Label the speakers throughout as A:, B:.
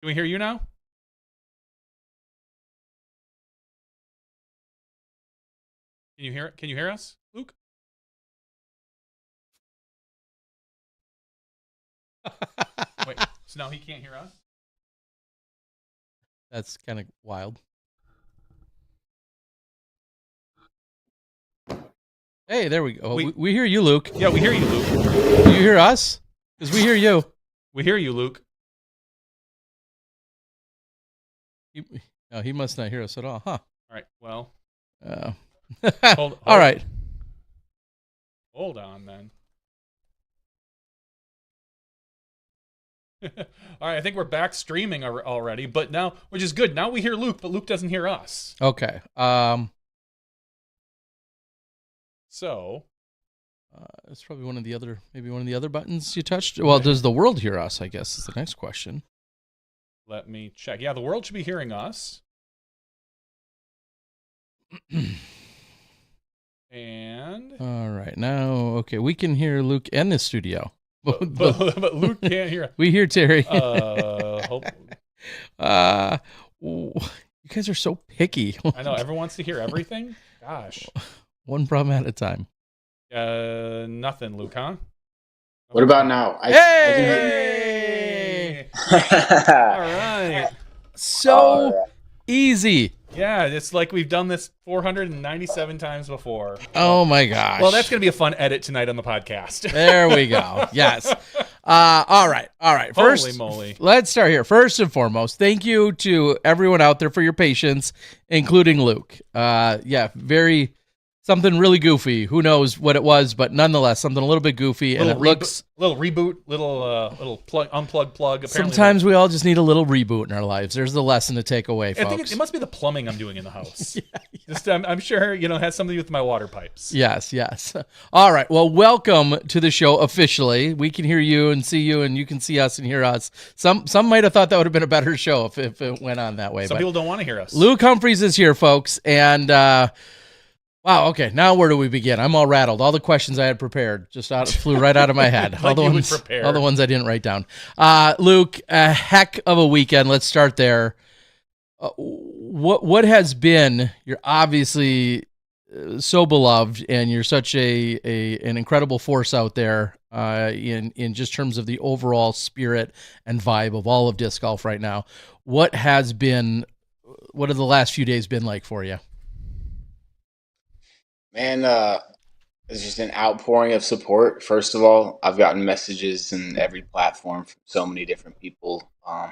A: Can we hear you now? Can you hear us, Luke? Wait, so now he can't hear us?
B: That's kind of wild. Hey, there we go. We hear you, Luke.
A: Yeah, we hear you, Luke.
B: Do you hear us? Because we hear you.
A: We hear you, Luke.
B: He must not hear us at all, huh?
A: All right, well.
B: All right.
A: Hold on, then. All right, I think we're back streaming already, but now, which is good. Now we hear Luke, but Luke doesn't hear us.
B: Okay.
A: So,
B: it's probably one of the other buttons you touched. Well, does the world hear us? I guess is the next question.
A: Let me check. Yeah, the world should be hearing us. And
B: all right, now, okay, we can hear Luke and the studio.
A: But Luke can't hear.
B: We hear Terry.
A: You
B: guys are so picky.
A: I know, everyone wants to hear everything. Gosh.
B: One problem at a time.
A: Nothing, Luke, huh?
C: What about now?
A: Hey! All right.
B: So easy.
A: Yeah, it's like we've done this 497 times before.
B: Oh my gosh.
A: Well, that's going to be a fun edit tonight on the podcast.
B: There we go. Yes. All right. First,
A: holy moly.
B: Let's start here. First and foremost, thank you to everyone out there for your patience, including Luke. Something really goofy. Who knows what it was, but nonetheless, something a little bit goofy. And it looks
A: little reboot, little plug, unplug plug. Apparently
B: sometimes we all just need a little reboot in our lives. There's the lesson to take away, folks.
A: I think it must be the plumbing I'm doing in the house. I'm sure it has something to do with my water pipes.
B: Yes. All right. Well, welcome to the show officially. We can hear you and see you, and you can see us and hear us. Some might have thought that would have been a better show if it went on that way.
A: Some people don't want to hear us.
B: Luke Humphries is here, folks, and. Wow, okay, now where do we begin? I'm all rattled. All the questions I had prepared just flew right out of my head.
A: Like
B: all the ones I didn't write down. Luke, a heck of a weekend. Let's start there. What has been, you're obviously so beloved, and you're such an incredible force out there in just terms of the overall spirit and vibe of all of disc golf right now. What have the last few days been like for you?
C: Man, it's just an outpouring of support. First of all, I've gotten messages in every platform from so many different people, and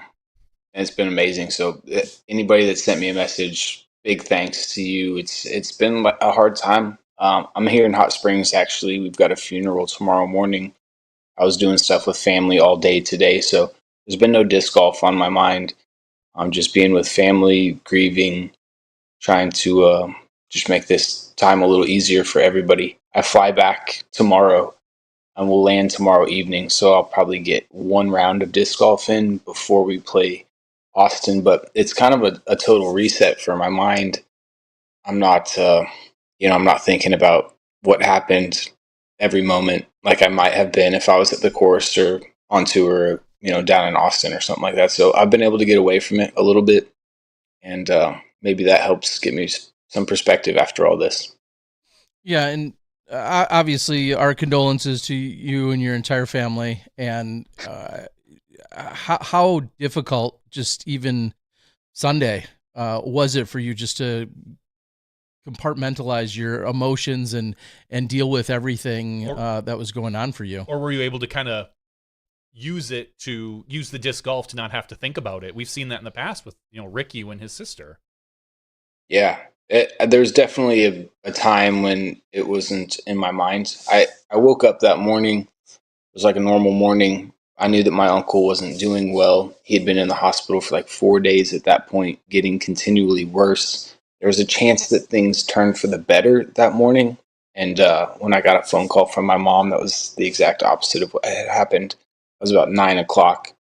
C: it's been amazing. So anybody that sent me a message, big thanks to you. It's been a hard time. I'm here in Hot Springs, actually. We've got a funeral tomorrow morning. I was doing stuff with family all day today, so there's been no disc golf on my mind. I'm just being with family, grieving, trying to just make this time a little easier for everybody. I fly back tomorrow and we'll land tomorrow evening, so I'll probably get one round of disc golf in before we play Austin, but it's kind of a total reset for my mind. I'm not I'm not thinking about what happened every moment like I might have been if I was at the course or on tour, down in Austin or something like that. So I've been able to get away from it a little bit, and maybe that helps get me some perspective after all this.
B: Yeah, and obviously our condolences to you and your entire family. And how difficult just even Sunday was it for you just to compartmentalize your emotions and deal with everything that was going on for you? Or
A: were you able to kind of use the disc golf to not have to think about it? We've seen that in the past with Ricky and his sister.
C: Yeah. There's definitely a time when it wasn't in my mind. I woke up that morning. It was like a normal morning. I knew that my uncle wasn't doing well. He had been in the hospital for like 4 days at that point, getting continually worse. There was a chance that things turned for the better that morning. And when I got a phone call from my mom, that was the exact opposite of what had happened. It was about 9:00.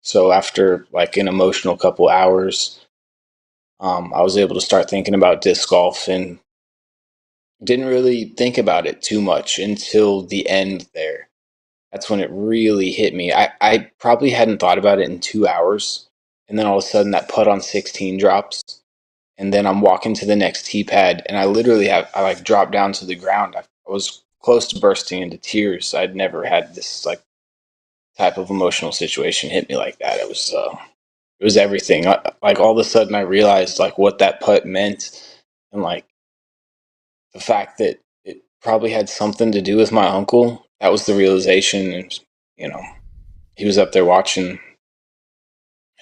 C: So after like an emotional couple hours, I was able to start thinking about disc golf and didn't really think about it too much until the end there. That's when it really hit me. I probably hadn't thought about it in 2 hours. and then all of a sudden that putt on 16 drops, and then I'm walking to the next tee pad, and I literally I like dropped down to the ground. I was close to bursting into tears. I'd never had this like type of emotional situation hit me like that. It was everything. Like all of a sudden, I realized like what that putt meant, and like the fact that it probably had something to do with my uncle. That was the realization, and you know, he was up there watching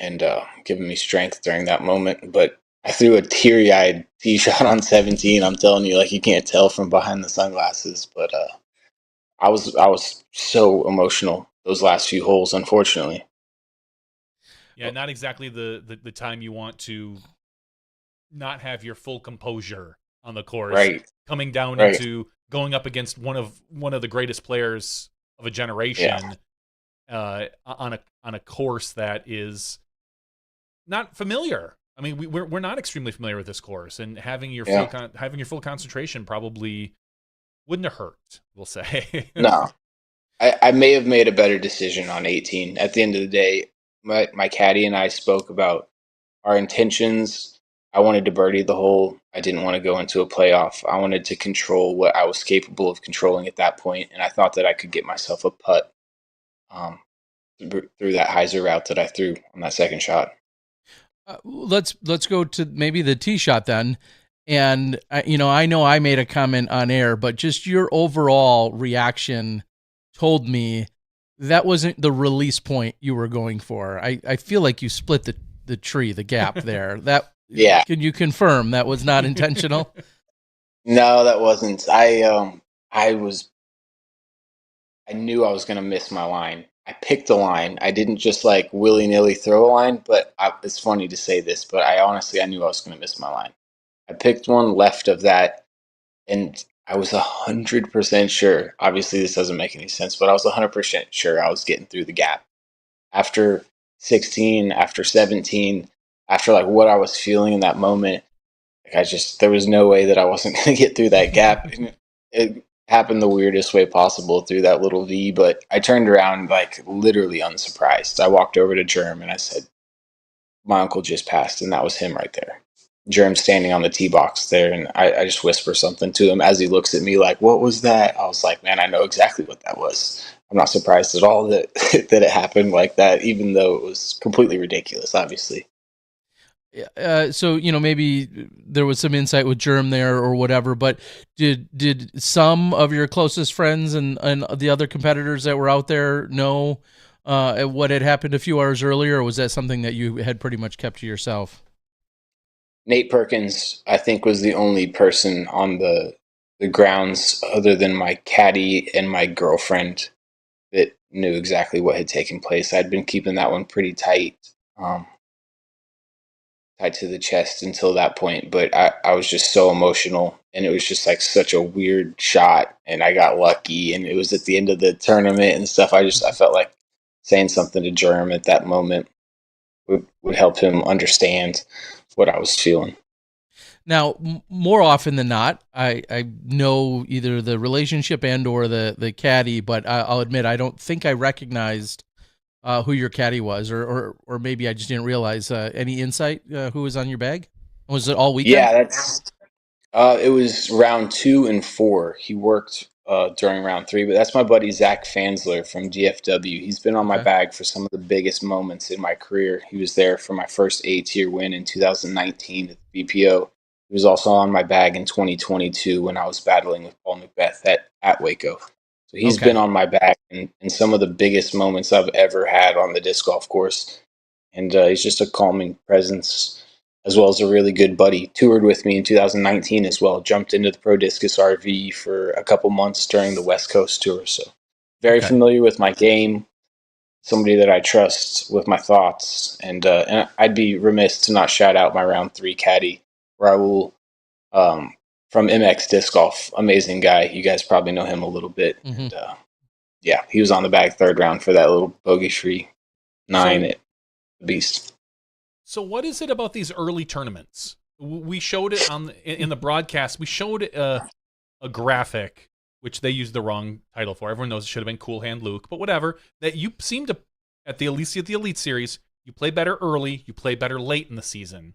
C: and giving me strength during that moment. But I threw a teary-eyed tee shot on 17. I'm telling you, like you can't tell from behind the sunglasses, but I was so emotional those last few holes, unfortunately.
A: Yeah, not exactly the time you want to not have your full composure on the course.
C: Right.
A: Coming down
C: Right.
A: into going up against one of the greatest players of a generation, on a course that is not familiar. I mean, we're not extremely familiar with this course, and having your full concentration probably wouldn't have hurt. We'll say.
C: No, I may have made a better decision on 18. At the end of the day, my caddy and I spoke about our intentions. I wanted to birdie the hole. I didn't want to go into a playoff. I wanted to control what I was capable of controlling at that point, and I thought that I could get myself a putt through that hyzer route that I threw on that second shot.
B: Let's go to maybe the tee shot then. And I know I made a comment on air, but just your overall reaction told me that wasn't the release point you were going for. I feel like you split the tree, the gap there. That
C: Yeah.
B: Can you confirm that was not intentional?
C: No, that wasn't. I knew I was going to miss my line. I picked a line. I didn't just like willy nilly throw a line, but it's funny to say this, but I knew I was going to miss my line. I picked one left of that, and I was 100% sure. Obviously, this doesn't make any sense, but I was 100% sure I was getting through the gap. After 16, after 17, after like what I was feeling in that moment, like there was no way that I wasn't going to get through that gap. And it happened the weirdest way possible through that little V, but I turned around like literally unsurprised. I walked over to Germ and I said, my uncle just passed, and that was him right there. Germ standing on the tee box there, and I just whisper something to him as he looks at me like, what was that? I was like, man, I know exactly what that was. I'm not surprised at all that that it happened like that, even though it was completely ridiculous, obviously.
B: So maybe there was some insight with Germ there or whatever, but did some of your closest friends and the other competitors that were out there know what had happened a few hours earlier, or was that something that you had pretty much kept to yourself?
C: Nate Perkins, I think, was the only person on the grounds other than my caddy and my girlfriend that knew exactly what had taken place. I'd been keeping that one pretty tight. Tied to the chest until that point, but I was just so emotional, and it was just like such a weird shot, and I got lucky, and it was at the end of the tournament and stuff. I felt like saying something to Germ at that moment would help him understand what I was feeling.
B: Now, more often than not, I know either the relationship and or the caddy, but I'll admit I don't think I recognized who your caddy was, or maybe I just didn't realize. Any insight who was on your bag? Was it all weekend?
C: Yeah, it was round 2 and 4. He worked during round 3, but that's my buddy Zach Fansler from DFW. He's been on my bag for some of the biggest moments in my career. He was there for my first A-tier win in 2019 at the BPO. He was also on my bag in 2022 when I was battling with Paul Macbeth at Waco. So he's been on my back in some of the biggest moments I've ever had on the disc golf course. And he's just a calming presence, as well as a really good buddy. Toured with me in 2019 as well. Jumped into the Pro Discus RV for a couple months during the West Coast tour. So very familiar with my game, somebody that I trust with my thoughts. And I'd be remiss to not shout out my round 3 caddy, Raul, from MX Disc Golf. Amazing guy. You guys probably know him a little bit.
B: Mm-hmm.
C: And he was on the bag third round for that little bogey-free 9 at the Beast.
A: So what is it about these early tournaments? We showed it in the broadcast. We showed a graphic, which they used the wrong title for. Everyone knows it should have been Cool Hand Luke, but whatever. That you seem to, at the Elite Series, You play better early. You play better late in the season.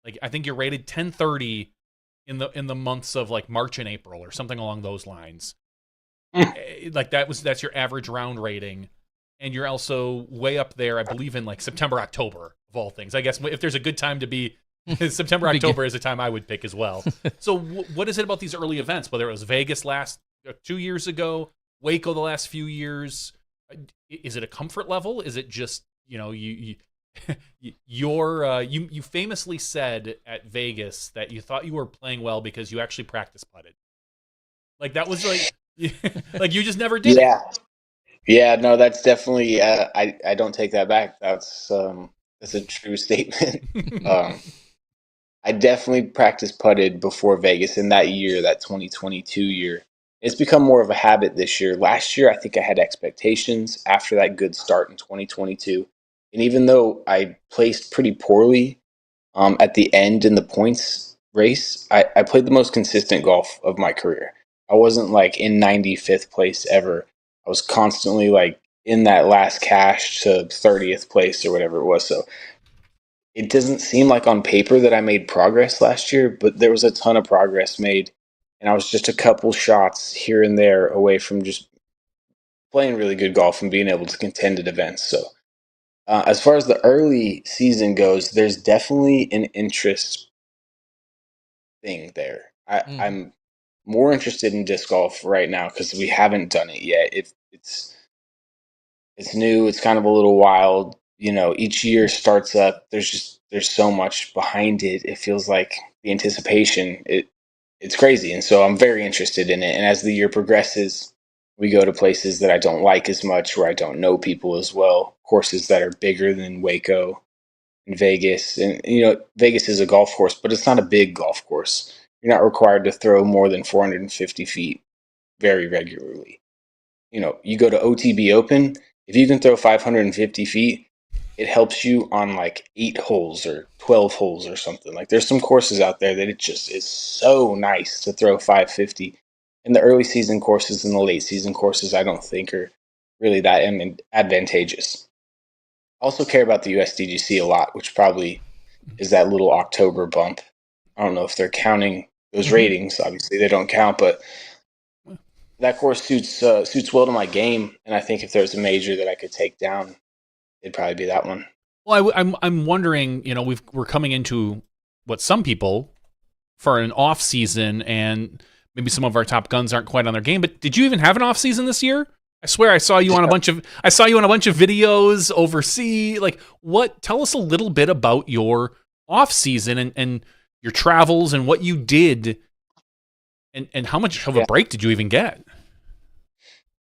A: Like I think you're rated 1030 in the months of like March and April or something along those lines. Like that's your average round rating, and you're also way up there, I believe, in like September, October of all things. I guess if there's a good time to be, September, October is a time I would pick as well. So what is it about these early events? Whether it was Vegas last 2 years ago, Waco the last few years, is it a comfort level? Is it just you famously said at Vegas that you thought you were playing well because you actually practice putted. Like that was like like you just never did it.
C: Yeah, no, that's definitely I don't take that back. That's a true statement. I definitely practiced putted before Vegas in that year, that 2022 year. It's become more of a habit this year. Last year, I think I had expectations after that good start in 2022. And even though I placed pretty poorly at the end in the points race, I played the most consistent golf of my career. I wasn't like in 95th place ever. I was constantly like in that last cash to 30th place or whatever it was. So it doesn't seem like on paper that I made progress last year, but there was a ton of progress made. And I was just a couple shots here and there away from just playing really good golf and being able to contend at events. So as far as the early season goes, there's definitely an interest thing there. I'm more interested in disc golf right now because we haven't done it yet. It's new. It's kind of a little wild. Each year starts up. There's so much behind it. It feels like the anticipation. It's crazy, and so I'm very interested in it. And as the year progresses, we go to places that I don't like as much, where I don't know people as well. Courses that are bigger than Waco and Vegas, and Vegas is a golf course, but it's not a big golf course. You're not required to throw more than 450 feet very regularly. You go to OTB Open, if you can throw 550 feet, it helps you on like 8 holes or 12 holes or something. Like there's some courses out there that it just is so nice to throw 550. And the early season courses and the late season courses, I don't think are really that advantageous. I also care about the USDGC a lot, which probably is that little October bump. I don't know if they're counting those ratings. Obviously, they don't count, but that course suits well to my game. And I think if there's a major that I could take down, it'd probably be that one.
A: Well, I'm wondering. We're coming into what some people for an off season, and maybe some of our top guns aren't quite on their game. But did you even have an off season this year? I swear I saw you on a bunch of videos overseas. Like, tell us a little bit about your off season and your travels and what you did, and how much of a break did you even get?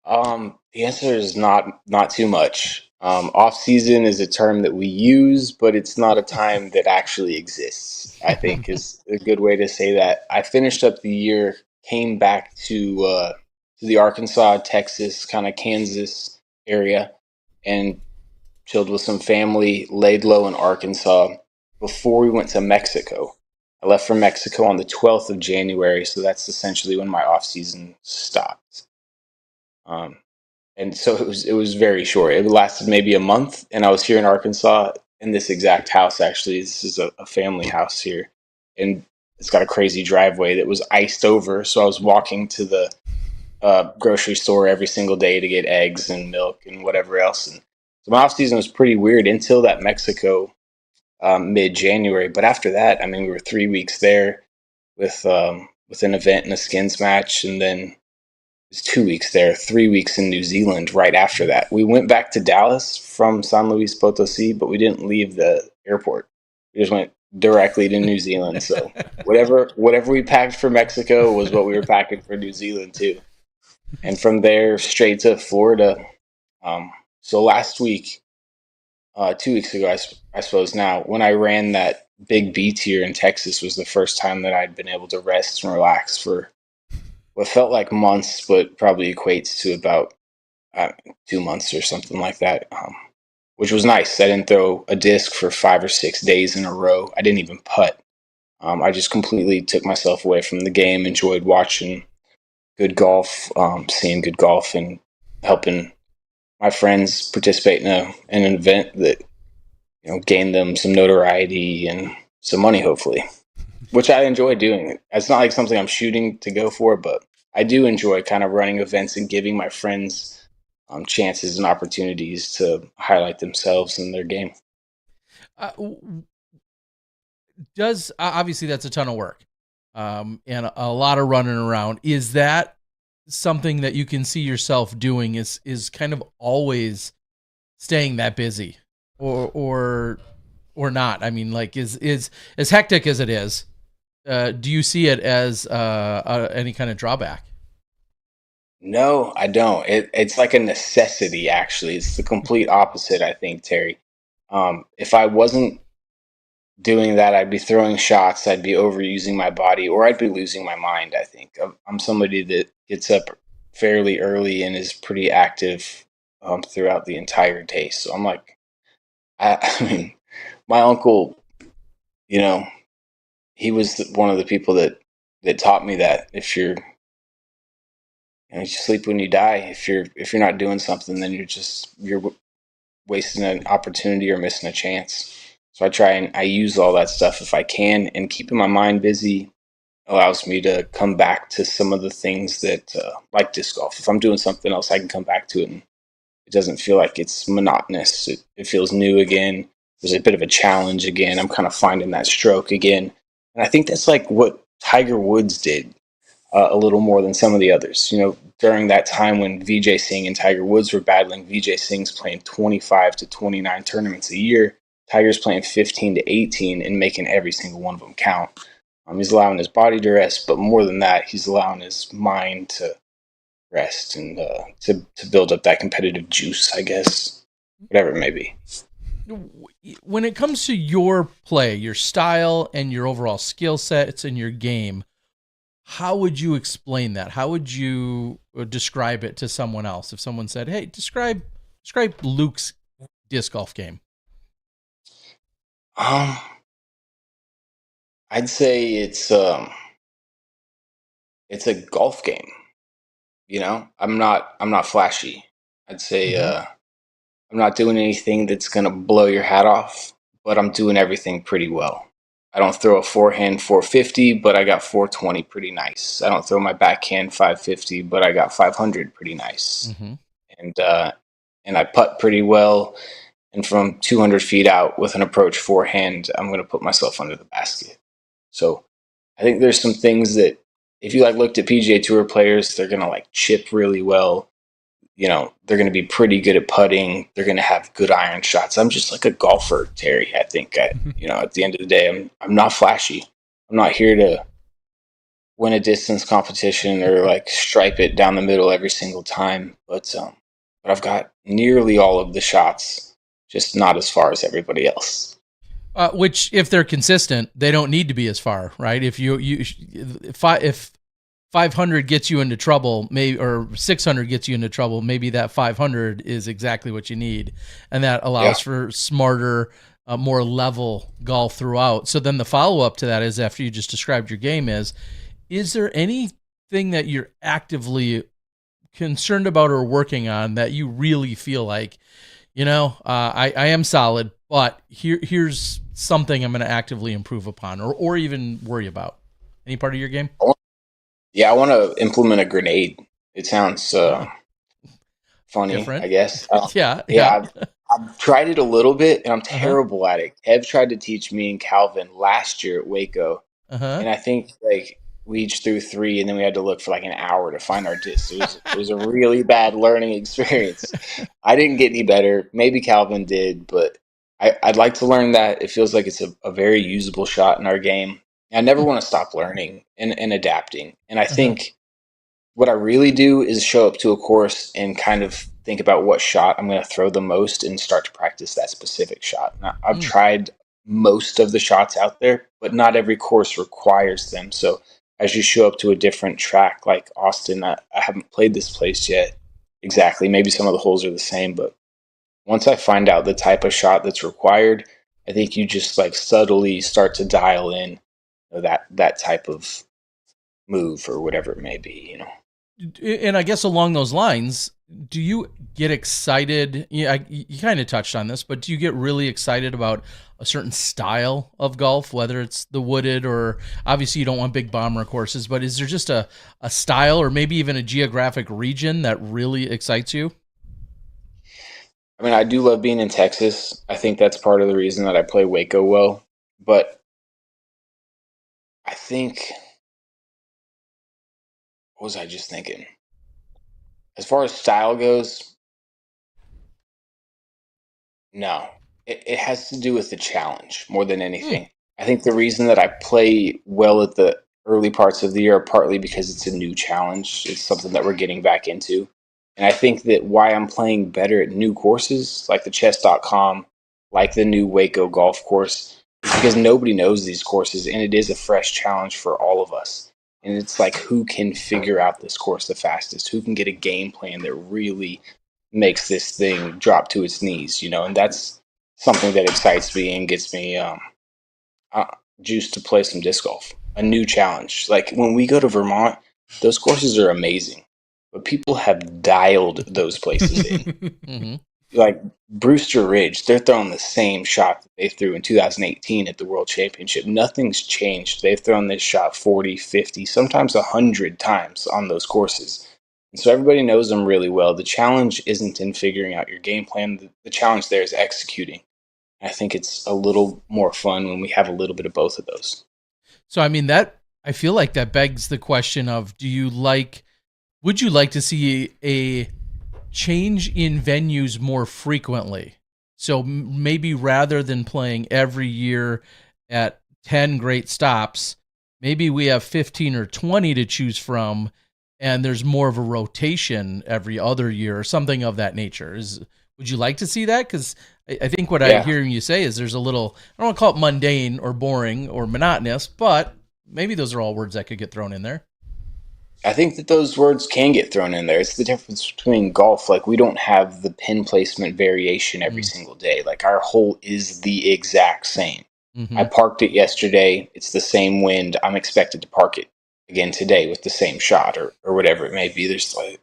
C: The answer is not too much. Off season is a term that we use, but it's not a time that actually exists, I think is a good way to say that. I finished up the year, came back to the Arkansas, Texas, kind of Kansas area, and chilled with some family, laid low in Arkansas before we went to Mexico. I left for Mexico on the 12th of January, so that's essentially when my off season stopped. And so it was very short. It lasted maybe a month, and I was here in Arkansas in this exact house. Actually, this is a family house here, and it's got a crazy driveway that was iced over. So I was walking to the grocery store every single day to get eggs and milk and whatever else. And so my off season was pretty weird until that Mexico mid-January. But after that, I mean, we were 3 weeks there with an event and a skins match, and then it was 2 weeks there, 3 weeks in New Zealand right after that. We went back to Dallas from San Luis Potosi, but we didn't leave the airport. We just went directly to New Zealand. So whatever we packed for Mexico was what we were packing for New Zealand too. And from there straight to Florida. So last week, 2 weeks ago, I suppose now, when I ran that big B tier in Texas was the first time that I'd been able to rest and relax for what felt like months, but probably equates to about 2 months or something like that, which was nice. I didn't throw a disc for 5 or 6 days in a row. I didn't even putt. I just completely took myself away from the game, enjoyed watching good golf, seeing good golf, and helping my friends participate in an event that gain them some notoriety and some money, hopefully, which I enjoy doing. It's not like something I'm shooting to go for, but I do enjoy kind of running events and giving my friends chances and opportunities to highlight themselves in their game.
B: Obviously that's a ton of work, and a lot of running around. Is that something that you can see yourself doing? Is kind of always staying that busy, or not? I mean, like, is as hectic as it is, do you see it as any kind of drawback?
C: No, I don't. It's like a necessity, actually. It's the complete opposite, I think, Terry. If I wasn't doing that, I'd be throwing shots, I'd be overusing my body, or I'd be losing my mind, I think. I'm somebody that gets up fairly early and is pretty active throughout the entire day. So I'm like, I mean, my uncle, he was one of the people that taught me that if you sleep when you die. If you're not doing something, then you're wasting an opportunity or missing a chance. So I try and I use all that stuff if I can, and keeping my mind busy allows me to come back to some of the things that, like disc golf. If I'm doing something else, I can come back to it, and it doesn't feel like it's monotonous. It feels new again. There's a bit of a challenge again. I'm kind of finding that stroke again, and I think that's like what Tiger Woods did a little more than some of the others. During that time when Vijay Singh and Tiger Woods were battling, Vijay Singh's playing 25 to 29 tournaments a year. Tiger's playing 15 to 18 and making every single one of them count. He's allowing his body to rest, but more than that, he's allowing his mind to rest and to build up that competitive juice, I guess, whatever it may be.
B: When it comes to your play, your style, and your overall skill sets in your game, how would you explain that? How would you describe it to someone else? If someone said, "Hey, describe Luke's disc golf game."
C: I'd say it's a golf game. I'm not flashy. I'd say I'm not doing anything that's gonna blow your hat off, but I'm doing everything pretty well. I don't throw a forehand 450, but I got 420 pretty nice. I don't throw my backhand 550, but I got 500 pretty nice.
B: Mm-hmm.
C: And I putt pretty well. And from 200 feet out with an approach forehand, I'm going to put myself under the basket. So I think there's some things that if you looked at PGA Tour players, they're going to chip really well. They're going to be pretty good at putting. They're going to have good iron shots. I'm just like a golfer, Terry. I think at the end of the day, I'm not flashy. I'm not here to win a distance competition or stripe it down the middle every single time. But I've got nearly all of the shots, just not as far as everybody else.
B: Which, if they're consistent, they don't need to be as far, right? If 500 gets you into trouble, or 600 gets you into trouble, maybe that 500 is exactly what you need, and that allows for smarter, more level golf throughout. So then the follow up to that is, after you just described your game, is there anything that you're actively concerned about or working on that you really feel like, I am solid, but here's something I'm going to actively improve upon or even worry about? Any part of your game?
C: Yeah, I want to implement a grenade. It sounds funny,
B: different,
C: I guess.
B: Yeah.
C: I've tried it a little bit, and I'm terrible at it. Kev tried to teach me and Calvin last year at Waco, and I think we each threw 3, and then we had to look for an hour to find our disc. It was a really bad learning experience. I didn't get any better. Maybe Calvin did, but I'd like to learn that. It feels like it's a very usable shot in our game. I never want to stop learning and adapting. And I think what I really do is show up to a course and kind of think about what shot I'm going to throw the most and start to practice that specific shot. Now, I've tried most of the shots out there, but not every course requires them. So as you show up to a different track like Austin, I haven't played this place yet exactly. Maybe some of the holes are the same, but once I find out the type of shot that's required, I think you just subtly start to dial in that type of move or whatever it may be.
B: And I guess along those lines, do you get excited? Yeah, you kind of touched on this, but do you get really excited about a certain style of golf, whether it's the wooded or obviously you don't want big bomber courses, but is there just a style or maybe even a geographic region that really excites you?
C: I mean, I do love being in Texas. I think that's part of the reason that I play Waco well. But I think, what was I just thinking? As far as style goes, no. It has to do with the challenge more than anything. I think the reason that I play well at the early parts of the year are partly because it's a new challenge. It's something that we're getting back into. And I think that why I'm playing better at new courses, like the chess.com, like the new Waco golf course, is because nobody knows these courses, and it is a fresh challenge for all of us. And it's like, who can figure out this course the fastest? Who can get a game plan that really makes this thing drop to its knees, you know? And that's something that excites me and gets me juiced to play some disc golf. A new challenge. Like when we go to Vermont, those courses are amazing, but people have dialed those places in.
B: Mm-hmm.
C: Like Brewster Ridge, they're throwing the same shot that they threw in 2018 at the World Championship. Nothing's changed. They've thrown this shot 40, 50, sometimes 100 times on those courses. And so everybody knows them really well. The challenge isn't in figuring out your game plan. The challenge there is executing. I think it's a little more fun when we have a little bit of both of those.
B: So, I mean, I feel like that begs the question of, would you like to see a change in venues more frequently? So maybe rather than playing every year at 10 great stops, maybe we have 15 or 20 to choose from, and there's more of a rotation every other year or something of that nature. Would you like to see that? Because I think what I'm hearing you say is there's a little, I don't want to call it mundane or boring or monotonous, but maybe those are all words that could get thrown in there.
C: I think that those words can get thrown in there. It's the difference between golf. Like, we don't have the pin placement variation every single day. Like, our hole is the exact same.
B: Mm-hmm.
C: I parked it yesterday. It's the same wind. I'm expected to park it again today with the same shot or whatever it may be. There's like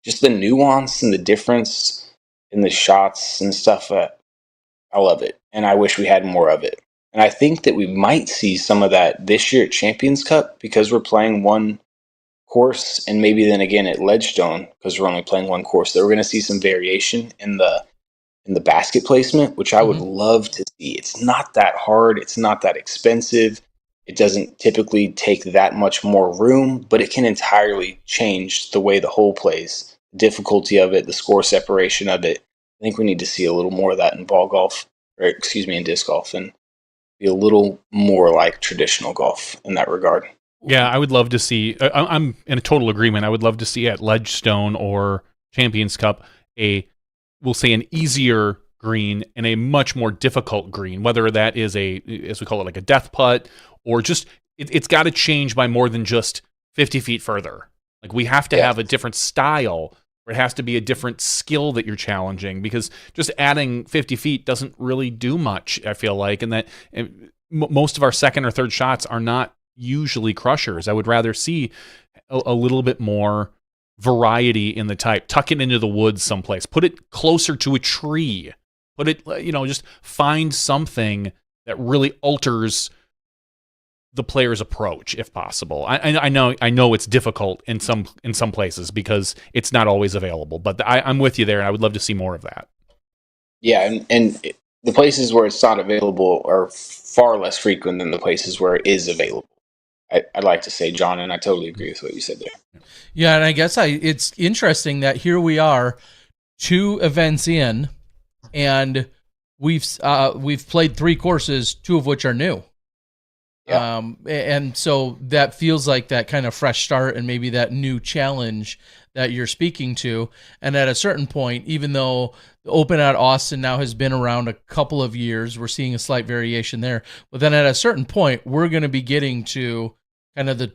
C: just the nuance and the difference in the shots and stuff. I love it. And I wish we had more of it. And I think that we might see some of that this year at Champions Cup because we're playing one course, and maybe then again at Ledgestone because we're only playing one course. That we're going to see some variation in the basket placement, which I would love to see. It's not that hard. It's not that expensive. It doesn't typically take that much more room, but it can entirely change the way the hole plays, the difficulty of it, the score separation of it. I think we need to see a little more of that in in disc golf, and be a little more like traditional golf in that regard.
A: Yeah, I would love to see. I'm in a total agreement. I would love to see at Ledgestone or Champions Cup we'll say an easier green and a much more difficult green. Whether that is as we call it, like a death putt, or just it's got to change by more than just 50 feet further. Like, we have to have a different style, or it has to be a different skill that you're challenging, because just adding 50 feet doesn't really do much, I feel like, and that most of our second or third shots are not usually crushers. I would rather see a little bit more variety in the type. Tuck it into the woods someplace. Put it closer to a tree. Put it, just find something that really alters the player's approach, if possible. I know it's difficult in some places because it's not always available, but I'm with you there, and I would love to see more of that.
C: Yeah, and the places where it's not available are far less frequent than the places where it is available. I'd like to say, John, and I totally agree with what you said there.
B: Yeah, and I guess it's interesting that here we are, 2 events in, and we've played 3 courses, 2 of which are new.
C: Yeah.
B: And so that feels like that kind of fresh start and maybe that new challenge that you're speaking to. And at a certain point, even though the Open at Austin now has been around a couple of years, we're seeing a slight variation there. But then at a certain point, we're going to be getting to kind of the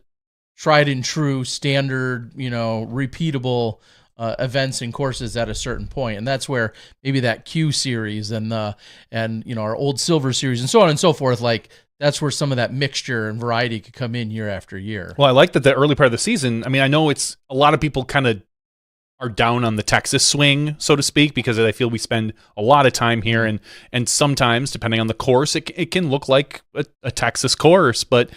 B: tried and true standard, repeatable events and courses at a certain point. And that's where maybe that Q series and our old Silver series and so on and so forth, like that's where some of that mixture and variety could come in year after year.
A: Well, I like that the early part of the season. I mean, I know it's a lot of people kind of are down on the Texas swing, so to speak, because I feel we spend a lot of time here, and sometimes, depending on the course, it can look like a Texas course, but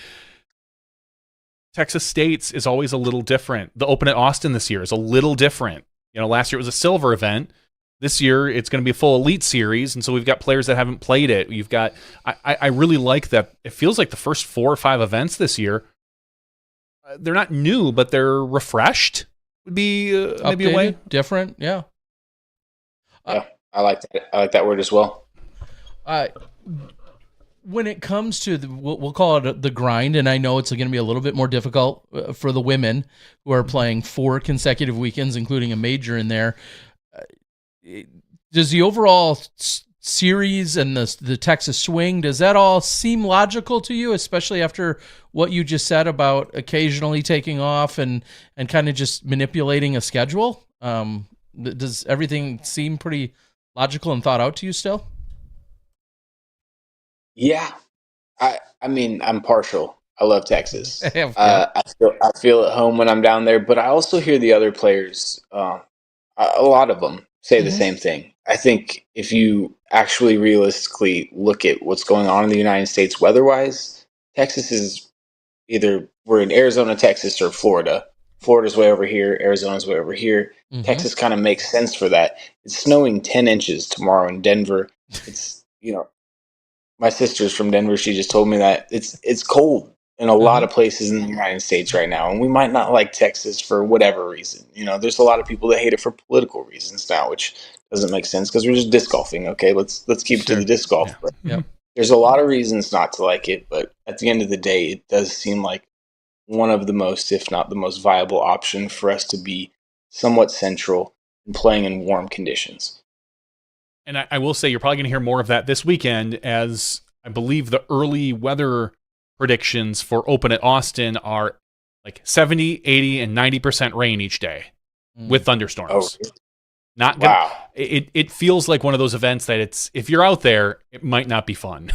A: Texas State's is always a little different. The Open at Austin this year is a little different. You know, last year it was a silver event. This year it's going to be a full elite series, and so we've got players that haven't played it. You've got, I really like that. It feels like the first 4 or 5 events this year, they're not new, but they're refreshed. Would be maybe a way
B: different, yeah.
C: Yeah, I like that. I like that word as well.
B: When it comes to we'll call it the grind, and I know it's going to be a little bit more difficult for the women who are playing 4 consecutive weekends, including a major in there. Does the overall series and the Texas swing, does that all seem logical to you, especially after what you just said about occasionally taking off and kind of just manipulating a schedule? Does everything seem pretty logical and thought out to you still?
C: Yeah, I mean, I'm partial. I love Texas.
B: Yeah.
C: I feel at home when I'm down there, but I also hear the other players, a lot of them say the same thing. I think if you actually realistically look at what's going on in the United States weather-wise, Texas is either we're in Arizona, Texas, or Florida. Florida's way over here. Arizona's way over here. Texas kind of makes sense for that. It's snowing 10 inches tomorrow in Denver. It's, my sister's from Denver. She just told me that it's cold in a lot of places in the United States right now, and we might not like Texas for whatever reason. There's a lot of people that hate it for political reasons now, which doesn't make sense because we're just disc golfing. Okay, let's keep it to the disc golf.
B: Yeah.
C: There's a lot of reasons not to like it, but at the end of the day, it does seem like one of the most, if not the most viable option for us to be somewhat central and playing in warm conditions.
A: And I will say you're probably going to hear more of that this weekend, as I believe the early weather predictions for Open at Austin are like 70, 80, and 90% rain each day with thunderstorms.
C: Oh,
A: not gonna, wow. It feels like one of those events that if you're out there, it might not be fun.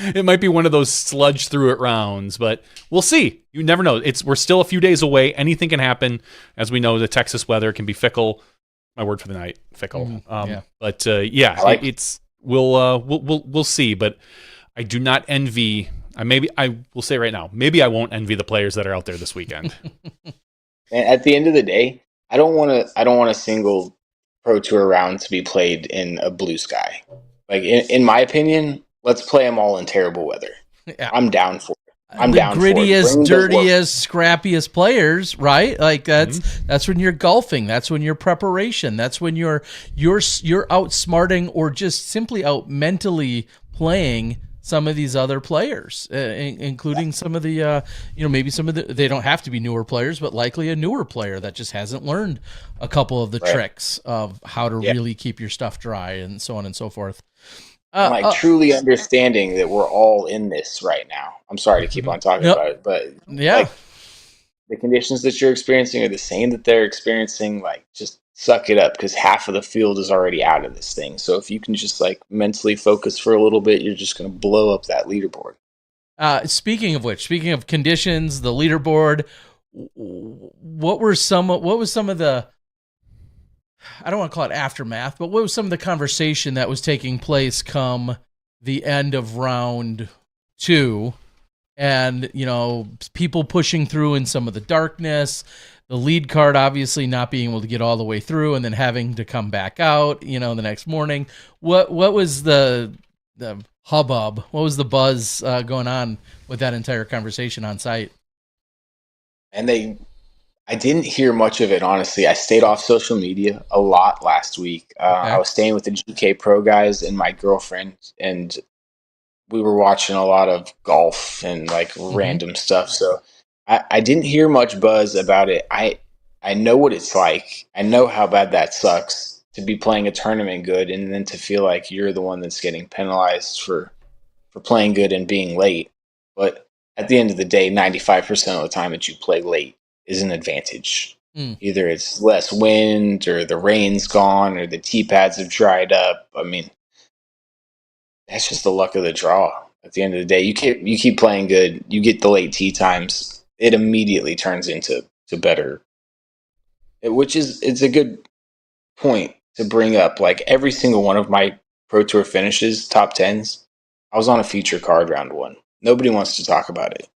A: It might be one of those sludge through it rounds, but we'll see. You never know. We're still a few days away. Anything can happen. As we know, the Texas weather can be fickle. My word for the night, fickle. But we'll see. But I do not envy. I will say right now, maybe I won't envy the players that are out there this weekend.
C: And at the end of the day, I don't want a single Pro Tour round to be played in a blue sky. Like in my opinion, let's play them all in terrible weather. Yeah. I'm down for it. I'm down for it. The
B: grittiest, dirtiest, scrappiest players, right? Like that's when you're golfing. That's when you're preparation. That's when you're outsmarting or just simply out mentally playing some of these other players, including some of the, maybe some of they don't have to be newer players, but likely a newer player that just hasn't learned a couple of the tricks of how to really keep your stuff dry and so on and so forth.
C: Truly understanding that we're all in this right now. I'm sorry to keep on talking about it, but the conditions that you're experiencing are the same that they're experiencing. Like, just suck it up, because half of the field is already out of this thing. So if you can just mentally focus for a little bit, you're just going to blow up that leaderboard.
B: Speaking of conditions, the leaderboard, what was some of the, I don't want to call it aftermath, but what was some of the conversation that was taking place come the end of round 2, and people pushing through in some of the darkness, the lead card obviously not being able to get all the way through and then having to come back out, the next morning. What was the hubbub? What was the buzz going on with that entire conversation on site?
C: And I didn't hear much of it, honestly. I stayed off social media a lot last week. I was staying with the GK Pro guys and my girlfriend, and we were watching a lot of golf and random stuff. So I didn't hear much buzz about it. I know what it's like. I know how bad that sucks to be playing a tournament good and then to feel like you're the one that's getting penalized for playing good and being late. But at the end of the day, 95% of the time that you play late is an advantage. Either it's less wind or the rain's gone or the tee pads have dried up. I mean, that's just the luck of the draw. At the end of the day, you keep playing good. You get the late tee times. It immediately turns into better. It's a good point to bring up. Like every single one of my Pro Tour finishes, top tens, I was on a feature card round one. Nobody wants to talk about it.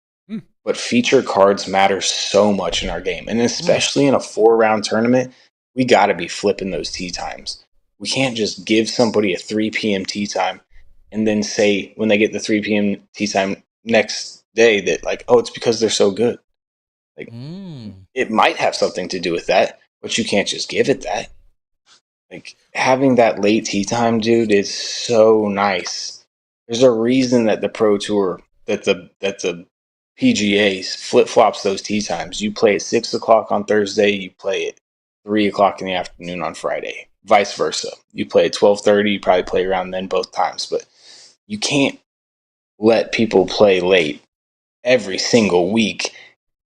C: But feature cards matter so much in our game. And especially in a 4-round tournament, we got to be flipping those tee times. We can't just give somebody a 3 p.m. tee time and then say when they get the 3 p.m. tee time next day that, like, oh, it's because they're so good. Like, it might have something to do with that, but you can't just give it that. Like, having that late tee time, dude, is so nice. There's a reason that the Pro Tour, that the PGA flip-flops those tee times. You play at 6 o'clock on Thursday, you play at 3 o'clock in the afternoon on Friday. Vice versa. You play at 12:30, you probably play around then both times. But you can't let people play late every single week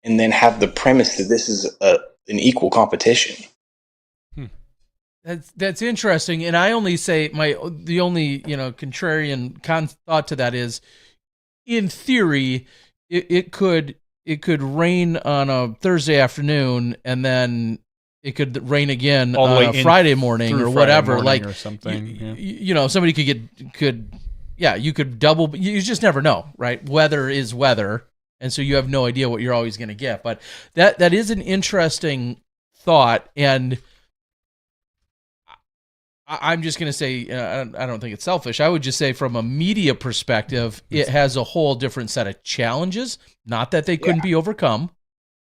C: and then have the premise that this is an equal competition.
B: That's interesting. And I only say the only, contrarian thought to that is, in theory, it could rain on a Thursday afternoon and then it could rain again on a Friday morning or whatever, like,
A: or something.
B: Somebody you could double. You just never know, right? Weather is weather, and so you have no idea what you're always going to get. But that is an interesting thought, and I'm just going to say, I don't think it's selfish. I would just say from a media perspective, it has a whole different set of challenges. Not that they couldn't be overcome,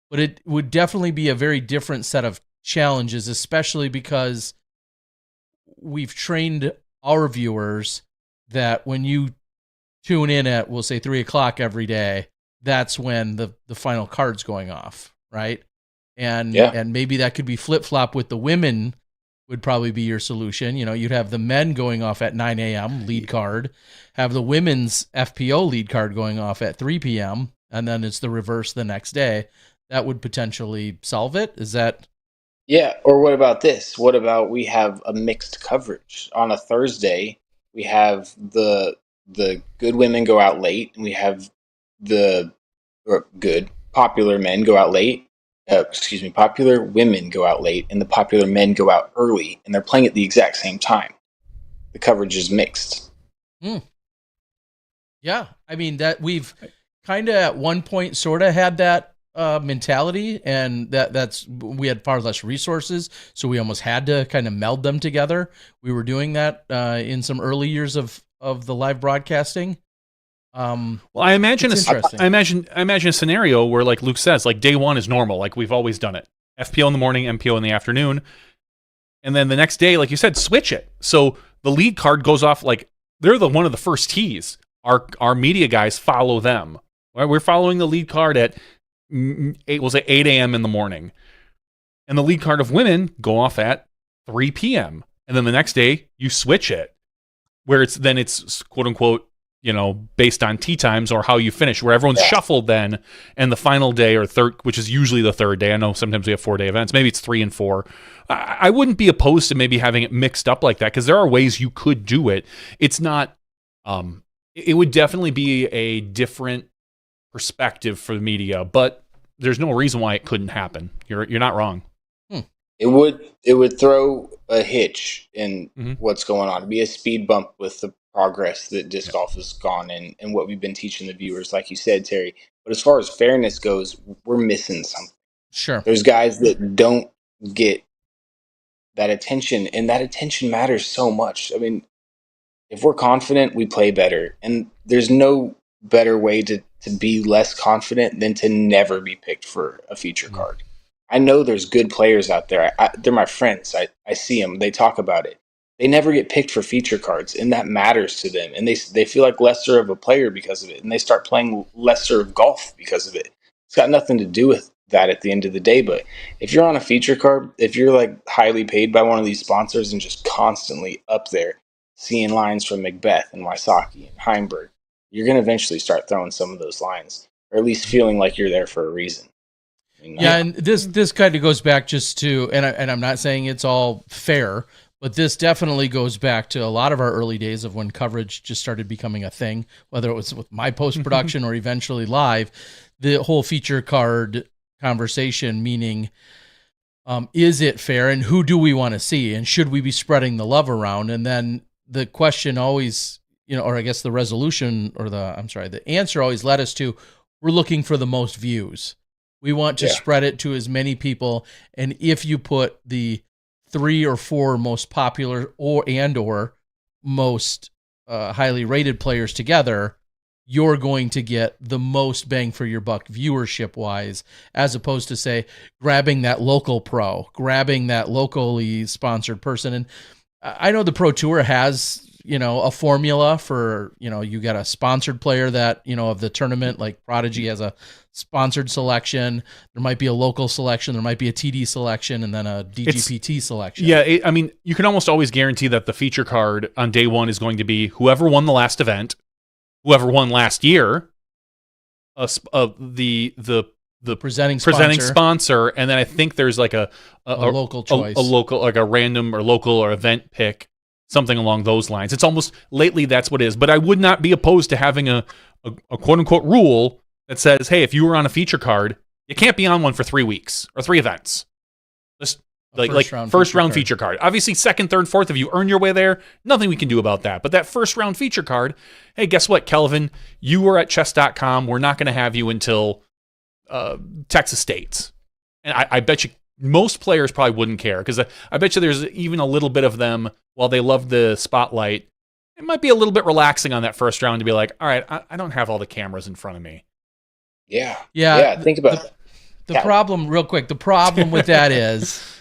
B: but it would definitely be a very different set of challenges, especially because we've trained our viewers that when you tune in at, we'll say 3 o'clock every day, that's when the final card's going off, right? And maybe that could be flip-flop with the women would probably be your solution. You'd have the men going off at 9 a.m. lead card, have the women's FPO lead card going off at 3 p.m., and then it's the reverse the next day. That would potentially solve it. Is that...
C: Yeah, or what about this? What about we have a mixed coverage? On a Thursday, we have the good women go out late, and we have the popular men go out late. Popular women go out late, and the popular men go out early, and they're playing at the exact same time. The coverage is mixed.
B: Yeah, I mean, that we've kind of at one point sort of had that mentality, and we had far less resources, so we almost had to kind of meld them together. We were doing that in some early years of the live broadcasting.
A: Well, I imagine a scenario where, like Luke says, like day one is normal, like we've always done it. FPO in the morning, MPO in the afternoon, and then the next day, like you said, switch it. So the lead card goes off, like they're one of the first tees. Our media guys follow them. We're following the lead card at 8 a.m. in the morning, and the lead card of women go off at 3 p.m. And then the next day you switch it, where it's quote unquote, based on tee times or how you finish, where everyone's shuffled then, and the final day or third, which is usually the third day. I know sometimes we have 4-day events. Maybe it's 3 and 4. I wouldn't be opposed to maybe having it mixed up like that, because there are ways you could do it. It's not, it would definitely be a different perspective for the media, but there's no reason why it couldn't happen. You're not wrong.
C: It would throw a hitch in what's going on. It'd be a speed bump with the progress that disc golf has gone and what we've been teaching the viewers, like you said, Terry. But as far as fairness goes, we're missing something.
B: Sure.
C: There's guys that don't get that attention, and that attention matters so much. I mean, if we're confident, we play better. And there's no better way to be less confident than to never be picked for a feature card. I know there's good players out there. They're my friends. I see them. They talk about it. They never get picked for feature cards, and that matters to them. And they feel like lesser of a player because of it, and they start playing lesser of golf because of it. It's got nothing to do with that at the end of the day. But if you're on a feature card, if you're like highly paid by one of these sponsors and just constantly up there, seeing lines from Macbeth and Wysocki and Heimberg, you're going to eventually start throwing some of those lines, or at least feeling like you're there for a reason.
B: And this kind of goes back just to, and I'm not saying it's all fair, But this definitely goes back to a lot of our early days of when coverage just started becoming a thing, whether it was with my post-production or eventually live. The whole feature card conversation, meaning, is it fair and who do we want to see? And should we be spreading the love around? And then the question always, or I guess the resolution or the answer always led us to, we're looking for the most views. We want to spread it to as many people. And if you put the 3 or 4 most popular or most highly rated players together, you're going to get the most bang for your buck viewership wise, as opposed to, say, grabbing that local pro, grabbing that locally sponsored person. And I know the Pro Tour has, a formula for, you got a sponsored player that, of the tournament, like Prodigy has a sponsored selection. There might be a local selection. There might be a TD selection and then a DGPT selection.
A: Yeah. You can almost always guarantee that the feature card on day one is going to be whoever won the last event, whoever won last year, the
B: presenting
A: sponsor, and then I think there's like a
B: local choice,
A: a local, like a random or local or event pick, something along those lines. It's almost lately that's what it is. But I would not be opposed to having a quote unquote rule that says, hey, if you were on a feature card, you can't be on one for 3 weeks or 3 events. Just first round feature card. Obviously, second, third, fourth, if you earn your way there, nothing we can do about that. But that first round feature card, hey, guess what, Kelvin? You were at chess.com. We're not going to have you until Texas States. And I bet you most players probably wouldn't care, because I bet you there's even a little bit of them, while they love the spotlight, it might be a little bit relaxing on that first round to be like, all right, I don't have all the cameras in front of me.
C: Yeah. Think about
B: the problem, real quick. The problem with that is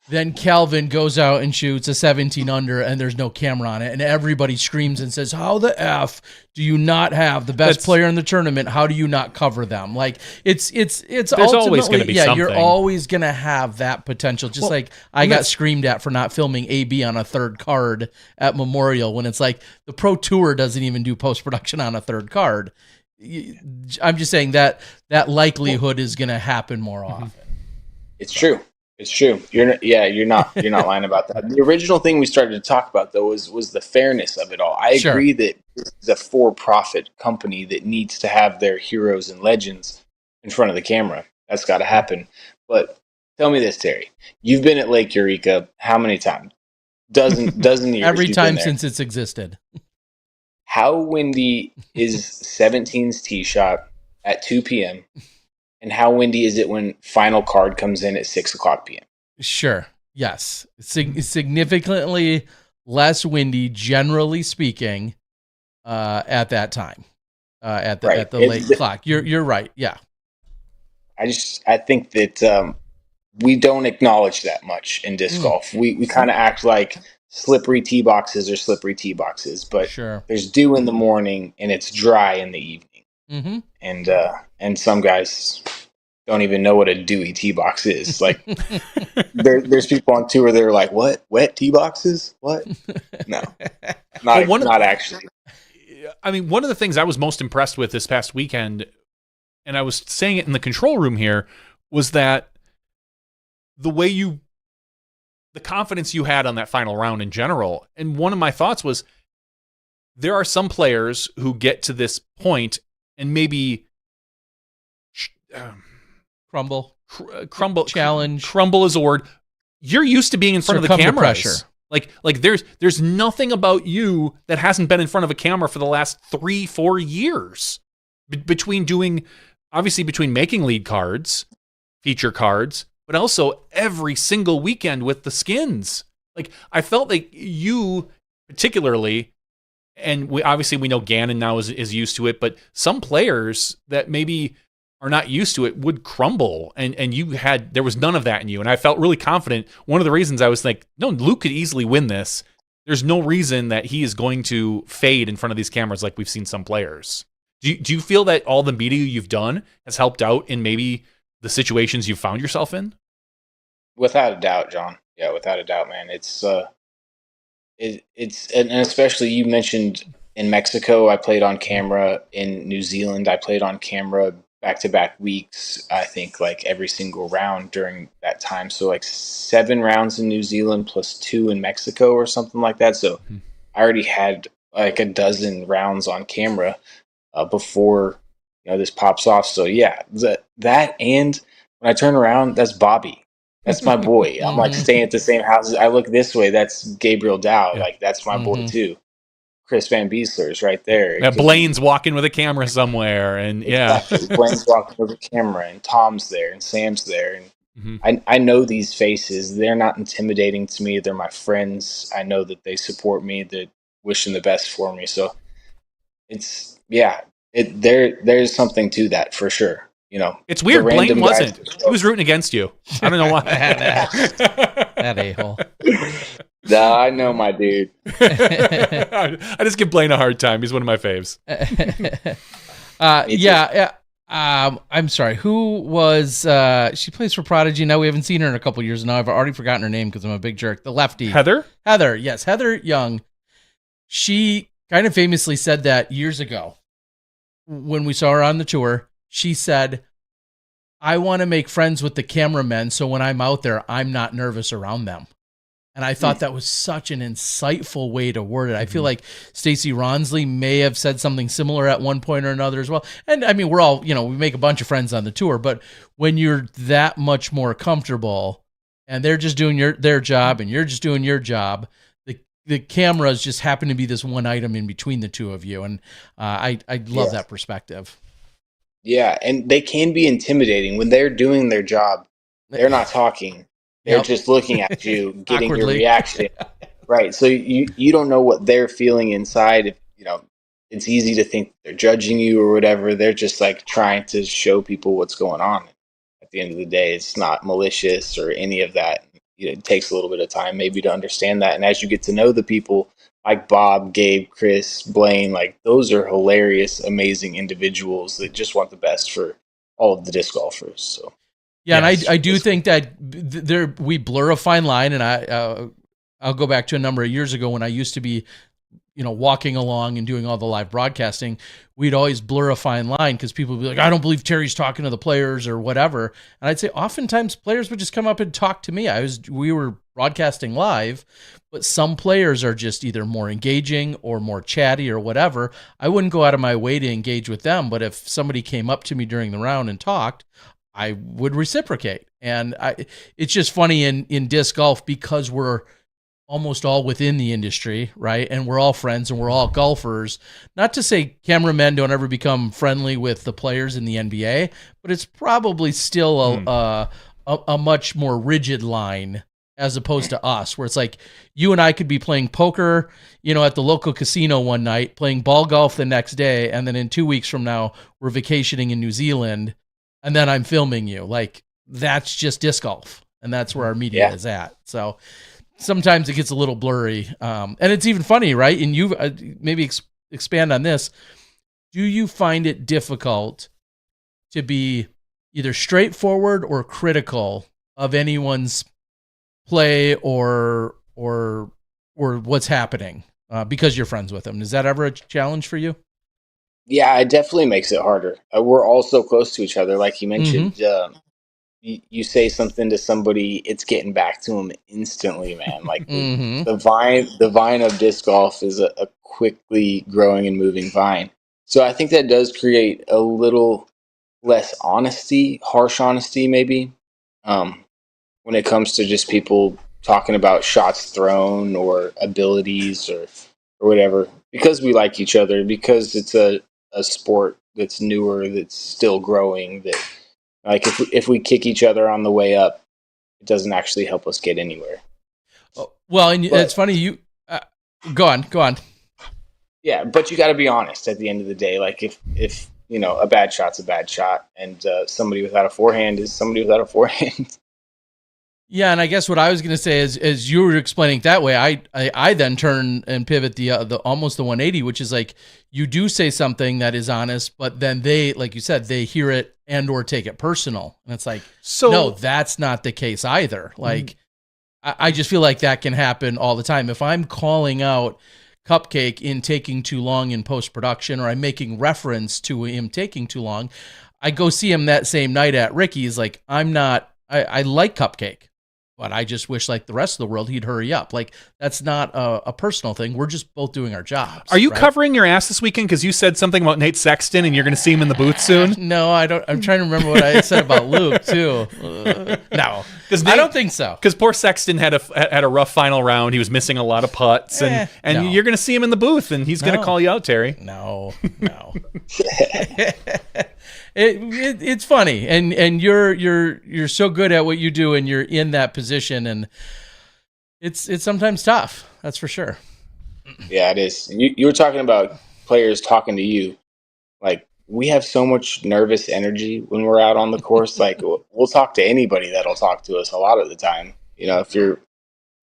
B: then Kelvin goes out and shoots a 17 under and there's no camera on it. And everybody screams and says, how the F do you not have the best player in the tournament? How do you not cover them? Like it's
A: there's always going to be something.
B: You're always going to have that potential. Just like I got screamed at for not filming AB on a third card at Memorial, when it's like the Pro Tour doesn't even do post-production on a third card. I'm just saying that likelihood is going to happen more often.
C: It's true. It's true. You're not lying about that. The original thing we started to talk about, though, was the fairness of it all. I agree that this is a for-profit company that needs to have their heroes and legends in front of the camera. That's got to happen. But tell me this, Terry. You've been at Lake Eureka how many times? Dozen years.
B: Every time since it's existed.
C: How windy is 17's tee shot at 2 p.m.? And how windy is it when final card comes in at 6 o'clock p.m.?
B: Sure. Yes. Significantly less windy, generally speaking, at that time, at the late clock. You're right. Yeah.
C: I think that we don't acknowledge that much in disc golf. We kind of act like slippery tee boxes are slippery tee boxes, but there's dew in the morning and it's dry in the evening. Mm-hmm. And some guys don't even know what a dewy tee box is. Like there's people on tour that are like, what? Wet tee boxes? What? No, not actually.
A: I mean, one of the things I was most impressed with this past weekend, and I was saying it in the control room here, was that the confidence you had on that final round in general. And one of my thoughts was, there are some players who get to this point and maybe
B: crumble,
A: challenge. Crumble is a word. You're used to being in front of the cameras. Like there's nothing about you that hasn't been in front of a camera for the last 3-4 years. Between making lead cards, feature cards, but also every single weekend with the skins. Like, I felt like you particularly, and we know Gannon now is used to it, but some players that maybe are not used to it would crumble, and there was none of that in you, and I felt really confident. One of the reasons I was like, no, Luke could easily win this. There's no reason that he is going to fade in front of these cameras like we've seen some players. Do you feel that all the media you've done has helped out in maybe the situations you've found yourself in?
C: Without a doubt, John. Yeah, without a doubt, man. It's and especially you mentioned in Mexico, I played on camera. In New Zealand, I played on camera. back-to-back weeks, I think, like every single round during that time. So like 7 rounds in New Zealand plus 2 in Mexico or something like that. So I already had like a dozen rounds on camera before this pops off. So yeah, that and when I turn around, that's Bobby. That's my boy. I'm like staying at the same house. I look this way, that's Gabriel Dow. Like that's my boy too. Chris Van Beesler's right there.
A: Yeah, Blaine's walking with a camera somewhere, and
C: exactly. Blaine's walking with a camera, and Tom's there, and Sam's there, and I know these faces. They're not intimidating to me. They're my friends. I know that they support me. They're wishing the best for me. So it's there's something to that for sure.
A: It's weird. Blaine wasn't. He was rooting against you. I don't know why.
B: That a-hole.
C: Nah, I know my dude.
A: I just give Blaine a hard time. He's one of my faves.
B: I'm sorry. Who was? She plays for Prodigy now. We haven't seen her in a couple years now. I've already forgotten her name because I'm a big jerk. The lefty,
A: Heather.
B: Yes, Heather Young. She kind of famously said that years ago when we saw her on the tour. She said, "I want to make friends with the cameramen, so when I'm out there, I'm not nervous around them." And I thought that was such an insightful way to word it. I feel like Stacey Ronsley may have said something similar at one point or another as well. And I mean, we're all, we make a bunch of friends on the tour, but when you're that much more comfortable and they're just doing their job and you're just doing your job, the cameras just happen to be this one item in between the two of you. And I love that perspective.
C: Yeah. And they can be intimidating when they're doing their job. They're not talking. They're just looking at you, getting your reaction. Right. So you don't know what they're feeling inside. If, it's easy to think they're judging you or whatever. They're just like trying to show people what's going on. At the end of the day, it's not malicious or any of that. It takes a little bit of time maybe to understand that. And as you get to know the people like Bob, Gabe, Chris, Blaine, like those are hilarious, amazing individuals that just want the best for all of the disc golfers. So.
B: Yeah, yes. And I do think that we blur a fine line, and I'll go back to a number of years ago when I used to be, walking along and doing all the live broadcasting. We'd always blur a fine line because people would be like, "I don't believe Terry's talking to the players" or whatever. And I'd say oftentimes players would just come up and talk to me. We were broadcasting live, but some players are just either more engaging or more chatty or whatever. I wouldn't go out of my way to engage with them, but if somebody came up to me during the round and talked, I would reciprocate. And it's just funny in disc golf because we're almost all within the industry, right? And we're all friends and we're all golfers. Not to say cameramen don't ever become friendly with the players in the NBA, but it's probably still a much more rigid line as opposed to us, where it's like you and I could be playing poker, at the local casino one night, playing ball golf the next day, and then in 2 weeks from now, we're vacationing in New Zealand, and then I'm filming you. Like, that's just disc golf, and that's where our media is at. So sometimes it gets a little blurry. And it's even funny, right? And you maybe expand on this. Do you find it difficult to be either straightforward or critical of anyone's play or what's happening because you're friends with them? Is that ever a challenge for you?
C: Yeah, it definitely makes it harder. We're all so close to each other. Like you mentioned, you say something to somebody, it's getting back to them instantly, man. Like the vine of disc golf is a quickly growing and moving vine. So I think that does create a little less honesty, harsh honesty maybe, when it comes to just people talking about shots thrown or abilities or whatever, because we like each other, because it's a sport that's newer, that's still growing, that like if we kick each other on the way up, it doesn't actually help us get anywhere.
B: Well, and it's funny, you go on.
C: Yeah, but you got to be honest at the end of the day. Like if a bad shot's a bad shot, and somebody without a forehand is somebody without a forehand.
B: Yeah, and I guess what I was going to say is, as you were explaining it that way, I then turn and pivot the almost the 180, which is like you do say something that is honest, but then they, like you said, they hear it and or take it personal, and it's like, no, that's not the case either. Like I just feel like that can happen all the time. If I'm calling out Cupcake in taking too long in post production, or I'm making reference to him taking too long, I go see him that same night at Ricky's. Like, I like Cupcake, but I just wish, like the rest of the world, he'd hurry up. Like, that's not a personal thing. We're just both doing our jobs.
A: Are you covering your ass this weekend? Because you said something about Nate Sexton and you're going to see him in the booth soon.
B: No, I don't. I'm trying to remember what I said about Luke too. No, I don't think so.
A: Because poor Sexton had a rough final round. He was missing a lot of putts, and
B: no.
A: You're going to see him in the booth, and he's going to call you out, Terry.
B: No. It's funny, and you're so good at what you do, and you're in that position, and it's sometimes tough. That's for sure.
C: Yeah, it is. You were talking about players talking to you. Like, we have so much nervous energy when we're out on the course. Like, we'll talk to anybody that'll talk to us a lot of the time. You know, if you're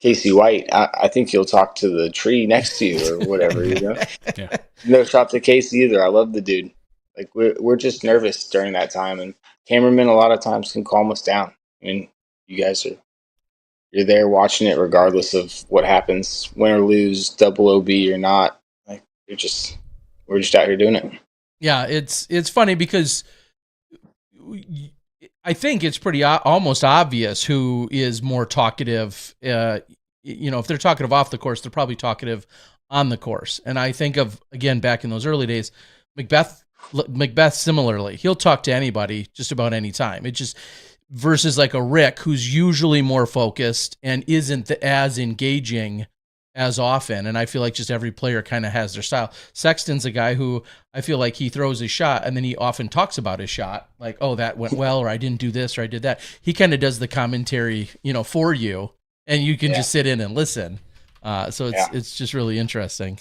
C: Casey White, I think you'll talk to the tree next to you or whatever. You know,
A: Yeah.
C: No shot to Casey either. I love the dude. Like, we're just nervous during that time, and cameramen a lot of times can calm us down. I mean, you guys you're there watching it regardless of what happens, win or lose, double OB or not. Like, we're just out here doing it.
B: Yeah, it's funny because I think it's pretty almost obvious who is more talkative. If they're talkative off the course, they're probably talkative on the course. And I think of, again, back in those early days, Macbeth similarly, he'll talk to anybody just about any time. It just versus like a Rick who's usually more focused and isn't as engaging as often. And I feel like just every player kind of has their style. Sexton's a guy who I feel like he throws his shot and then he often talks about his shot. Like, oh, that went well, or I didn't do this, or I did that. He kind of does the commentary, for you, and you can just sit in and listen. So it's just really interesting.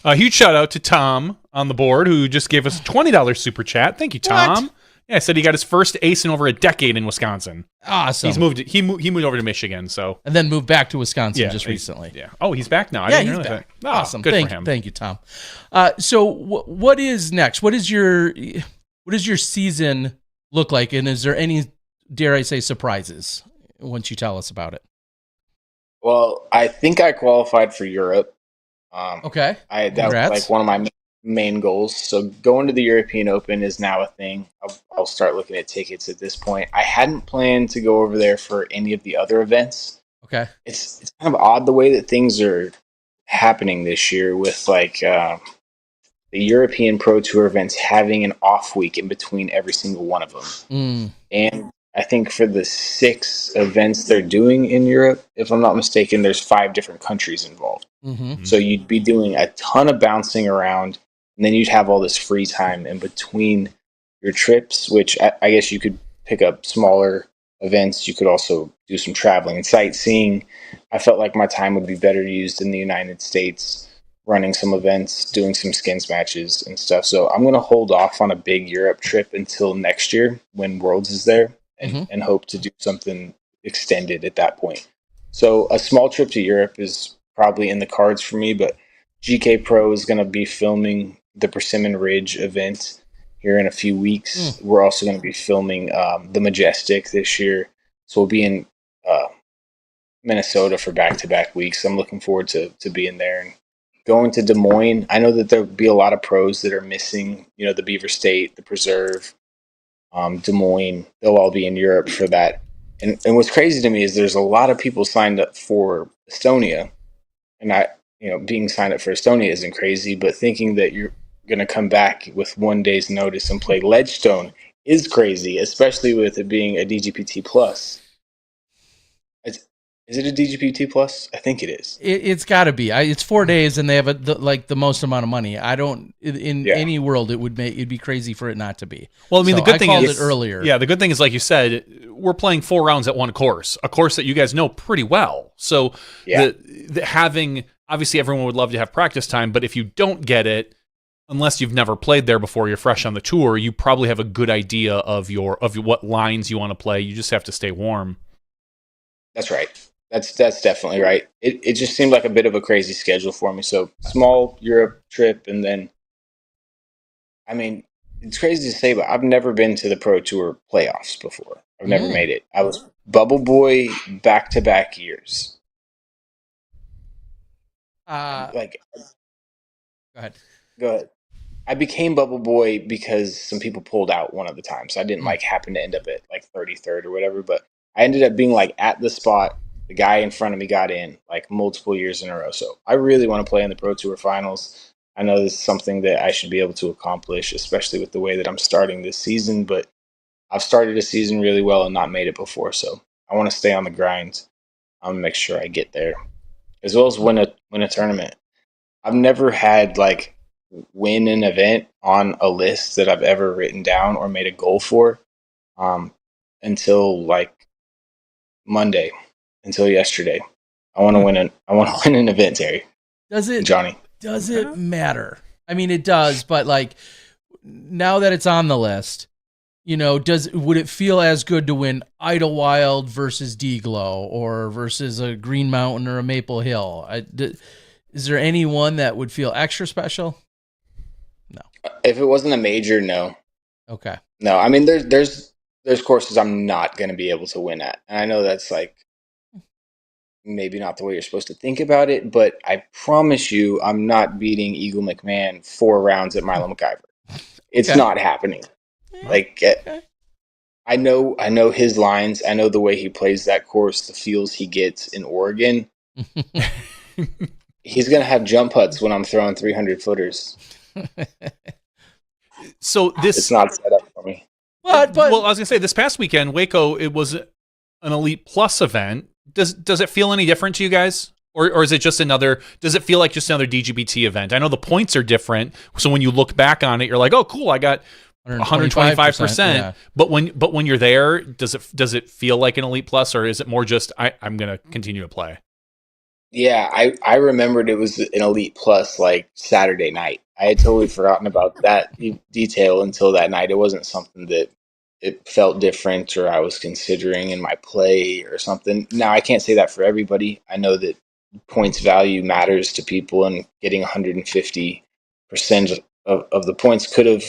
A: A huge shout out to Tom on the board, who just gave us a $20 super chat. Thank you, Tom.
B: What?
A: Yeah, said he got his first ace in over a decade in Wisconsin.
B: Awesome.
A: He moved over to Michigan, so
B: and then moved back to Wisconsin just recently.
A: Yeah. Oh, he's back now.
B: He's back. Awesome.
A: Good for him.
B: Thank you, Tom. So what is next? What does your season look like? And is there any, dare I say, surprises once you tell us about it?
C: Well, I think I qualified for Europe.
B: Okay.
C: That was like one of my main goals. So going to the European Open is now a thing. I'll start looking at tickets at this point. I hadn't planned to go over there for any of the other events.
B: Okay.
C: It's kind of odd the way that things are happening this year with like the European Pro Tour events having an off week in between every single one of them. And I think for the 6 events they're doing in Europe, if I'm not mistaken, there's 5 different countries involved.
B: Mm-hmm.
C: So you'd be doing a ton of bouncing around, and then you'd have all this free time in between your trips, which I guess you could pick up smaller events. You could also do some traveling and sightseeing. I felt like my time would be better used in the United States, running some events, doing some skins matches and stuff. So I'm going to hold off on a big Europe trip until next year when Worlds is there. And hope to do something extended at that point. So a small trip to Europe is probably in the cards for me, but GK Pro is going to be filming the Persimmon Ridge event here in a few weeks. We're also going to be filming the Majestic this year. So we'll be in Minnesota for back-to-back weeks. I'm looking forward to being there. And going to Des Moines, I know that there'll be a lot of pros that are missing, the Beaver State, the Preserve, Des Moines. They'll all be in Europe for that. And what's crazy to me is there's a lot of people signed up for Estonia, and being signed up for Estonia isn't crazy, but thinking that you're going to come back with 1 day's notice and play Ledgestone is crazy, especially with it being a DGPT plus. Is it a DGPT plus? I think it is.
B: It's got to be. It's 4 days, and they have the most amount of money. I don't in any world it'd be crazy for it not to be.
A: Well, I mean, the good thing is
B: it earlier.
A: Yeah, the good thing is, like you said, we're playing 4 rounds at one course, a course that you guys know pretty well. So the having, obviously, everyone would love to have practice time, but if you don't get it, unless you've never played there before, you're fresh on the tour, you probably have a good idea of what lines you want to play. You just have to stay warm.
C: That's right. That's definitely right. It just seemed like a bit of a crazy schedule for me. So small Europe trip, and then, I mean, it's crazy to say, but I've never been to the Pro Tour playoffs before. I've never made it. I was Bubble Boy back-to-back years.
B: Go ahead.
C: Go ahead. I became Bubble Boy because some people pulled out one of the times. So I didn't like happen to end up at like 33rd or whatever, but I ended up being like at the spot. The guy in front of me got in like multiple years in a row. So I really want to play in the Pro Tour finals. I know this is something that I should be able to accomplish, especially with the way that I'm starting this season, but I've started a season really well and not made it before. So I want to stay on the grind. I'm gonna make sure I get there, as well as win a tournament. I've never had like win an event on a list that I've ever written down or made a goal for until like Monday, until yesterday. I want to win an event, Terry.
B: Does it,
C: Johnny?
B: Does it matter? I mean, it does, but like now that it's on the list, you know, would it feel as good to win Idlewild versus D-Glow or versus a Green Mountain or a Maple Hill? Is there any one that would feel extra special? No.
C: If it wasn't a major, no.
B: Okay.
C: No, I mean there's courses I'm not going to be able to win at, and I know that's like maybe not the way you're supposed to think about it, but I promise you, I'm not beating Eagle McMahon 4 rounds at Milo McIver. It's not happening. Like, I know his lines. I know the way he plays that course, the feels he gets in Oregon. He's going to have jump putts when I'm throwing 300 footers.
A: So it's
C: not set up for me.
A: But well, I was going to say this past weekend, Waco, it was an Elite Plus event. Does it feel any different to you guys? Or is it just does it feel like just another DGBT event? I know the points are different. So when you look back on it, you're like, oh, cool, I got 125%. Yeah. But when you're there, does it feel like an Elite Plus, or is it more just I'm going to continue to play?
C: Yeah, I remembered it was an Elite Plus like Saturday night. I had totally forgotten about that detail until that night. It wasn't something that it felt different or I was considering in my play or something. Now, I can't say that for everybody. I know that points value matters to people, and getting 150% of the points could have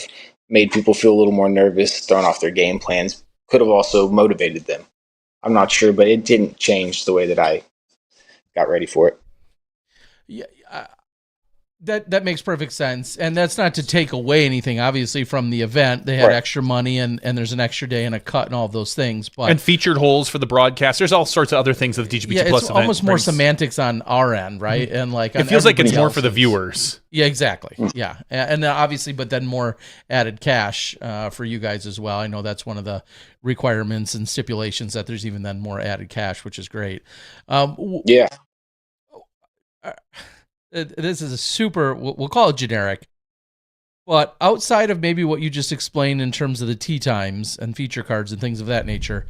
C: made people feel a little more nervous, thrown off their game plans, could have also motivated them. I'm not sure, but it didn't change the way that I got ready for it.
B: Yeah, that makes perfect sense, and that's not to take away anything, obviously, from the event. They had extra money, and there's an extra day and a cut and all of those things. But
A: and featured holes for the broadcast. There's all sorts of other things that the DGBT Plus event
B: almost more semantics on our end, right? Mm-hmm. And like
A: it feels like it's more for the viewers.
B: Yeah, exactly. Yeah, and obviously, but then more added cash for you guys as well. I know that's one of the requirements and stipulations, that there's even then more added cash, which is great.
C: Yeah.
B: This is a super, we'll call it generic, but outside of maybe what you just explained in terms of the tee times and feature cards and things of that nature,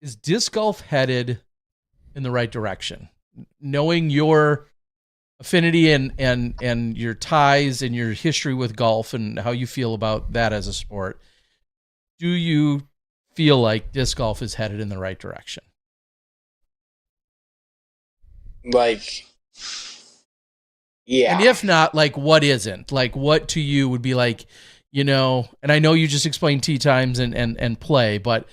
B: is disc golf headed in the right direction? Knowing your affinity and your ties and your history with golf and how you feel about that as a sport, do you feel like disc golf is headed in the right direction?
C: Like, yeah.
B: And if not, like, what isn't? Like, what to you would be like, you know, and I know you just explained tee times and play, but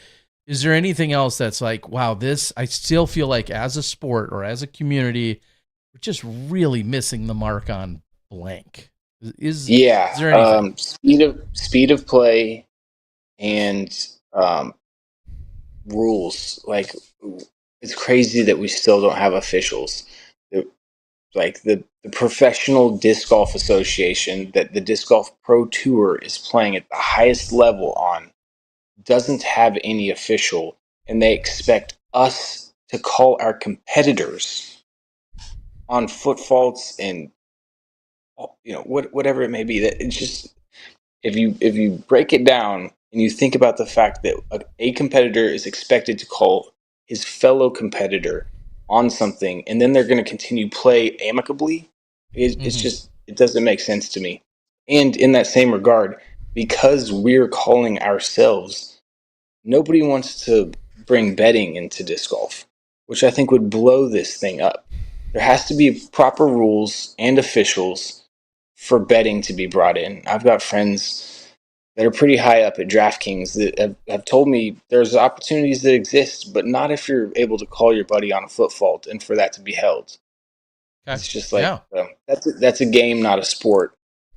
B: is there anything else that's like, wow, this, I still feel like as a sport or as a community, we're just really missing the mark on blank? Is there anything?
C: Speed of play and rules. Like, it's crazy that we still don't have officials. Like the Professional Disc Golf Association that the Disc Golf Pro Tour is playing at the highest level on doesn't have any official, and they expect us to call our competitors on foot faults and, you know, whatever it may be. That it's just, if you break it down and you think about the fact that a competitor is expected to call his fellow competitor on something, and then they're going to continue play amicably, it's just, it doesn't make sense to me. And in that same regard, because we're calling ourselves, nobody wants to bring betting into disc golf, which I think would blow this thing up. There has to be proper rules and officials for betting to be brought in. I've got friends that are pretty high up at DraftKings that have told me there's opportunities that exist, but not if you're able to call your buddy on a foot fault and for that to be held. Okay. It's just like, that's a game, not a sport.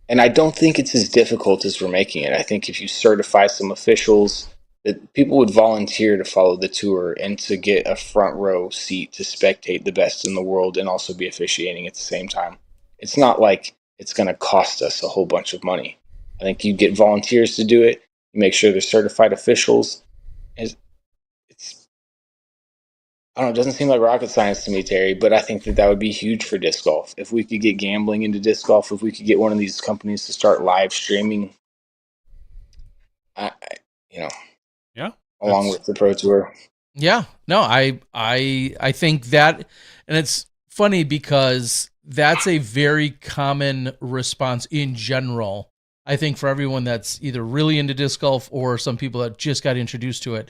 C: And I don't think it's as difficult as we're making it. I think if you certify some officials, that people would volunteer to follow the tour and to get a front row seat to spectate the best in the world and also be officiating at the same time. It's not like it's going to cost us a whole bunch of money. I think you get volunteers to do it. You make sure they're certified officials. It's I don't know, it doesn't seem like rocket science to me, Terry, but I think that would be huge for disc golf. If we could get gambling into disc golf, if we could get one of these companies to start live streaming, I you know,
A: Yeah.
C: along with the Pro Tour.
B: Yeah, no, I think that, and it's funny because that's a very common response in general. I think for everyone that's either really into disc golf or some people that just got introduced to it,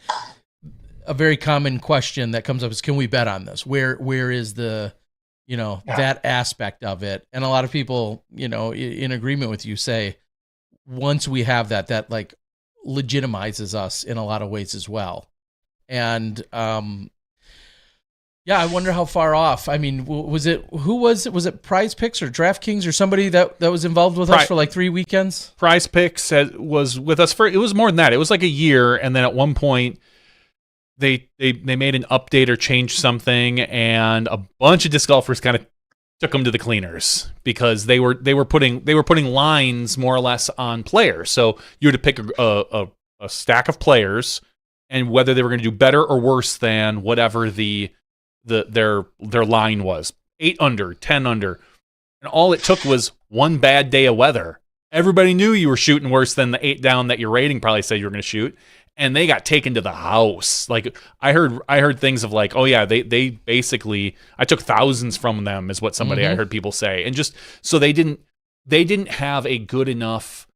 B: a very common question that comes up is, can we bet on this? Where is the, that aspect of it? And a lot of people, in agreement with you, say once we have that like legitimizes us in a lot of ways as well. And I wonder how far off. I mean, was it Prize Picks or DraftKings or somebody that was involved with us for like 3 weekends?
A: Prize Picks was with us it was more than that. It was like a year, and then at one point they made an update or changed something, and a bunch of disc golfers kind of took them to the cleaners because they were putting lines more or less on players. So you had to pick a stack of players, and whether they were going to do better or worse than whatever their line was. 8 under, 10 under. And all it took was one bad day of weather. Everybody knew you were shooting worse than the 8 down that your rating probably said you were going to shoot, and they got taken to the house. Like I heard things of like, oh yeah, they basically, I took thousands from them is what somebody I heard people say. And just so they didn't have a good enough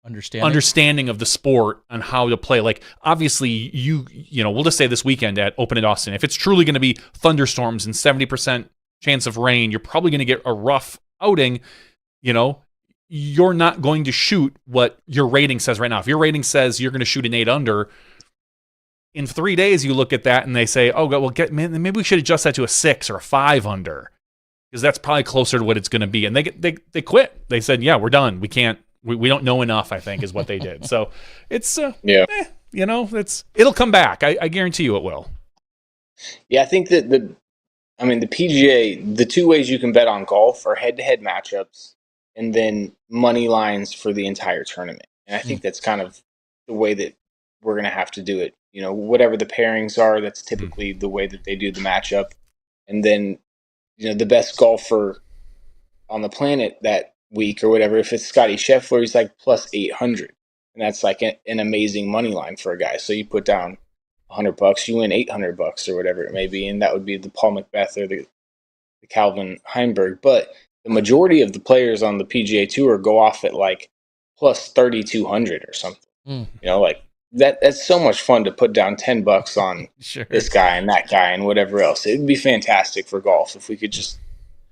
A: understanding of the sport on how to play. Like obviously you know, we'll just say this weekend at Open at Austin, if it's truly going to be thunderstorms and 70% chance of rain, you're probably going to get a rough outing. You're not going to shoot what your rating says right now. If your rating says you're going to shoot an 8 under, in 3 days you look at that and they say, oh, well, maybe we should adjust that to a 6 or a 5 under, because that's probably closer to what it's going to be. And they quit. They said, yeah, we're done. We can't. We don't know enough, I think, is what they did. So it's it'll come back. I guarantee you it will.
C: Yeah, I think that the PGA, the 2 ways you can bet on golf are head-to-head matchups and then money lines for the entire tournament. And I think that's kind of the way that we're going to have to do it. Whatever the pairings are, that's typically the way that they do the matchup. And then, the best golfer on the planet that week or whatever, if it's Scotty Scheffler, he's like plus 800. And that's like an amazing money line for a guy. So you put down $100, you win $800 or whatever it may be. And that would be the Paul Macbeth or the Calvin Heimberg. But the majority of the players on the PGA Tour go off at like plus 3,200 or something. Like that's so much fun to put down $10 on this guy and that guy and whatever else. It would be fantastic for golf if we could just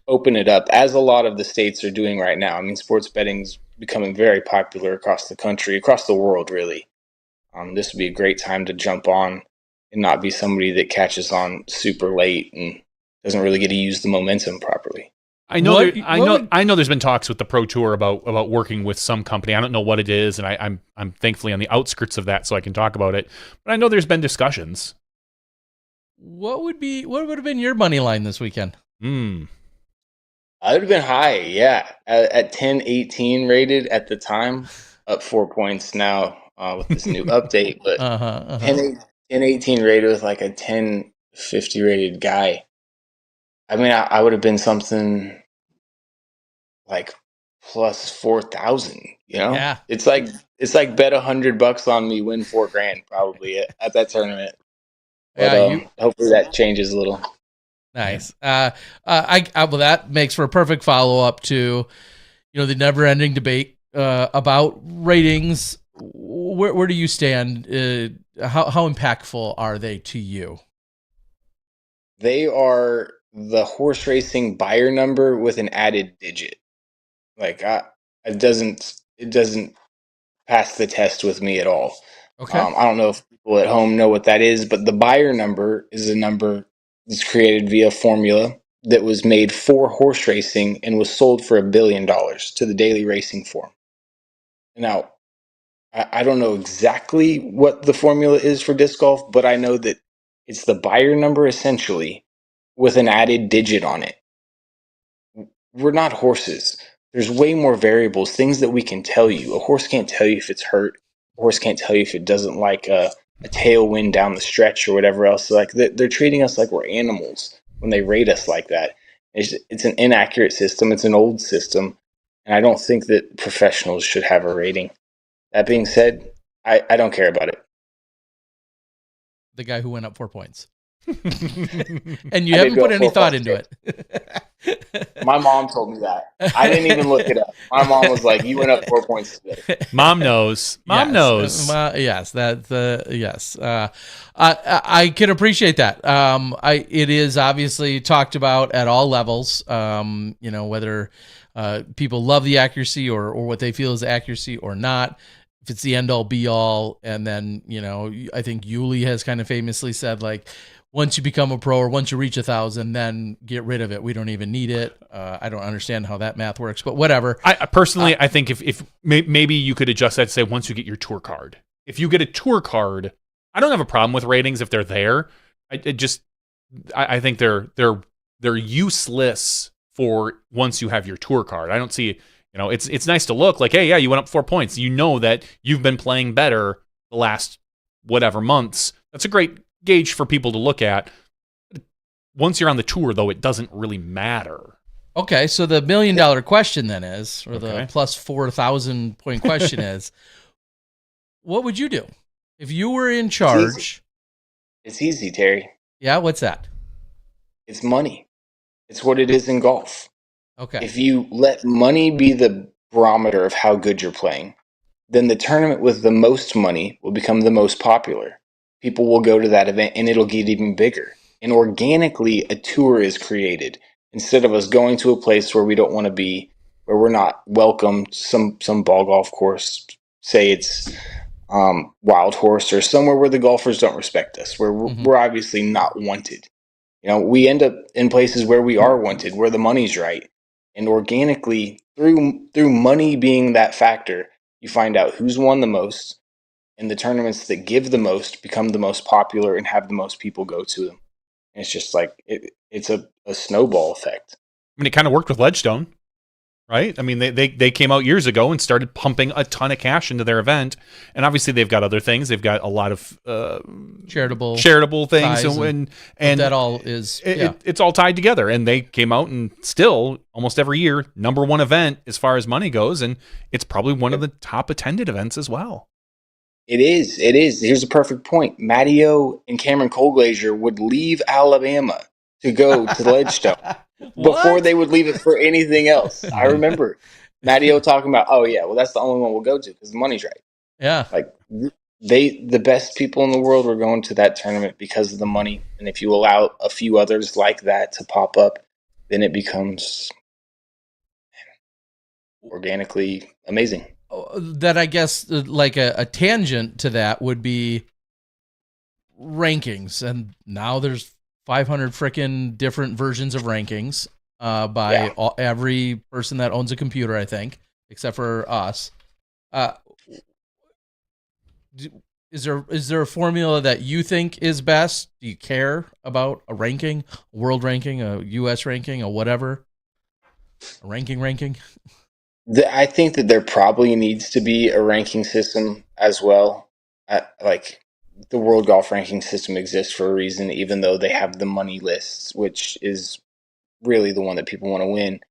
C: open it up, as a lot of the states are doing right now. I mean, sports betting's becoming very popular across the country, across the world, really. This would be a great time to jump on and not be somebody that catches on super late and doesn't really get to use the momentum properly.
A: I know there's been talks with the Pro Tour about working with some company. I don't know what it is, and I'm thankfully on the outskirts of that, so I can talk about it. But I know there's been discussions.
B: What would have been your money line this weekend?
C: I would have been high, yeah, at 10-18 rated at the time, up 4 points now with this new update. But 10-18 rated with like a 10-50 rated guy. I mean, I would have been something like plus 4,000.
B: Yeah.
C: It's like bet $100 on me, win $4,000 probably at that tournament. But, hopefully that changes a little.
B: Nice. Well, that makes for a perfect follow up to, the never ending debate about ratings. Where do you stand? How impactful are they to you?
C: They are the horse racing buyer number with an added digit. Like it doesn't pass the test with me at all.
B: Okay.
C: I don't know if people at home know what that is, but the buyer number is a number that's created via formula that was made for horse racing and was sold for $1 billion to the Daily Racing Form. Now, I don't know exactly what the formula is for disc golf, but I know that it's the buyer number essentially with an added digit on it. We're not horses. There's way more variables, things that we can tell you. A horse can't tell you if it's hurt. A horse can't tell you if it doesn't like a tailwind down the stretch or whatever else. Like they're treating us like we're animals when they rate us like that. It's an inaccurate system. It's an old system, and I don't think that professionals should have a rating. That being said, I don't care about it.
B: The guy who went up 4 points. And you
C: I
B: haven't
C: did go
B: put any
C: 4
B: thought
C: points,
B: into it.
C: My mom told me that. I didn't even look it up. My mom was like, "You went up 4 points today."
A: Mom knows. Mom knows.
B: Yes, that yes. I can appreciate that. It is obviously talked about at all levels. Whether people love the accuracy or what they feel is accuracy or not. If it's the end all be all, and then I think Yuli has kind of famously said, like, once you become a pro or once you reach 1,000, then get rid of it. We don't even need it. I don't understand how that math works, but whatever.
A: I personally, I think if maybe you could adjust that to say once you get your tour card. If you get a tour card, I don't have a problem with ratings if they're there. I think they're useless for once you have your tour card. I don't see. It's nice to look like, hey, yeah, you went up 4 points. You know that you've been playing better the last whatever months. That's a great gauge for people to look at. Once you're on the tour, though, it doesn't really matter.
B: Okay, so the $1 million question then is, or the plus 4,000 point question is, what would you do if you were in charge?
C: It's easy, Terry.
B: Yeah, what's that?
C: It's money. It's what it is in golf.
B: Okay.
C: If you let money be the barometer of how good you're playing, then the tournament with the most money will become the most popular. People will go to that event and it'll get even bigger. And organically, a tour is created instead of us going to a place where we don't want to be, where we're not welcome. Some ball golf course, say it's Wild Horse or somewhere where the golfers don't respect us, where we're obviously not wanted. We end up in places where we are wanted, where the money's right. And organically, through money being that factor, you find out who's won the most, and the tournaments that give the most become the most popular and have the most people go to them. And it's just like it's a snowball effect.
A: I mean, it kind of worked with Ledgestone, right? I mean, they came out years ago and started pumping a ton of cash into their event, and obviously they've got other things. They've got a lot of charitable things, and
B: that all is
A: it's all tied together. And they came out and still almost every year #1 event as far as money goes, and it's probably one of the top attended events as well.
C: It is. Here's a perfect point. Matty-O and Cameron Colglazier would leave Alabama to go to Ledgestone before they would leave it for anything else. I remember Matty-O talking about, oh yeah, well that's the only one we'll go to because the money's right.
B: Yeah.
C: Like the best people in the world were going to that tournament because of the money. And if you allow a few others like that to pop up, then it becomes organically amazing.
B: That I guess like a tangent to that would be rankings, and now there's 500 freaking different versions of rankings by every person that owns a computer, I think, except for us. Is there a formula that you think is best? Do you care about a ranking, a world ranking, a U.S. ranking, or whatever? A ranking?
C: I think that there probably needs to be a ranking system as well. Like the World Golf Ranking System exists for a reason, even though they have the money lists, which is really the one that people want to win.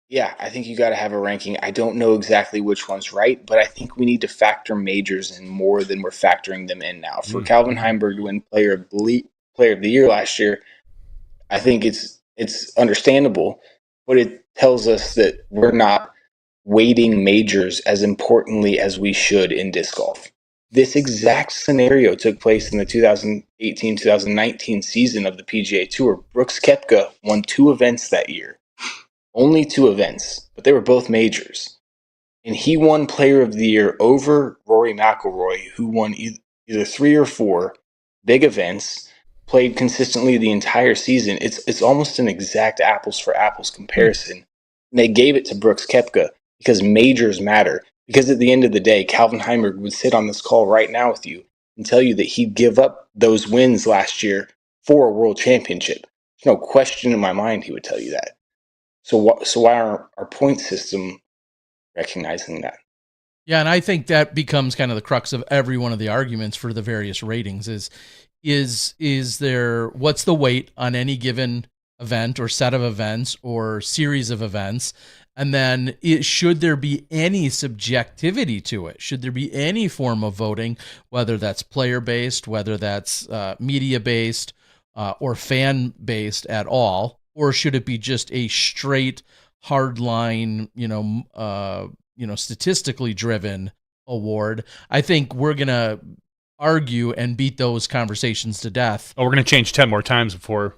C: Yeah, I think you got to have a ranking. I don't know exactly which one's right, but I think we need to factor majors in more than we're factoring them in now. For Calvin Heimberg to win Player of the Year last year, I think it's understandable, but it tells us that we're not weighting majors as importantly as we should in disc golf. This exact scenario took place in the 2018-2019 season of the PGA Tour. Brooks Koepka won 2 events that year. Only 2 events, but they were both majors. And he won Player of the Year over Rory McIlroy, who won either 3 or 4 big events, played consistently the entire season. It's almost an exact apples for apples comparison. And they gave it to Brooks Koepka because majors matter. Because at the end of the day, Calvin Heimberg would sit on this call right now with you and tell you that he'd give up those wins last year for a world championship. There's no question in my mind he would tell you that. So why aren't our point system recognizing that?
B: Yeah, and I think that becomes kind of the crux of every one of the arguments for the various ratings is there, what's the weight on any given event or set of events or series of events? And then should there be any subjectivity to it? Should there be any form of voting, whether that's player-based, whether that's media-based or fan-based at all? Or should it be just a straight, hardline, statistically driven award? I think we're going to argue and beat those conversations to death.
A: Oh, we're going to change 10 more times before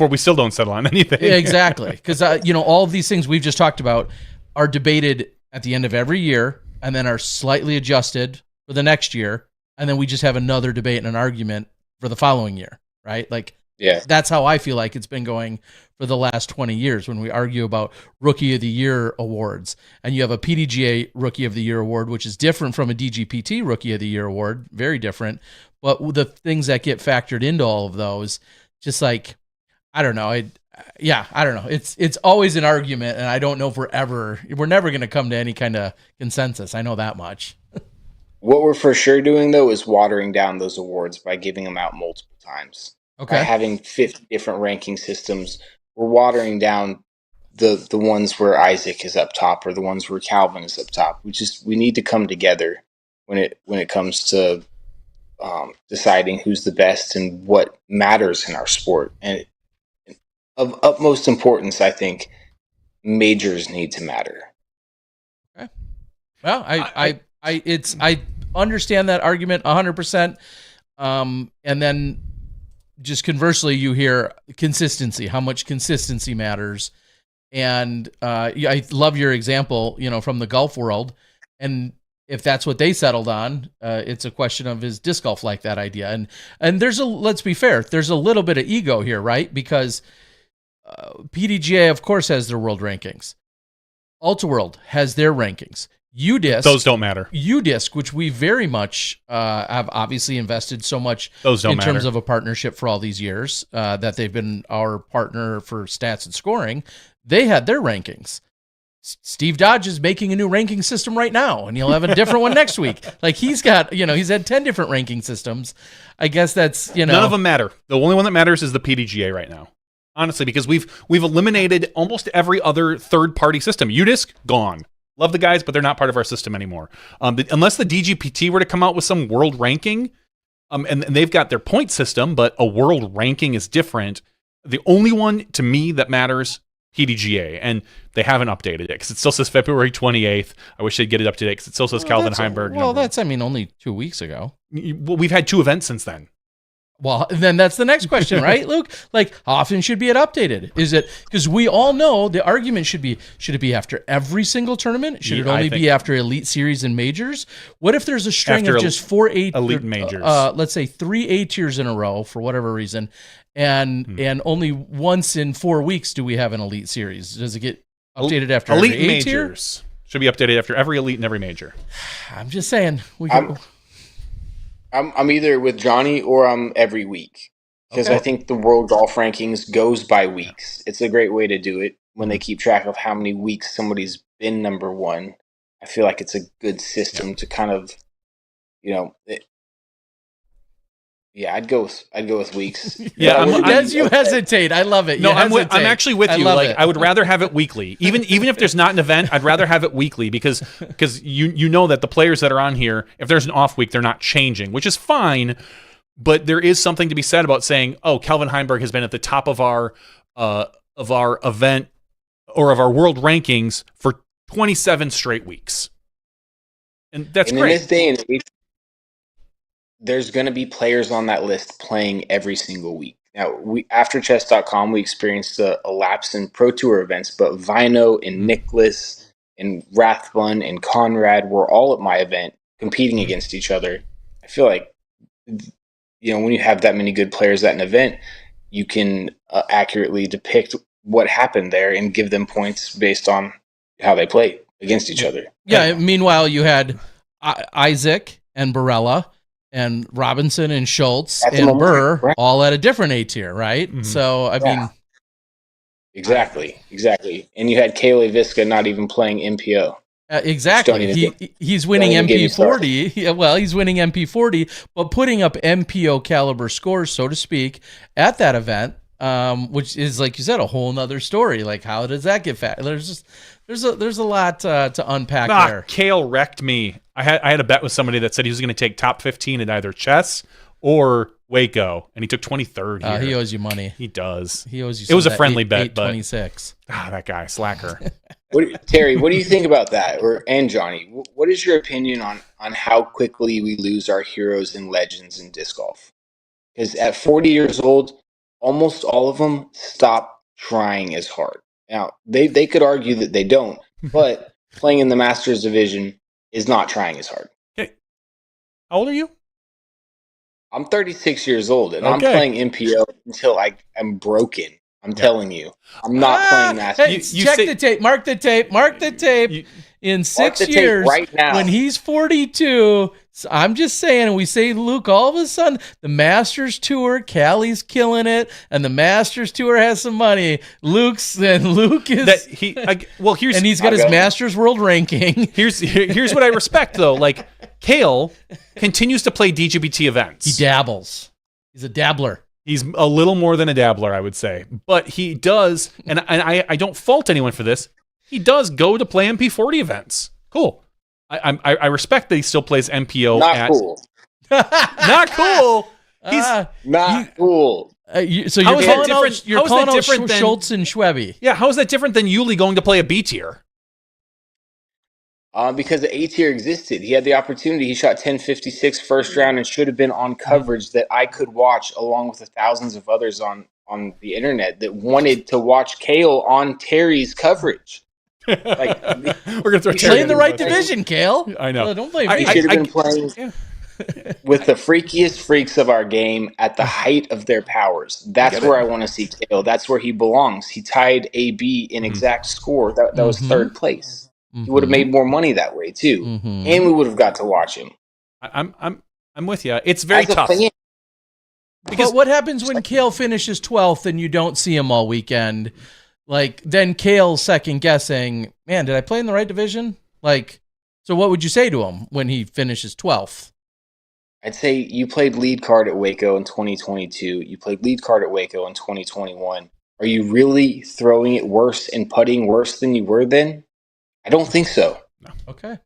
A: we still don't settle on anything.
B: Yeah, exactly. Because, all of these things we've just talked about are debated at the end of every year and then are slightly adjusted for the next year. And then we just have another debate and an argument for the following year, right? Like, yeah, that's how I feel like it's been going for the last 20 years when we argue about Rookie of the Year awards. And you have a PDGA Rookie of the Year award, which is different from a DGPT Rookie of the Year award, very different. But the things that get factored into all of those, just like, I don't know. I don't know. It's always an argument, and I don't know if we're never going to come to any kind of consensus. I know that much.
C: What we're for sure doing, though, is watering down those awards by giving them out multiple times.
B: Okay.
C: By having 50 different ranking systems, we're watering down the ones where Isaac is up top or the ones where Calvin is up top. We need to come together when it comes to deciding who's the best and what matters in our sport. And of utmost importance, I think majors need to matter.
B: Okay. Well, I understand that argument 100%. And then just conversely, you hear consistency, how much consistency matters. And I love your example, from the golf world. And if that's what they settled on, it's a question of, is disc golf like that idea? And let's be fair, there's a little bit of ego here, right? Because PDGA, of course, has their world rankings. Ultiworld has their rankings. UDisc,
A: those don't matter.
B: UDisc, which we very much have obviously invested so much in terms of a partnership for all these years, that they've been our partner for stats and scoring. They had their rankings. Steve Dodge is making a new ranking system right now, and he'll have a different one next week. Like, he's got, he's had 10 different ranking systems. I guess that's,
A: None of them matter. The only one that matters is the PDGA right now. Honestly, because we've eliminated almost every other third-party system. UDisc, gone. Love the guys, but they're not part of our system anymore. Unless the DGPT were to come out with some world ranking, and they've got their point system, but a world ranking is different. The only one, to me, that matters, PDGA, and they haven't updated it, because it still says February 28th. I wish they'd get it up to date, because it still says Calvin Heimberg.
B: Well, that's, only 2 weeks ago.
A: Well, we've had 2 events since then.
B: Well, then that's the next question, right, Luke? Like, how often should be it updated? Is it, because we all know the argument should it be after every single tournament? Should it only be after Elite Series and Majors? What if there's a string of just 4
A: Elite Majors?
B: Let's say 3 A tiers in a row for whatever reason, and only once in 4 weeks do we have an Elite Series. Does it get updated after
A: Elite
B: every
A: Majors? Tier? Should be updated after every Elite and every Major.
B: I'm just saying.
C: I'm either with Johnny or I'm every week, because I think the World Golf Rankings goes by weeks. It's a great way to do it when they keep track of how many weeks somebody's been number one. I feel like it's a good system to kind of, I'd go with weeks.
B: Yeah, as you hesitate, I love it.
A: No, I'm actually with you. Like, I would rather have it weekly, even if there's not an event. I'd rather have it weekly because you know that the players that are on here, if there's an off week, they're not changing, which is fine. But there is something to be said about saying, oh, Calvin Heimberg has been at the top of our event or of our world rankings for 27 straight weeks, and that's great.
C: In this day and age, there's going to be players on that list playing every single week. Now, after chess.com, we experienced a lapse in Pro Tour events, but Vino and Nicholas and Rathbun and Conrad were all at my event competing against each other. I feel like, when you have that many good players at an event, you can accurately depict what happened there and give them points based on how they played. against each other.
B: Yeah. Meanwhile, you had Isaac and Barella and Robinson and Schultz and Burr
C: right.
B: all at a different A tier, right? Mm-hmm. So, I mean.
C: Exactly. And you had Kaylee Visca not even playing MPO.
B: Exactly. He's winning MP40. Yeah, well, he's winning MP40, but putting up MPO caliber scores, so to speak, at that event, which is, like you said, a whole nother story. Like, how does that get fat? There's a lot to unpack there.
A: Kale wrecked me. I had a bet with somebody that said he was going to take top 15 in either chess or Waco, and he took 23rd here.
B: He owes you money.
A: He does.
B: He owes you.
A: It was a friendly bet, but
B: 26.
A: That guy, slacker.
C: Terry, what do you think about that? And Johnny, what is your opinion on how quickly we lose our heroes and legends in disc golf? Because at 40 years old, almost all of them stop trying as hard. Now, they could argue that they don't, but playing in the Masters division is not trying as hard.
A: Hey, how old are you?
C: I'm 36 years old, and I'm playing MPO until I'm broken. I'm telling you. I'm not playing Masters.
B: Hey, check the tape. Mark the tape. In 6 years,
C: right now,
B: when he's 42, I'm just saying, we say, Luke, all of a sudden, the Masters Tour, Callie's killing it, and the Masters Tour has some money. Luke is... and he's got his Masters World Ranking.
A: Here's what I respect, though. Like, Kale continues to play DGBT events.
B: He dabbles. He's a dabbler.
A: He's a little more than a dabbler, I would say. But he does, and I don't fault anyone for this, he does go to play MP40 events. Cool. I respect that he still plays MPO.
C: Cool.
A: Not cool. He's
C: not cool.
B: So you're calling out Schultz and Schwebe.
A: Yeah, how is that different than Yuli going to play a B tier?
C: Because the A tier existed. He had the opportunity. He shot 1056 first round and should have been on coverage that I could watch along with the thousands of others on the internet that wanted to watch Kale on Terry's coverage. Like,
A: we're gonna throw
B: Terry in the right division, Kale.
A: I know.
B: Don't blame me.
C: He should have been playing with the freakiest freaks of our game at the height of their powers. That's where I want to see Kale. That's where he belongs. He tied AB in exact score. That was third place. He would have made more money that way too, and we would have got to watch him.
A: I'm with you. It's very tough.
B: But what happens when Kale finishes 12th and you don't see him all weekend? Like, then Kale's second guessing, man, did I play in the right division? Like, so what would you say to him when he finishes 12th?
C: I'd say you played lead card at Waco in 2022. You played lead card at Waco in 2021. Are you really throwing it worse and putting worse than you were then? I don't think so.
A: No.
B: Okay.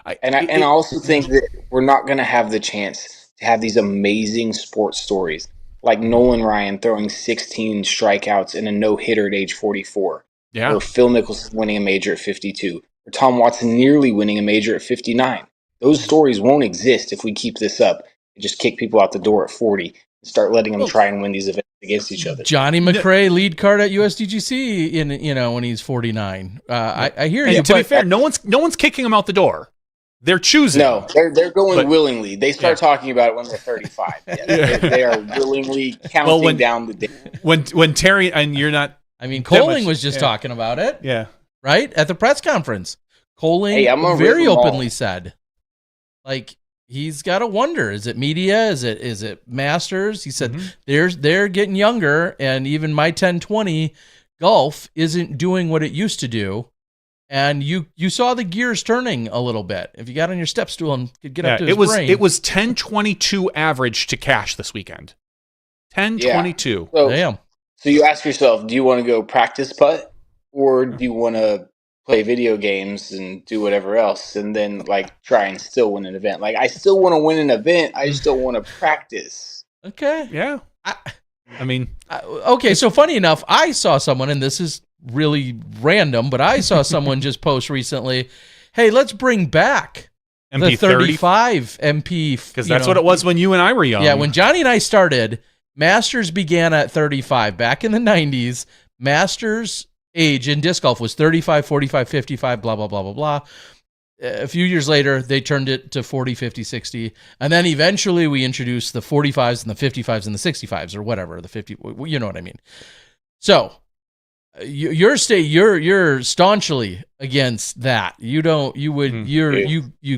C: I also think that we're not going to have the chance to have these amazing sports stories like Nolan Ryan throwing 16 strikeouts and a no-hitter at age 44.
A: Yeah.
C: Or Phil Mickelson winning a major at 52. Or Tom Watson nearly winning a major at 59. Those stories won't exist if we keep this up and just kick people out the door at 40 and start letting them try and win these events against each other.
B: Johnny McRae lead card at USDGC when he's 49. I hear you.
A: To be fair, no one's kicking him out the door. They're choosing.
C: No, they're going willingly. They start talking about it when they're 35. They are willingly counting down the day.
A: When Terry, and you're not.
B: I mean, Coling was just talking about it.
A: Yeah.
B: Right? At the press conference. Coling very openly said, like, he's got to wonder, is it media? Is it Masters? He said, they're getting younger, and even my 10-20 golf isn't doing what it used to do. And you saw the gears turning a little bit. If you got on your step stool and could get up to his brain.
A: It was 10-22 average to cash this weekend. 10-22.
C: Yeah.
B: Damn.
C: So you ask yourself, do you want to go practice putt, or do you want to play video games and do whatever else, and then like try and still win an event? Like, I still want to win an event. I just don't want to practice.
B: Okay.
A: Yeah. I mean,
B: okay. So funny enough, I saw someone, and this is really random, but I saw someone just post recently, hey, let's bring back
A: MP
B: the 35 MP.
A: Because that's what it was when you and I were young.
B: Yeah, when Johnny and I started, Masters began at 35. Back in the 90s, Masters age in disc golf was 35, 45, 55, blah, blah, blah, blah, blah. A few years later, they turned it to 40, 50, 60. And then eventually we introduced the 45s and the 55s and the 65s or whatever, the 50, you know what I mean. So you're staunchly against that. You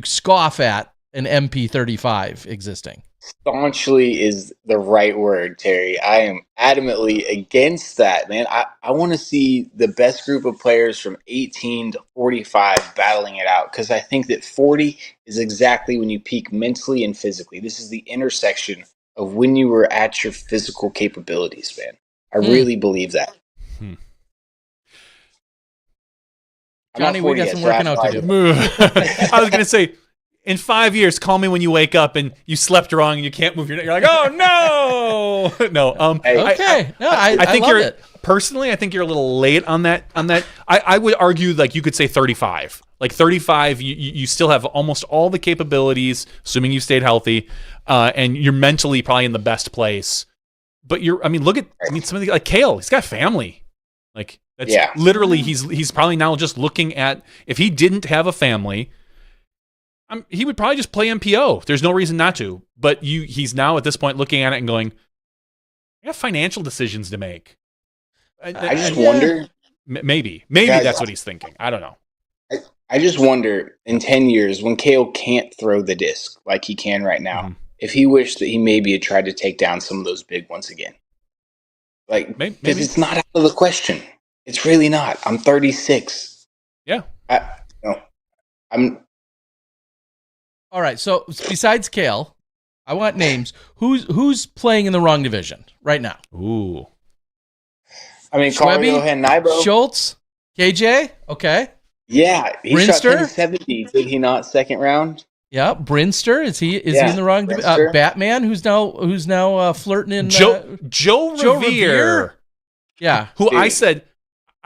B: scoff at an MP35 existing.
C: Staunchly is the right word, Terry. I am adamantly against that, man. I want to see the best group of players from 18 to 45 battling it out, because I think that 40 is exactly when you peak mentally and physically. This is the intersection of when you were at your physical capabilities, man. I really believe that.
B: Johnny, we got some working out to do.
A: I was going to say, in 5 years, call me when you wake up and you slept wrong and you can't move your neck. You're like, oh no, no.
B: Okay, I think
A: you're
B: it.
A: Personally, I think you're a little late on that. I would argue like you could say 35. Like 35, you still have almost all the capabilities, assuming you stayed healthy, and you're mentally probably in the best place. But look at somebody like Kale. He's got family. Like that's literally he's probably now just looking at, if he didn't have a family, he would probably just play MPO. There's no reason not to. But he's now at this point looking at it and going, I have financial decisions to make.
C: I just wonder.
A: Maybe that's what he's thinking. I don't know.
C: I just wonder, in 10 years, when Kale can't throw the disc like he can right now, if he wished that he maybe had tried to take down some of those big ones again. Like, because it's not out of the question. It's really not. I'm 36.
A: Yeah.
C: I'm.
B: All right, so besides Kale, I want names. Who's playing in the wrong division right now?
A: Ooh.
C: Cardio and Naibo.
B: Schultz, KJ, okay.
C: Yeah, he
B: Brinster?
C: shot 1070, did he not? Second round.
B: Yeah, Brinster, is he in the wrong division? Batman, who's now flirting in
A: Joe Revere.
B: Yeah,
A: who dude. I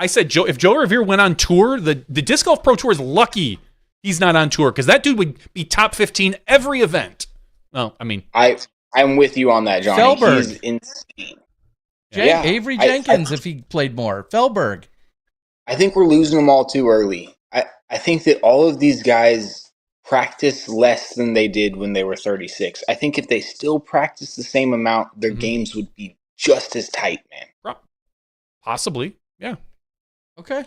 A: said Joe. If Joe Revere went on tour, the Disc Golf Pro Tour is lucky he's not on tour, because that dude would be top 15 every event. Well,
C: I'm with you on that, Johnny.
B: Felberg.
C: He's insane.
B: Avery Jenkins, if he played more. Felberg.
C: I think we're losing them all too early. I think that all of these guys practice less than they did when they were 36. I think if they still practice the same amount, their games would be just as tight, man.
A: Possibly, yeah.
B: Okay.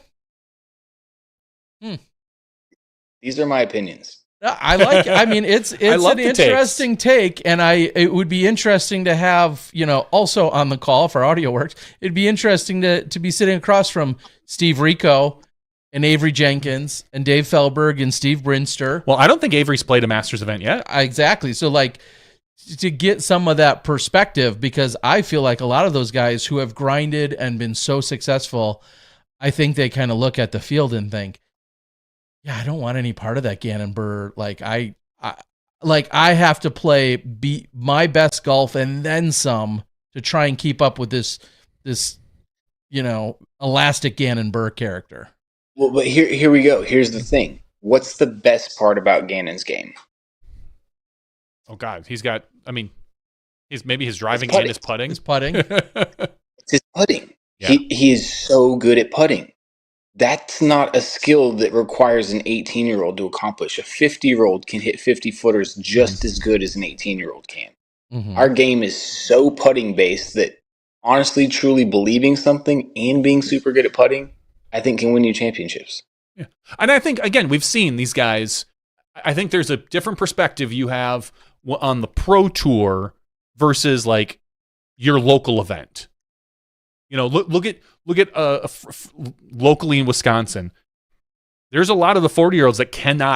C: These are my opinions.
B: I like it. It's an interesting take, and it would be interesting to have, also on the call for audio works. It'd be interesting to be sitting across from Steve Rico and Avery Jenkins and Dave Felberg and Steve Brinster.
A: Well, I don't think Avery's played a Masters event yet.
B: Exactly. So, to get some of that perspective, because I feel like a lot of those guys who have grinded and been so successful, I think they kind of look at the field and think, yeah, I don't want any part of that Gannon Burr. I have to be my best golf and then some to try and keep up with this elastic Gannon Burr character.
C: Well, but here we go. Here's the thing. What's the best part about Gannon's game?
A: Oh God, he's got. Maybe his driving and his putting.
B: His putting.
C: It's his putting.
A: Yeah.
C: He is so good at putting. That's not a skill that requires an 18-year-old to accomplish. A 50-year-old can hit 50-footers just as good as an 18-year-old can. Mm-hmm. Our game is so putting-based that, honestly, truly believing something and being super good at putting, I think can win you championships.
A: Yeah. And I think, again, we've seen these guys. I think there's a different perspective you have on the pro tour versus, your local event. Look at locally in Wisconsin. There's a lot of the 40-year-olds that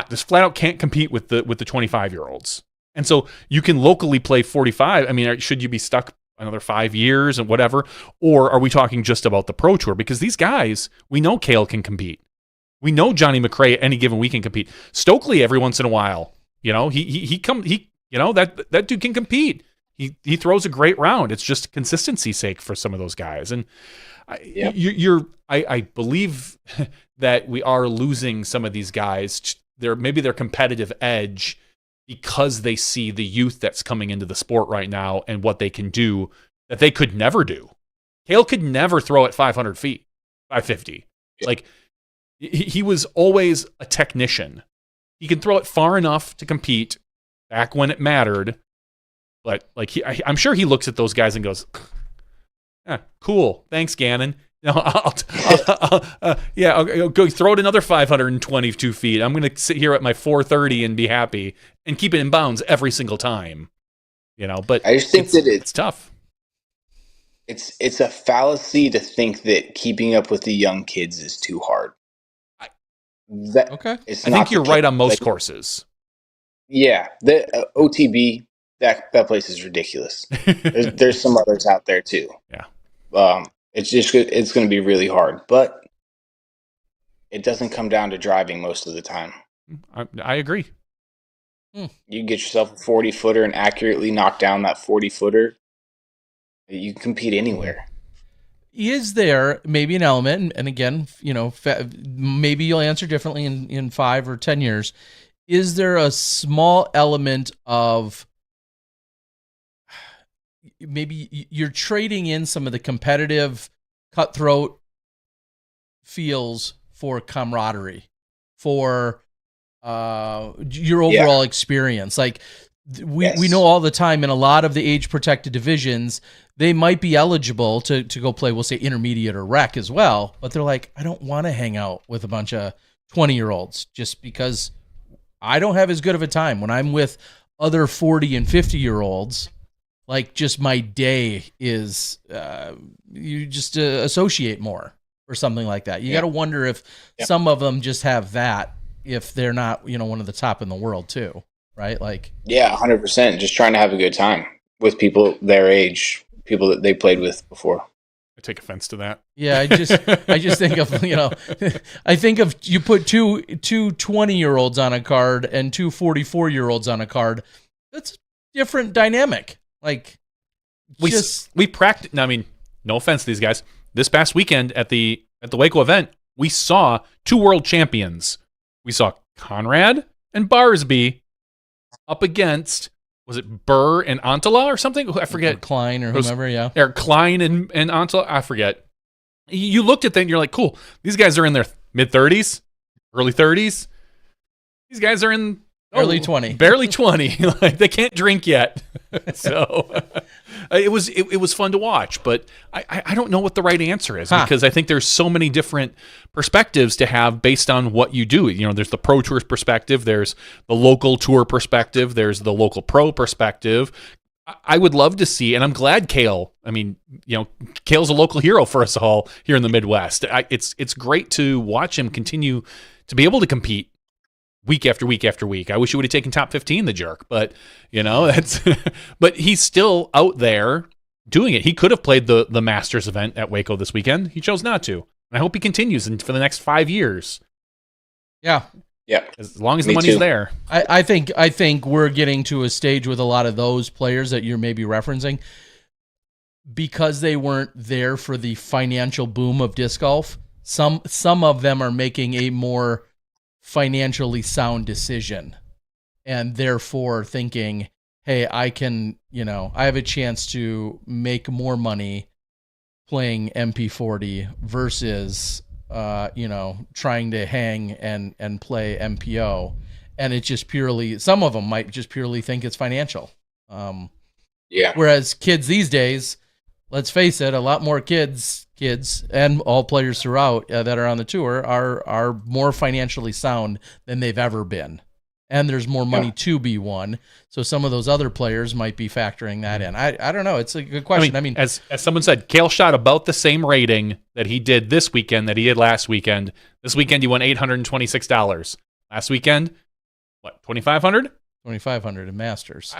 A: just flat out can't compete with the 25-year-olds. And so you can locally play 45. Should you be stuck another 5 years and whatever? Or are we talking just about the pro tour? Because these guys, we know Kale can compete. We know Johnny McRae any given week can compete. Stokely every once in a while, that dude can compete. He throws a great round. It's just consistency's sake for some of those guys. And I believe that we are losing some of these guys. Maybe their competitive edge, because they see the youth that's coming into the sport right now and what they can do that they could never do. Kale could never throw at 500 feet, 550. Yeah. He was always a technician. He can throw it far enough to compete back when it mattered. But I'm sure he looks at those guys and goes, cool, thanks, Gannon. I'll go throw it another 522 feet. I'm going to sit here at my 430 and be happy and keep it in bounds every single time. But
C: I just think that
A: it's tough.
C: It's a fallacy to think that keeping up with the young kids is too hard.
B: Okay.
A: I think you're right on most courses.
C: Yeah, the OTB, that place is ridiculous. There's some others out there too.
A: Yeah.
C: It's going to be really hard, but it doesn't come down to driving most of the time.
A: I agree.
C: You can get yourself a 40-footer and accurately knock down that 40-footer. You can compete anywhere.
B: Is there maybe an element, and again, maybe you'll answer differently in 5 or 10 years. Is there a small element of maybe you're trading in some of the competitive, cutthroat feels for camaraderie, for your overall experience? Like we know all the time in a lot of the age-protected divisions, they might be eligible to go play, we'll say, intermediate or rec as well, but they're like, I don't want to hang out with a bunch of 20-year-olds just because I don't have as good of a time when I'm with other 40 and 50-year-olds. Like, just my day is, you just associate more or something like that. You got to wonder if some of them just have that, if they're not, one of the top in the world too, right? Like, yeah,
C: 100%. Just trying to have a good time with people their age, people that they played with before.
A: I take offense to that.
B: Yeah, I just think of, I think of, you put two 20-year-olds on a card and two 44-year-olds on a card. That's a different dynamic. Like,
A: we practiced. I mean, no offense to these guys. This past weekend at the Waco event, we saw 2 world champions. We saw Conrad and Barsby up against, was it Burr and Antala or something? I forget.
B: Or Klein or whomever, yeah.
A: Or Klein and Antala, I forget. You looked at that and you're like, cool. These guys are in their mid-30s, early 30s. These guys are in
B: barely 20.
A: Barely 20. Like, they can't drink yet. So it was fun to watch, but I don't know what the right answer is, because I think there's so many different perspectives to have based on what you do. There's the pro tour perspective, there's the local tour perspective, there's the local pro perspective. I would love to see, and I'm glad Cale, Cale's a local hero for us all here in the Midwest. It's great to watch him continue to be able to compete week after week after week. I wish he would have taken top 15, the jerk, but that's but he's still out there doing it. He could have played the Masters event at Waco this weekend. He chose not to. And I hope he continues for the next 5 years.
B: Yeah.
C: Yeah.
A: As long as the money's there.
B: I think we're getting to a stage with a lot of those players that you're maybe referencing, because they weren't there for the financial boom of disc golf. Some of them are making a more financially sound decision, and therefore thinking, hey, I can, I have a chance to make more money playing MP40 versus, trying to hang and play MPO. And it's just purely, some of them might just purely think it's financial. Whereas kids these days, let's face it, a lot more kids and all players throughout that are on the tour are more financially sound than they've ever been. And there's more money to be won. So some of those other players might be factoring that in. I don't know. It's a good question. I mean,
A: as someone said, Cale shot about the same rating that he did this weekend that he did last weekend. This weekend he won $826. Last weekend, what, $2,500?
B: $2,500 in Masters.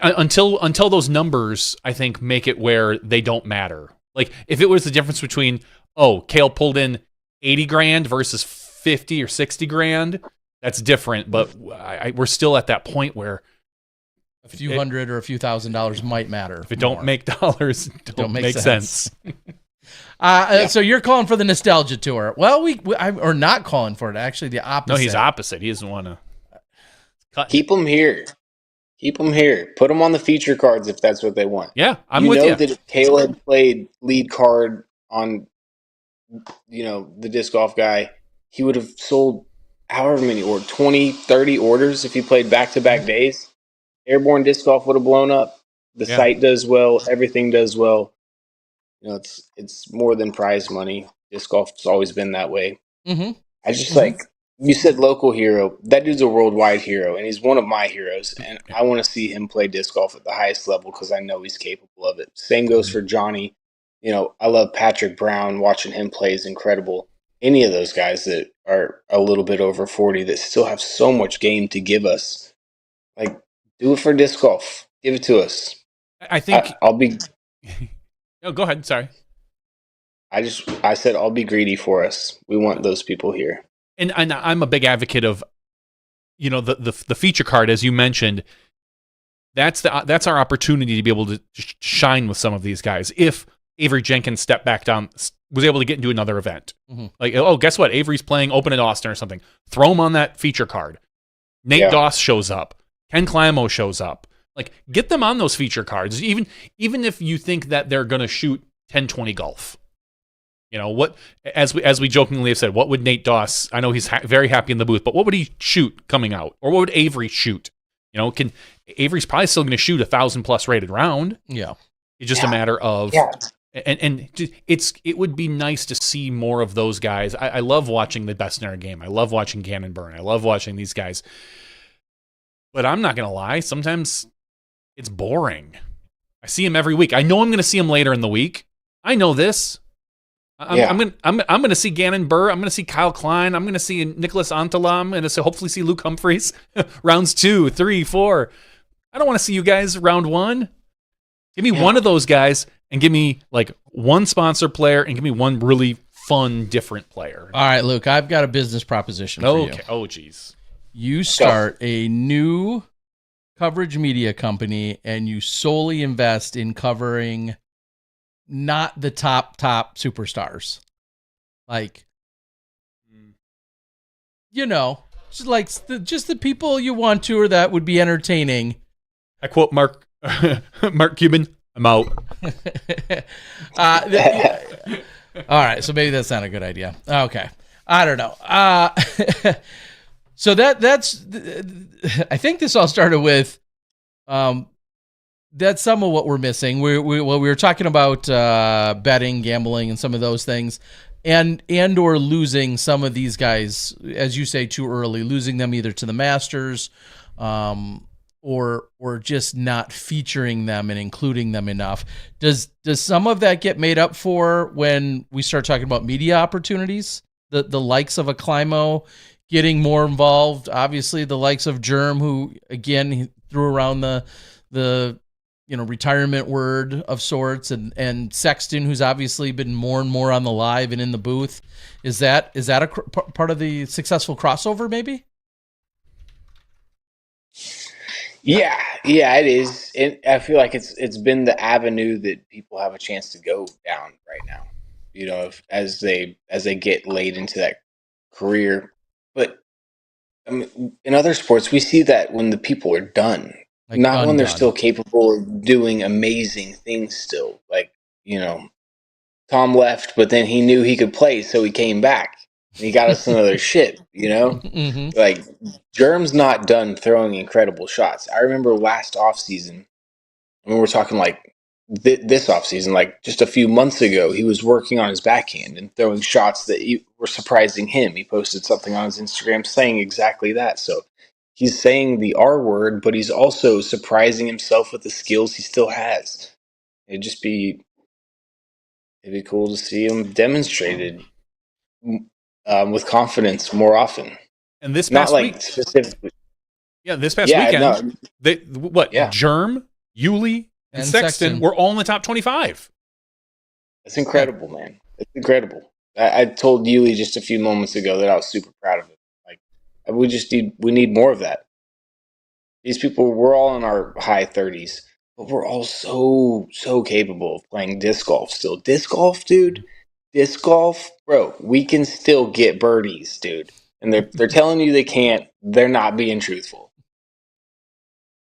A: Until those numbers, I think, make it where they don't matter. Like, if it was the difference between, Cale pulled in $80,000 versus 50 or 60 grand, that's different. But we're still at that point where
B: a few hundred or a few $1,000s might matter.
A: If it don't make dollars, don't make sense.
B: So you're calling for the nostalgia tour? Well, or not calling for it. Actually, the opposite.
A: No, he's opposite. He doesn't want to
C: keep them here. Keep them here. Put them on the feature cards if that's what they want.
A: Yeah, I'm with you.
C: You know that if Cale had played lead card on, the disc golf guy, he would have sold however many, or 20, 30 orders if he played back-to-back days. Airborne disc golf would have blown up. The site does well. Everything does well. it's more than prize money. Disc golf's always been that way.
B: Mm-hmm.
C: I just like you said, local hero. That dude's a worldwide hero, and he's one of my heroes. And I want to see him play disc golf at the highest level because I know he's capable of it. Same goes for Johnny. I love Patrick Brown. Watching him play is incredible. Any of those guys that are a little bit over 40 that still have so much game to give us, like, do it for disc golf. Give it to us.
A: I think
C: I'll be.
A: Oh, go ahead. Sorry.
C: I said I'll be greedy for us. We want those people here.
A: And I'm a big advocate of, the feature card, as you mentioned. That's our opportunity to be able to shine with some of these guys. If Avery Jenkins stepped back down, was able to get into another event, like, oh, guess what? Avery's playing Open at Austin or something. Throw him on that feature card. Nate Doss shows up. Ken Climo shows up. Like, get them on those feature cards. Even if you think that they're going to shoot 10-20 golf. What, as we jokingly have said, what would Nate Doss, I know he's very happy in the booth, but what would he shoot coming out? Or what would Avery shoot? Avery's probably still going to shoot 1,000+ rated round.
B: Yeah.
A: It's just a matter of, and it would be nice to see more of those guys. I love watching the best in our game. I love watching Gannon Byrne. I love watching these guys. But I'm not going to lie. Sometimes it's boring. I see him every week. I know I'm going to see him later in the week. I know this. I'm gonna see Gannon Burr. I'm gonna see Kyle Klein. I'm gonna see Nicholas Antala. I'm gonna hopefully see Luke Humphries. Rounds 2, 3, 4. I don't want to see you guys round 1. Give me one of those guys and give me like one sponsor player and give me one really fun, different player.
B: All right, Luke, I've got a business proposition for you.
A: Oh, geez.
B: You start a new coverage media company and you solely invest in covering not the top superstars. Like, just the people you want to or that would be entertaining.
A: I quote Mark Cuban, I'm out.
B: All right, so maybe that's not a good idea. Okay. I don't know. So that's I think this all started with that's some of what we're missing. We were talking about betting, gambling, and some of those things, and or losing some of these guys, as you say, too early, losing them either to the Masters, or just not featuring them and including them enough. Does some of that get made up for when we start talking about media opportunities? The likes of a Climo getting more involved. Obviously, the likes of Germ, who again he threw around the retirement word of sorts, and Sexton, who's obviously been more and more on the live and in the booth. Is that a part of the successful crossover, maybe?
C: Yeah, it is. I feel like it's been the avenue that people have a chance to go down right now. As they get late into that career. But I mean, in other sports, we see that when the people are done. Not when they're still capable of doing amazing things still. Like, Tom left, but then he knew he could play, so he came back. And he got us another ship,
B: Mm-hmm.
C: Like, Germ's not done throwing incredible shots. I remember last offseason, we're talking like this offseason, like just a few months ago, he was working on his backhand and throwing shots that were surprising him. He posted something on his Instagram saying exactly that. So, he's saying the R word, but he's also surprising himself with the skills he still has. It'd be cool to see him demonstrated with confidence more often.
A: And this past week,
C: specifically.
A: Yeah, this past weekend,
C: no.
A: Germ, Yuli, and Sexton were all in the top 25.
C: That's incredible, man. It's incredible. I told Yuli just a few moments ago that I was super proud of him. We need more of that. These people, we're all in our high 30s, but we're all so capable of playing disc golf still. Disc golf, dude. Disc golf, bro. We can still get birdies, dude. And they're telling you they can't. They're not being truthful.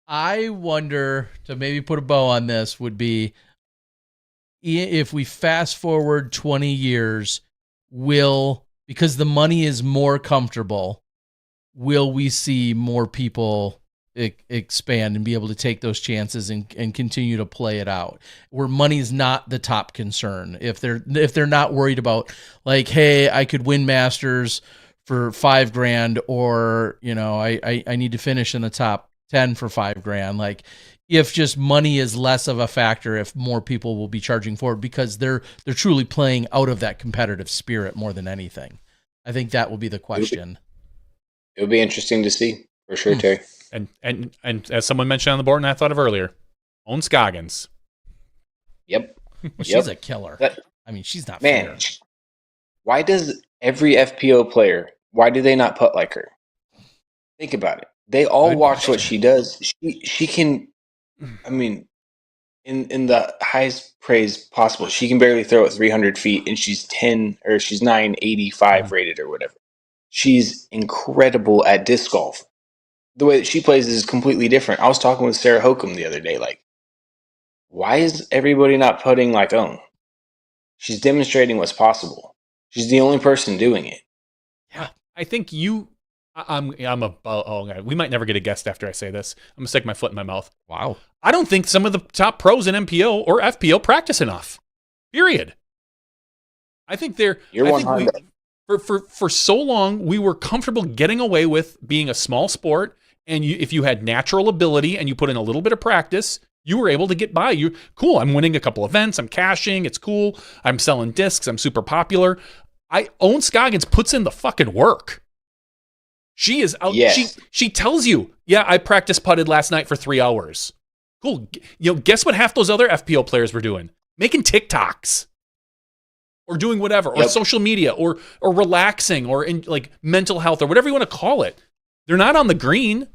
B: I wonder, to maybe put a bow on this, would be if we fast forward 20 years, because the money is more comfortable, will we see more people expand and be able to take those chances and continue to play it out, where money's not the top concern. If they're not worried about like, hey, I could win Masters for $5,000, or I need to finish in the top 10 for $5,000. Like, if just money is less of a factor, if more people will be charging for it because they're truly playing out of that competitive spirit more than anything. I think that will be the question.
C: It'll be interesting to see for sure, Terry.
A: And as someone mentioned on the board, and I thought of earlier, Owen Scoggins.
C: Yep.
B: Well, she's a killer. She's not fair.
C: Why does every FPO player, why do they not putt like her? Think about it. They all watch what she does. She can, in the highest praise possible, she can barely throw it 300 feet, and she's 985 rated or whatever. She's incredible at disc golf. The way that she plays is completely different. I was talking with Sarah Hokum the other day, like, why is everybody not putting like Owen? She's demonstrating what's possible. She's the only person doing it.
A: Yeah, I think we might never get a guest after I say this. I'm gonna stick my foot in my mouth.
B: Wow.
A: I don't think some of the top pros in MPO or FPO practice enough. Period. I think for so long we were comfortable getting away with being a small sport, and if you had natural ability and you put in a little bit of practice, you were able to get by. Cool. I'm winning a couple events. I'm cashing. It's cool. I'm selling discs. I'm super popular. Owen Scoggins puts in the fucking work. She is out. Yes. She tells you, yeah, I practice putted last night for 3 hours. Cool. Guess what half those other FPO players were doing? Making TikToks. Or doing whatever. Or social media. Or relaxing. Or in like mental health. Or whatever you want to call it. They're not on the green.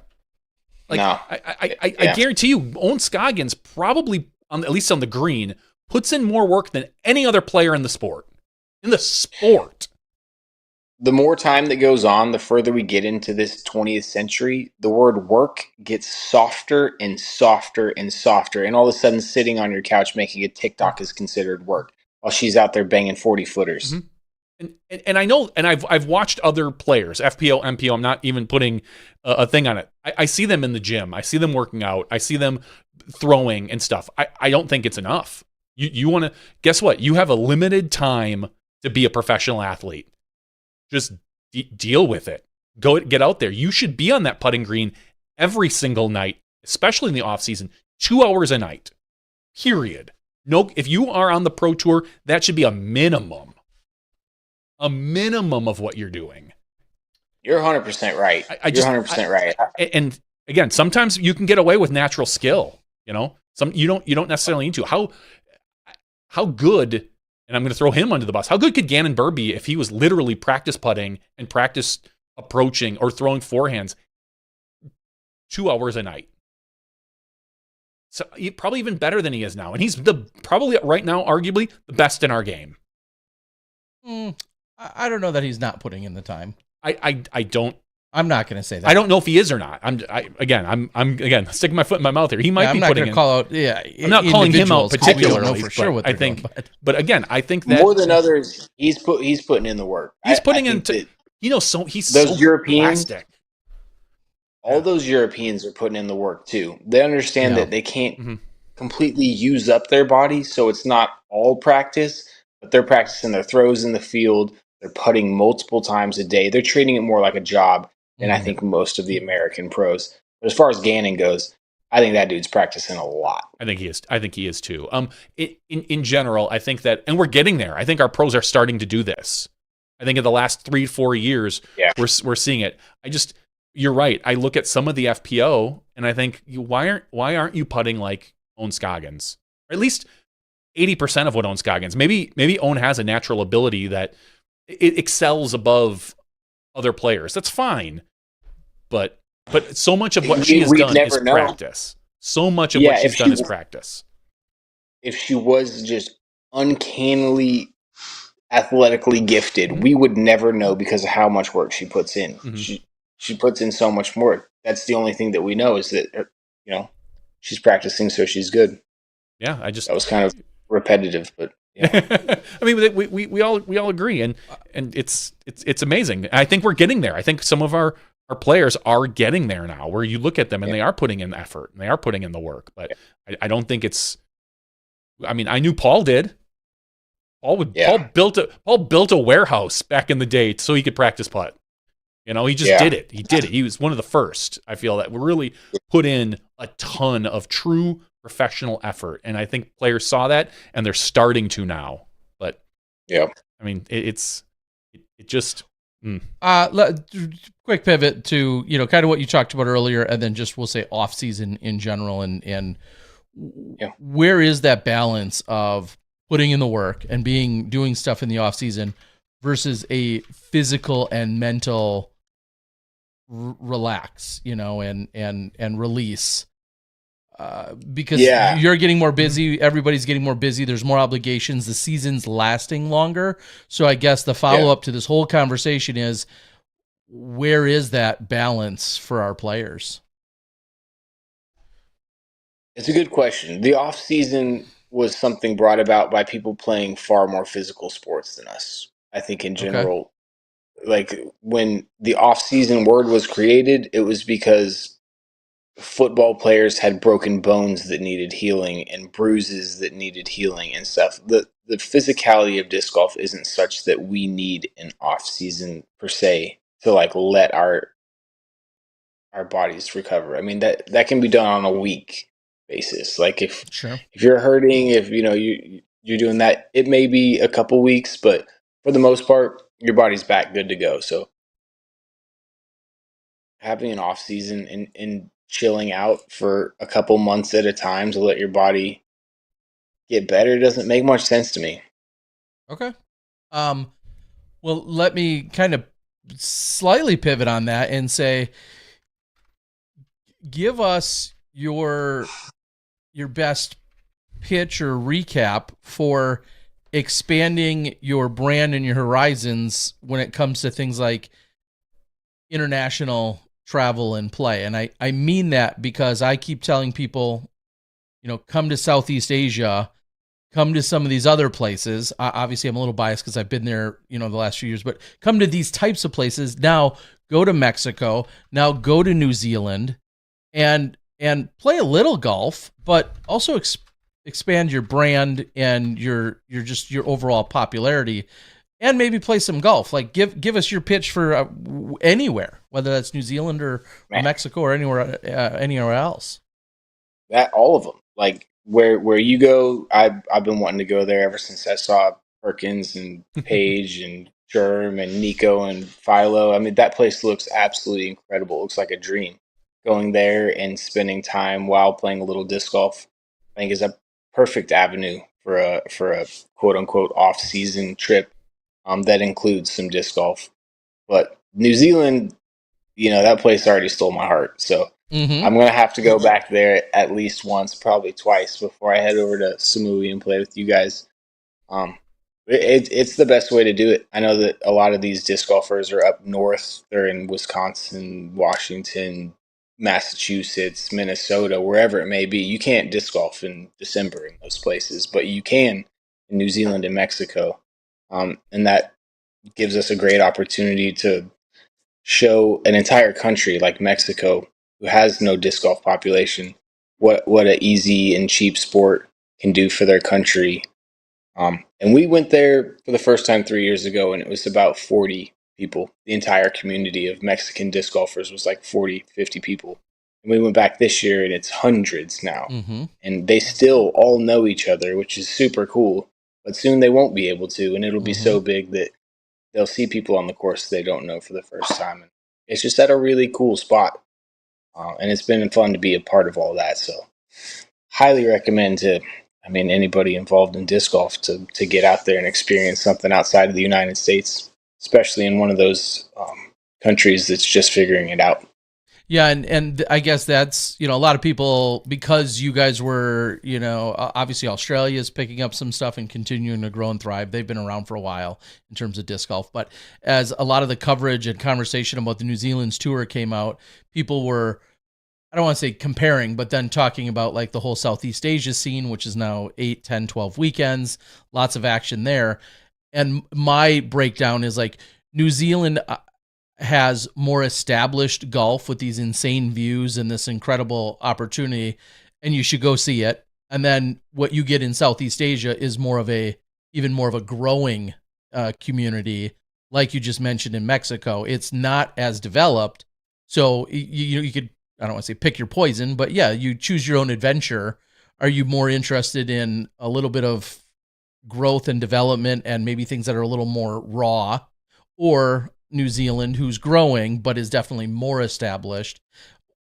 A: Like, no. I guarantee you, Owen Scoggins probably, at least on the green, puts in more work than any other player in the sport.
C: The more time that goes on, the further we get into this 20th century, the word work gets softer and softer and softer. And all of a sudden, sitting on your couch making a TikTok is considered work while she's out there banging 40-footers.
A: Mm-hmm. And I know, and I've watched other players, FPO, MPO. I'm not even putting a thing on it. I see them in the gym. I see them working out. I see them throwing and stuff. I don't think it's enough. You want to, guess what? You have a limited time to be a professional athlete. Just deal with it. Get out there. You should be on that putting green every single night, especially in the off season, 2 hours a night. Period. No, if you are on the pro tour, that should be a minimum of what you're doing.
C: You're 100% right. You're 100% right.
A: And again, sometimes you can get away with natural skill. Some you don't necessarily need to. How good? And I'm going to throw him under the bus. How good could Gannon Burr be if he was literally practice putting and practice approaching or throwing forehands 2 hours a night? So probably even better than he is now. And he's probably right now, arguably, the best in our game.
B: I don't know that he's not putting in the time.
A: I don't.
B: I'm not going to say that.
A: I don't know if he is or not. I'm sticking my foot in my mouth here. He might be putting in.
B: Call out. Yeah,
A: I'm not calling him out particularly.
B: Know for sure what
A: I think, but again, I think that
C: more than others, he's putting in the work.
A: He's putting into. He's
C: those
A: so
C: Europeans.
A: plastic.
C: All those Europeans are putting in the work too. They understand that they can't completely use up their body, so it's not all practice, but they're practicing their throws in the field. They're putting multiple times a day. They're treating it more like a job than I think most of the American pros. But as far as Gannon goes, I think that dude's practicing a lot.
A: I think he is too. In general, I think that, and we're getting there. I think our pros are starting to do this. I think in the last 3-4 years, we're seeing it. You're right. I look at some of the FPO and I think, why aren't you putting like Owen Scoggins? Or at least 80% of what Owen Scoggins. Maybe Owen has a natural ability that it excels above other players. That's fine. But so much of what she has done is practice. So much of what she's done is practice.
C: If she was just uncannily athletically gifted, we would never know because of how much work she puts in. Mm-hmm. She puts in so much more. That's the only thing that we know is that she's practicing, so she's good.
A: Yeah, that
C: was kind of repetitive, but yeah.
A: I mean, we all agree, and it's amazing. I think we're getting there. I think some of our our players are getting there now, where you look at them and they are putting in effort and they are putting in the work. But I don't think it's. I mean, I knew Paul did. Paul built a warehouse back in the day so he could practice putt. You know, he just did it. He did it. He was one of the first. I feel that we really put in a ton of true professional effort, and I think players saw that, and they're starting to now. But I mean, it just.
B: Quick pivot to, you know, kind of what you talked about earlier, and then just we'll say off season in general, and where is that balance of putting in the work and doing stuff in the off season versus a physical and mental relax, you know, and release, because you're getting more busy. Everybody's getting more busy. There's more obligations. The season's lasting longer. So I guess the follow up to this whole conversation is, where is that balance for our players?
C: It's a good question. The off season was something brought about by people playing far more physical sports than us. I think in general, like when the off season word was created, it was because football players had broken bones that needed healing and bruises that needed healing and stuff. The physicality of disc golf isn't such that we need an off season per se to like let our bodies recover. I mean, that can be done on a week basis. Like if you're hurting, if you know you're doing that, it may be a couple weeks, but for the most part, your body's back good to go. So having an off season and chilling out for a couple months at a time to let your body get better doesn't make much sense to me.
B: Okay. Well, let me kind of slightly pivot on that and say, give us your best pitch or recap for expanding your brand and your horizons when it comes to things like international travel and play. And I mean that because I keep telling people, you know, come to Southeast Asia, come to some of these other places. Obviously, I'm a little biased because I've been there, you know, the last few years, but come to these types of places. Now go to Mexico, now go to New Zealand and play a little golf, but also expand your brand and your overall popularity, and maybe play some golf. Like give us your pitch for anywhere, whether that's New Zealand or Mexico or anywhere else.
C: That all of them, like where you go, I've been wanting to go there ever since I saw Perkins and Paige and Germ and Nico and Philo. I mean, that place looks absolutely incredible. It looks like a dream. Going there and spending time while playing a little disc golf, I think, is a perfect avenue for a quote unquote off season trip that includes some disc golf. But New Zealand, you know, that place already stole my heart. So I'm going to have to go back there at least once, probably twice, before I head over to Samui and play with you guys. It's the best way to do it. I know that a lot of these disc golfers are up north. They're in Wisconsin, Washington, Massachusetts, Minnesota, wherever it may be. You can't disc golf in December in those places, but you can in New Zealand and Mexico. And that gives us a great opportunity to show an entire country like Mexico, who has no disc golf population, what an easy and cheap sport can do for their country. And we went there for the first time 3 years ago, and it was about 40 people. The entire community of Mexican disc golfers was like 40, 50 people. And we went back this year, and it's hundreds now. And they still all know each other, which is super cool. But soon they won't be able to, and it'll be so big that they'll see people on the course they don't know for the first time. And it's just at a really cool spot. And it's been fun to be a part of all that. So highly recommend anybody involved in disc golf to get out there and experience something outside of the United States, especially in one of those countries that's just figuring it out.
B: Yeah, and I guess that's, you know, a lot of people, because you guys were, you know, obviously Australia is picking up some stuff and continuing to grow and thrive. They've been around for a while in terms of disc golf. But as a lot of the coverage and conversation about the New Zealand's tour came out, people were, I don't want to say comparing, but then talking about like the whole Southeast Asia scene, which is now 8, 10, 12 weekends, lots of action there. And my breakdown is like New Zealand, has more established golf with these insane views and this incredible opportunity, and you should go see it. And then what you get in Southeast Asia is even more of a growing community, like you just mentioned in Mexico. It's not as developed, so you could, I don't want to say pick your poison, but yeah, you choose your own adventure. Are you more interested in a little bit of growth and development and maybe things that are a little more raw, or New Zealand, who's growing but is definitely more established,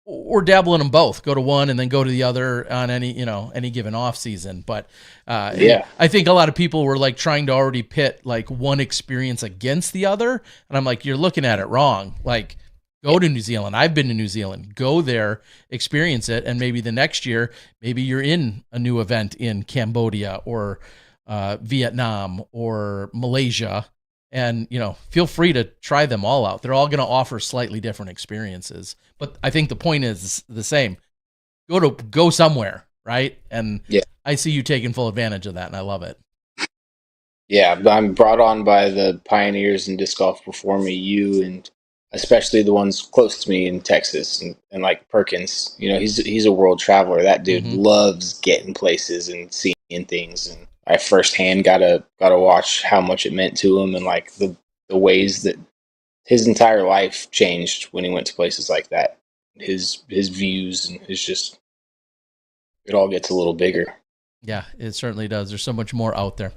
B: or dabble in them both? Go to one and then go to the other on any given off season. But I think a lot of people were like trying to already pit like one experience against the other, and I'm like, you're looking at it wrong. Like, go to New Zealand. I've been to New Zealand. Go there, experience it, and maybe the next year, maybe you're in a new event in Cambodia or Vietnam or Malaysia, and feel free to try them all out. They're all going to offer slightly different experiences, but I think the point is the same. Go somewhere, right? And I see you taking full advantage of that, and I love it.
C: Yeah, I'm brought on by the pioneers in disc golf before me, you and especially the ones close to me in Texas, and like Perkins. He's a world traveler. That dude loves getting places and seeing things, and I firsthand got to watch how much it meant to him, and like the ways that his entire life changed when he went to places like that. His views and it all gets a little bigger.
B: Yeah, it certainly does. There's so much more out there.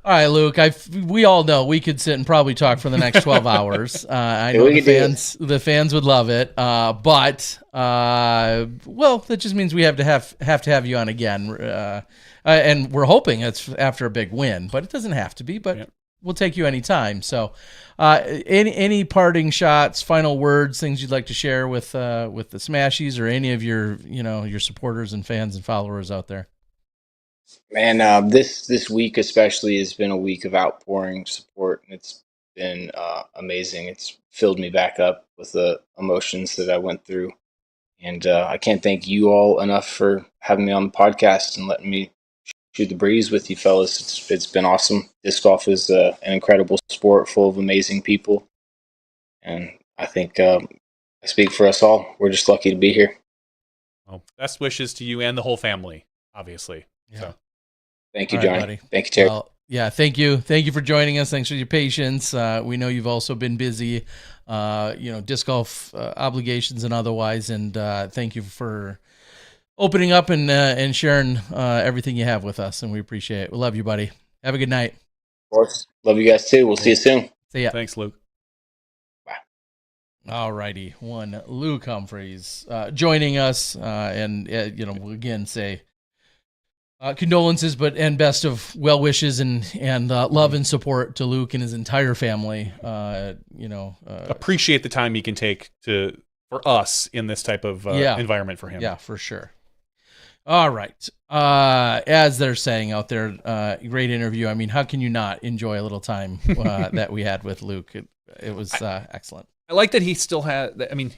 B: All right, Luke, we all know we could sit and probably talk for the next 12 hours. I know the fans would love it. But that just means we have to have you on again. And we're hoping it's after a big win, but it doesn't have to be, but we'll take you anytime. So any parting shots, final words, things you'd like to share with the Smashies or any of your supporters and fans and followers out there?
C: Man, this week especially has been a week of outpouring support, and it's been amazing. It's filled me back up with the emotions that I went through, and I can't thank you all enough for having me on the podcast and letting me shoot the breeze with you fellas. It's been awesome. Disc golf is an incredible sport full of amazing people, and I think I speak for us all. We're just lucky to be here.
A: Well, best wishes to you and the whole family, obviously. Yeah. So.
C: Thank you, Johnny. Right, thank you, Terry.
B: Well, yeah, thank you. Thank you for joining us. Thanks for your patience. We know you've also been busy, disc golf obligations and otherwise. And thank you for opening up and sharing everything you have with us. And we appreciate it. We love you, buddy. Have a good night.
C: Of course. Love you guys too. We'll see you soon.
B: See ya.
A: Thanks, Luke.
B: All righty. One Luke Humphries joining us. And we'll again say, condolences, and best of well wishes and love and support to Luke and his entire family.
A: Appreciate the time he can take for us in this type of environment for him.
B: Yeah, for sure. All right. As they're saying out there, great interview. I mean, how can you not enjoy a little time that we had with Luke? It was excellent.
A: I like that he still had. I mean,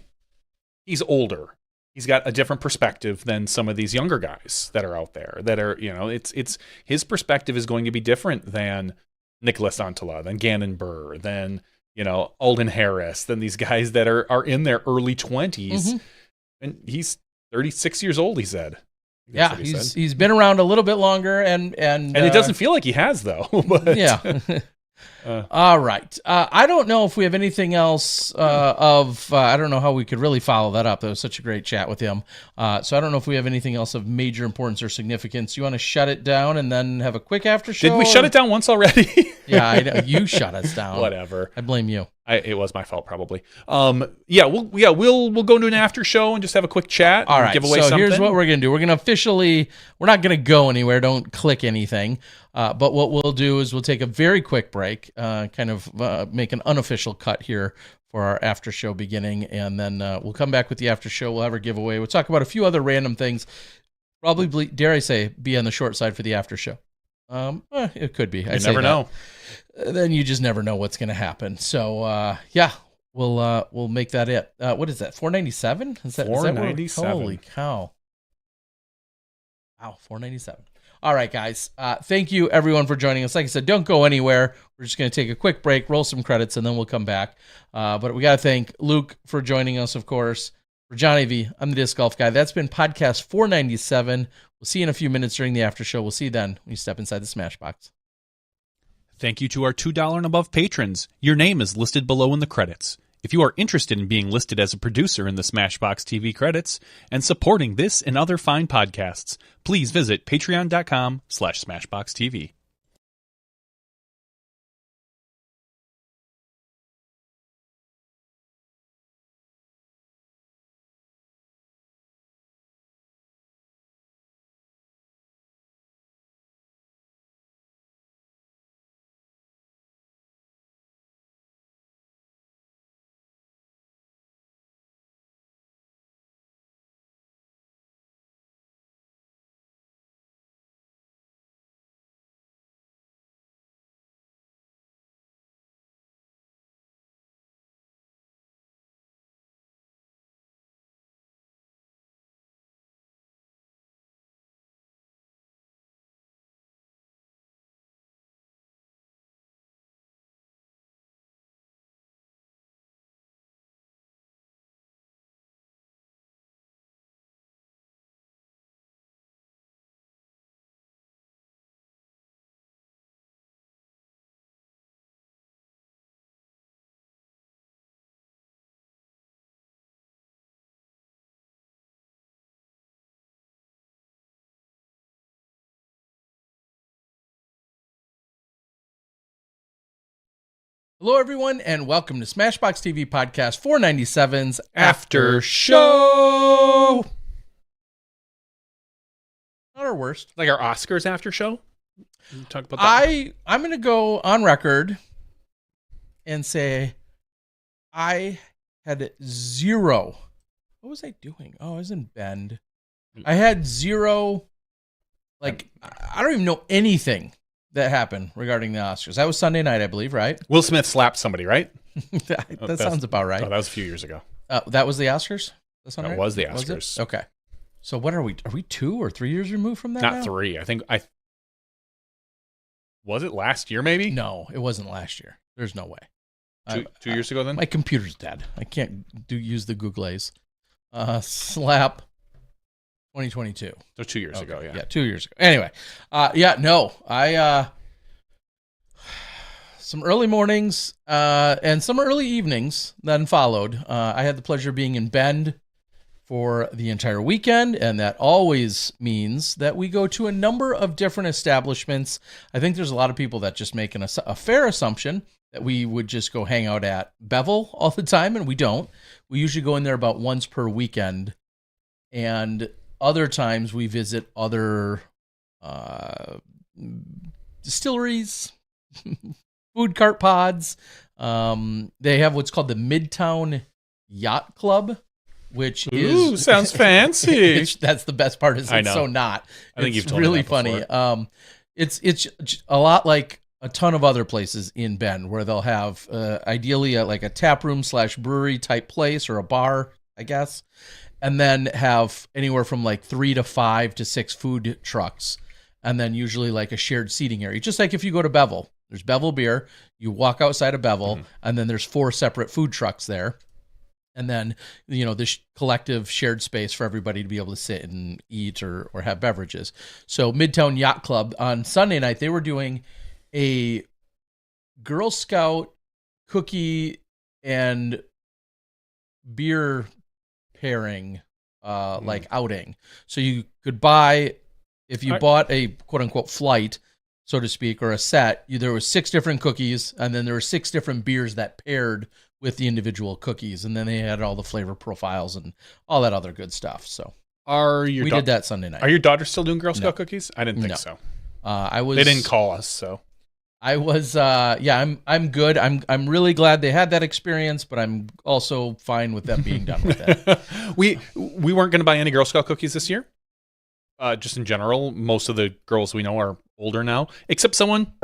A: he's older. He's got a different perspective than some of these younger guys that are out there that are, it's his perspective is going to be different than Nicholas Antala, than Gannon Burr, than, Alden Harris, than these guys that are in their early 20s. Mm-hmm. And he's 36 years old, he said.
B: Yeah, he's been around a little bit longer and
A: it doesn't feel like he has though. But,
B: yeah. All right. I don't know if we have anything else I don't know how we could really follow that up. That was such a great chat with him. So I don't know if we have anything else of major importance or significance. You want to shut it down and then have a quick after show?
A: Did we shut it down once already?
B: Yeah, I know. You shut us down.
A: Whatever.
B: I blame you.
A: It was my fault, probably. We'll go into an after show and just have a quick chat.
B: All right.
A: Give away
B: so
A: something.
B: Here's what we're gonna do. We're gonna we're not gonna go anywhere. Don't click anything. But what we'll do is we'll take a very quick break, make an unofficial cut here for our after show beginning, and then we'll come back with the after show. We'll have our giveaway. We'll talk about a few other random things. Probably, dare I say, be on the short side for the after show. It could be.
A: You never know.
B: Then you just never know what's going to happen. So we'll make that it. What is that? $497? Is that
A: $497?
B: Holy cow! Wow, $497. All right, guys. Thank you, everyone, for joining us. Like I said, don't go anywhere. We're just going to take a quick break, roll some credits, and then we'll come back. But we got to thank Luke for joining us, of course. For Johnny V, I'm the Disc Golf Guy. That's been podcast 497. We'll see you in a few minutes during the after show. We'll see you then when you step inside the Smashbox.
A: Thank you to our $2 and above patrons. Your name is listed below in the credits. If you are interested in being listed as a producer in the SmashBoxxTV credits and supporting this and other fine podcasts, please visit patreon.com/SmashBoxxTV.
B: Hello, everyone, and welcome to SmashBoxxTV Podcast 497's After Show. Not our worst.
A: Like our Oscars after show? Talk about that.
B: I'm going to go on record and say I had zero. What was I doing? Oh, I was in Bend. I had zero. Like, I don't even know anything that happened regarding the Oscars. That was Sunday night, I believe, right?
A: Will Smith slapped somebody, right?
B: that sounds about right.
A: Oh, that was a few years ago.
B: That was the Oscars?
A: That was the Oscars.
B: Was okay. So what are we? Are we 2 or 3 years removed from that?
A: Not
B: now?
A: 3. Was it last year, maybe?
B: No, it wasn't last year. There's no way.
A: 2 years ago, then?
B: My computer's dead. I can't use the Googlays. Slap 2022.
A: So 2 years ago, yeah.
B: Yeah, 2 years ago. Anyway, some early mornings and some early evenings then followed. I had the pleasure of being in Bend for the entire weekend, and that always means that we go to a number of different establishments. I think there's a lot of people that just make a fair assumption that we would just go hang out at Bevel all the time, and we don't. We usually go in there about once per weekend, and other times we visit other distilleries, food cart pods. They have what's called the Midtown Yacht Club, which is
A: sounds fancy.
B: That's the best part. Is it's so not. I think you've told really me that funny. Before. It's a lot like a ton of other places in Bend where they'll have ideally like a tap room / brewery type place or a bar, I guess, and then have anywhere from like 3 to 5 to 6 food trucks, and then usually like a shared seating area. Just like if you go to Bevel, there's Bevel beer. You walk outside of Bevel, and then there's 4 separate food trucks there. And then, this collective shared space for everybody to be able to sit and eat or have beverages. So Midtown Yacht Club on Sunday night, they were doing a Girl Scout cookie and beer pairing like outing. So you could buy, if you bought a quote unquote flight, so to speak, or a set, there was 6 different cookies, and then there were 6 different beers that paired with the individual cookies, and then they had all the flavor profiles and all that other good stuff. So we did that Sunday night.
A: Are your daughters still doing Girl Scout cookies? I didn't think so. They didn't call us, so
B: I was. I'm good. I'm really glad they had that experience, but I'm also fine with them being done with it.
A: We weren't going to buy any Girl Scout cookies this year. Just in general, most of the girls we know are older now, except someone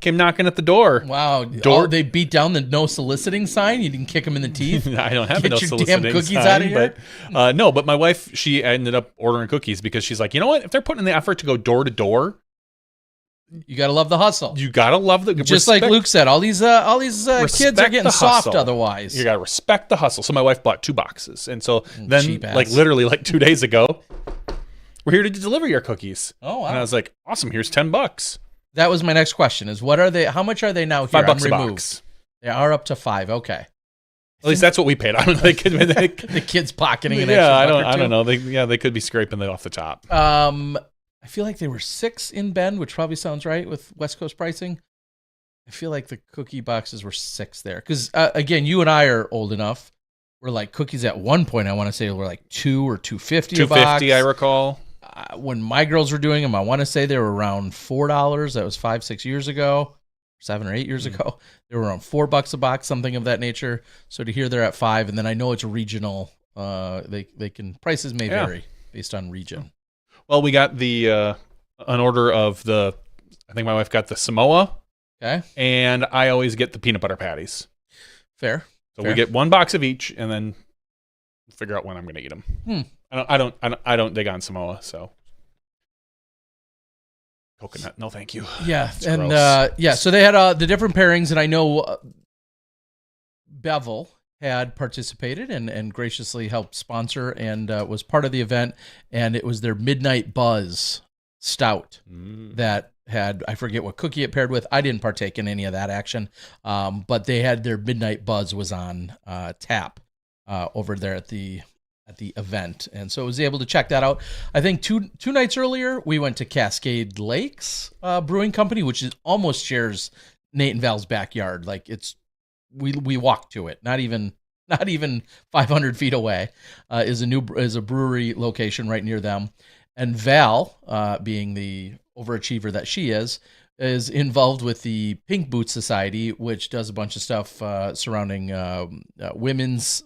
A: came knocking at the door.
B: Wow. They beat down the no soliciting sign? You didn't kick them in the teeth?
A: I don't have
B: Get
A: no
B: your
A: soliciting
B: damn cookies
A: sign,
B: out of here?
A: But no, but my wife, she ended up ordering cookies because she's like, you know what? If they're putting in the effort to go door to door,
B: you got to love the hustle.
A: you got to love the
B: Just like Luke said, all these kids are getting soft otherwise.
A: You got to respect the hustle. So my wife bought 2 boxes. And so then,
B: cheap ass.
A: like literally like 2 days ago, we're here to deliver your cookies.
B: Oh, wow.
A: And I was like, awesome, here's $10.
B: That was my next question is what are they, how much are they now here?
A: $5 a box.
B: They are up to 5. Okay.
A: At least that's what we paid. I don't know.
B: The kids pocketing an extra
A: yeah,
B: buck or
A: I
B: two.
A: don't know. They could be scraping it off the top.
B: I feel like they were 6 in Bend, which probably sounds right with West Coast pricing. I feel like the cookie boxes were 6 there. Because, again, you and I are old enough. We're like cookies at one point, I want to say, were like $2 or $2.50 a box.
A: $2.50, I recall.
B: When my girls were doing them, I want to say they were around $4. That was 5-6 years ago, 7 or 8 years ago. They were around $4 a box, something of that nature. So to hear they're at 5, and then I know it's regional. They can prices may vary based on region.
A: Well, we got the an order of the. I think my wife got the Samoa.
B: Okay.
A: And I always get the peanut butter patties.
B: Fair.
A: So we get 1 box of each, and then figure out when I'm going to eat them. I don't dig on Samoa, so coconut. No, thank you.
B: Yeah,
A: It's
B: and
A: gross.
B: so they had the different pairings, and I know Bevel had participated and graciously helped sponsor and was part of the event, and it was their Midnight Buzz Stout that had, I forget what cookie it paired with. I didn't partake in any of that action, but they had their Midnight Buzz was on tap over there at the event, and so I was able to check that out. I think two nights earlier we went to Cascade Lakes Brewing Company, which almost shares Nate and Val's backyard. Like we walked to it, not even 500 feet away. Is a brewery location right near them, and Val, being the overachiever that she is involved with the Pink Boot Society, which does a bunch of stuff surrounding women's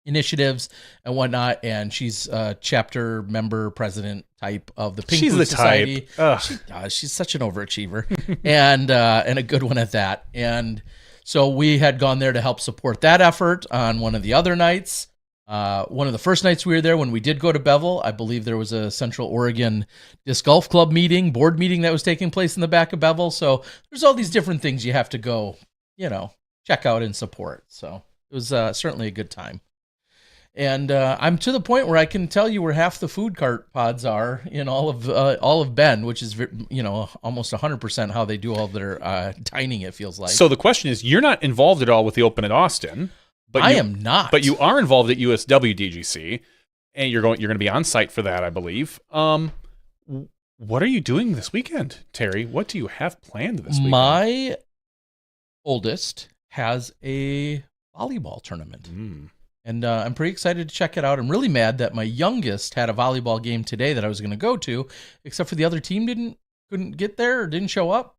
B: initiatives and whatnot, and she's a chapter member, president type of the Pink Boot Society. She does. She's such an overachiever, and a good one at that. And so we had gone there to help support that effort on one of the other nights. One of the first nights we were there, when we did go to Bevel, I believe there was a Central Oregon Disc Golf Club board meeting that was taking place in the back of Bevel. So there's all these different things you have to go, check out and support. So it was certainly a good time. And I'm to the point where I can tell you where half the food cart pods are in all of Bend, which is almost 100% how they do all of their dining. It feels like. So
A: the question is, you're not involved at all with the Open at Austin, but
B: I am not.
A: But you are involved at USW DGC, and you're going to be on site for that, I believe. What are you doing this weekend, Terry? What do you have planned this weekend?
B: My oldest has a volleyball tournament. And I'm pretty excited to check it out. I'm really mad that my youngest had a volleyball game today that I was going to go to, except for the other team couldn't get there or didn't show up.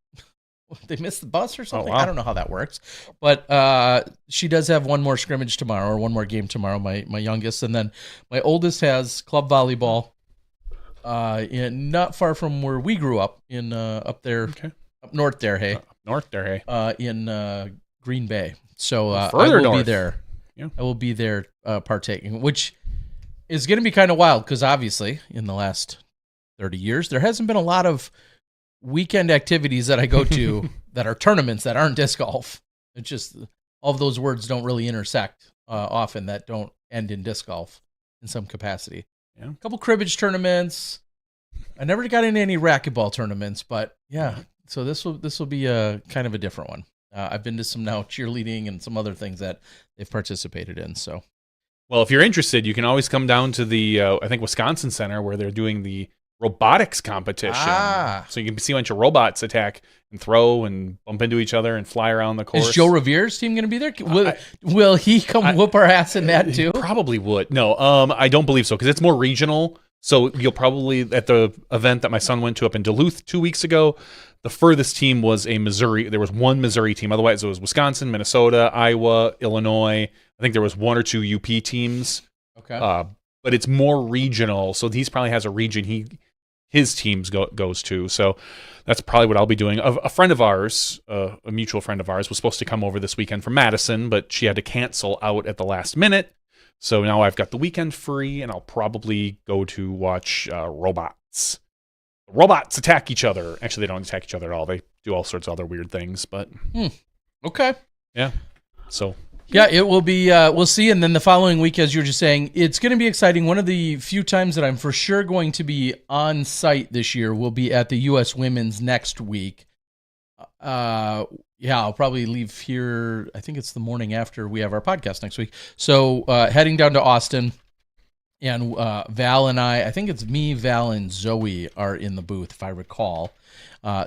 B: They missed the bus or something.
A: Oh, wow.
B: I don't know how that works. But she does have one more scrimmage tomorrow, or one more game tomorrow, my youngest. And then my oldest has club volleyball not far from where we grew up, in up there, up north there, hey. In Green Bay. So I will be there. Yeah. I will be there partaking, which is going to be kind of wild because obviously in the last 30 years, there hasn't been a lot of weekend activities that I go to that are tournaments that aren't disc golf. It's just all of those words don't really intersect often, that don't end in disc golf in some capacity. Yeah. A couple cribbage tournaments. I never got into any racquetball tournaments, but yeah. So this will be a kind of a different one. I've been to some now cheerleading and some other things that they've participated in. So,
A: well, if you're interested, you can always come down to the I think Wisconsin Center, where they're doing the robotics competition. So you can see a bunch of robots attack and throw and bump into each other and fly around the course.
B: Is Joe Revere's team going to be there? Will he come whoop our ass in that too?
A: He probably would. No, I don't believe so, because it's more regional. So you'll probably, at the event that my son went to up in Duluth 2 weeks ago, the furthest team was a Missouri. There was one Missouri team. Otherwise, it was Wisconsin, Minnesota, Iowa, Illinois. I think there was 1 or 2 UP teams.
B: Okay.
A: But it's more regional. So he probably has a region his teams goes to. So that's probably what I'll be doing. A friend of ours, a mutual friend of ours, was supposed to come over this weekend from Madison, but she had to cancel out at the last minute. So now I've got the weekend free, and I'll probably go to watch robots. Robots attack each other. Actually, they don't attack each other at all. They do all sorts of other weird things, but...
B: Okay.
A: Yeah. So...
B: Yeah, it will be, we'll see. And then the following week, as you were just saying, it's going to be exciting. One of the few times that I'm for sure going to be on site this year will be at the U.S. Women's next week. Yeah, I'll probably leave here. I think it's the morning after we have our podcast next week. So heading down to Austin, and Val and I think it's me, Val, and Zoe are in the booth, if I recall.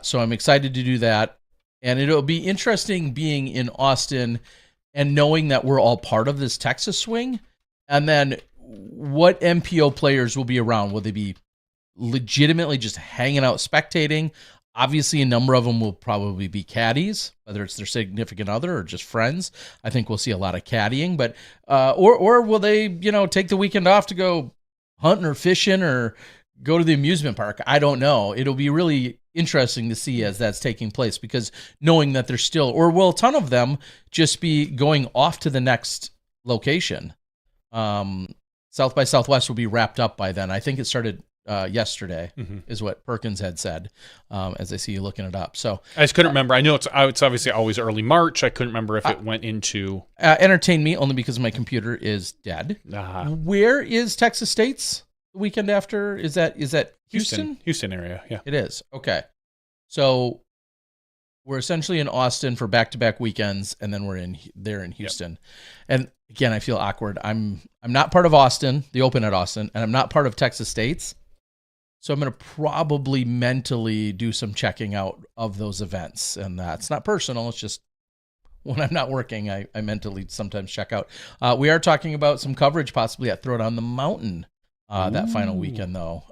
B: So I'm excited to do that. And it'll be interesting being in Austin and knowing that we're all part of this Texas swing, and then what MPO players will be around. Will they be legitimately just hanging out spectating? Obviously, a number of them will probably be caddies, whether it's their significant other or just friends. I think we'll see a lot of caddying, but or will they, take the weekend off to go hunting or fishing or go to the amusement park? I don't know. It'll be really interesting to see as that's taking place, because knowing that there's still, or will a ton of them just be going off to the next location? South by Southwest will be wrapped up by then. I think it started yesterday, is what Perkins had said, as I see you looking it up. So
A: I just couldn't remember. I know it's obviously always early March. I couldn't remember if it went into...
B: entertain me, only because my computer is dead. Where is Texas State's the weekend after? Is that Houston?
A: Houston area, yeah.
B: It is. Okay. So we're essentially in Austin for back-to-back weekends, and then we're there in Houston. Yep. And again, I feel awkward. I'm not part of Austin, the Open at Austin, and I'm not part of Texas State's. So I'm going to probably mentally do some checking out of those events. And it's not personal. It's just when I'm not working, I mentally sometimes check out. We are talking about some coverage possibly at Throw Down the Mountain that final weekend, though,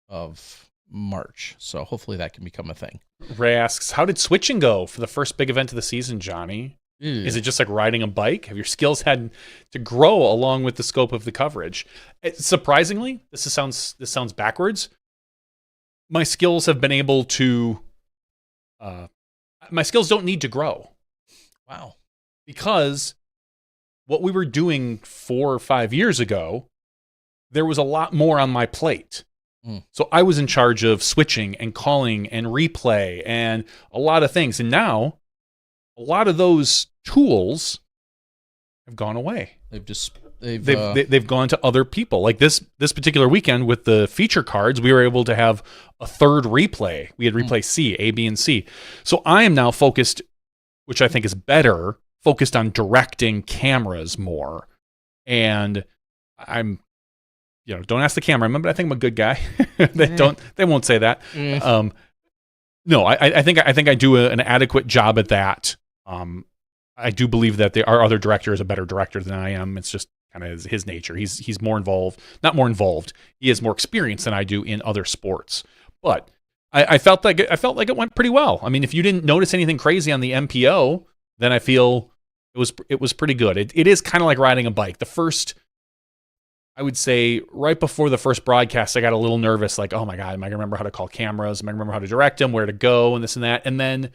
B: of March. So hopefully that can become a thing.
A: Ray asks, how did switching go for the first big event of the season, Johnny? Is it just like riding a bike? Have your skills had to grow along with the scope of the coverage? Surprisingly, this sounds backwards. My skills have been able to... my skills don't need to grow.
B: Wow.
A: Because what we were doing 4 or 5 years ago, there was a lot more on my plate. So I was in charge of switching and calling and replay and a lot of things. And now a lot of those tools have gone away. They've gone to other people. Like this particular weekend with the feature cards, we were able to have a third replay. We had replay C, A, B, and C. So I am now focused, which I think is better, focused on directing cameras more. And I'm, don't ask the cameraman, but I think I'm a good guy. They won't say that. No, I think I do an adequate job at that. I do believe that our other director is a better director than I am. It's just kind of his nature. He's more involved, not more involved. He has more experience than I do in other sports. But I felt like it went pretty well. I mean, if you didn't notice anything crazy on the MPO, then I feel it was pretty good. It is kind of like riding a bike. The first, I would say, right before the first broadcast, I got a little nervous, like, oh my God, am I going to remember how to call cameras? Am I going to remember how to direct them, where to go, and this and that? And then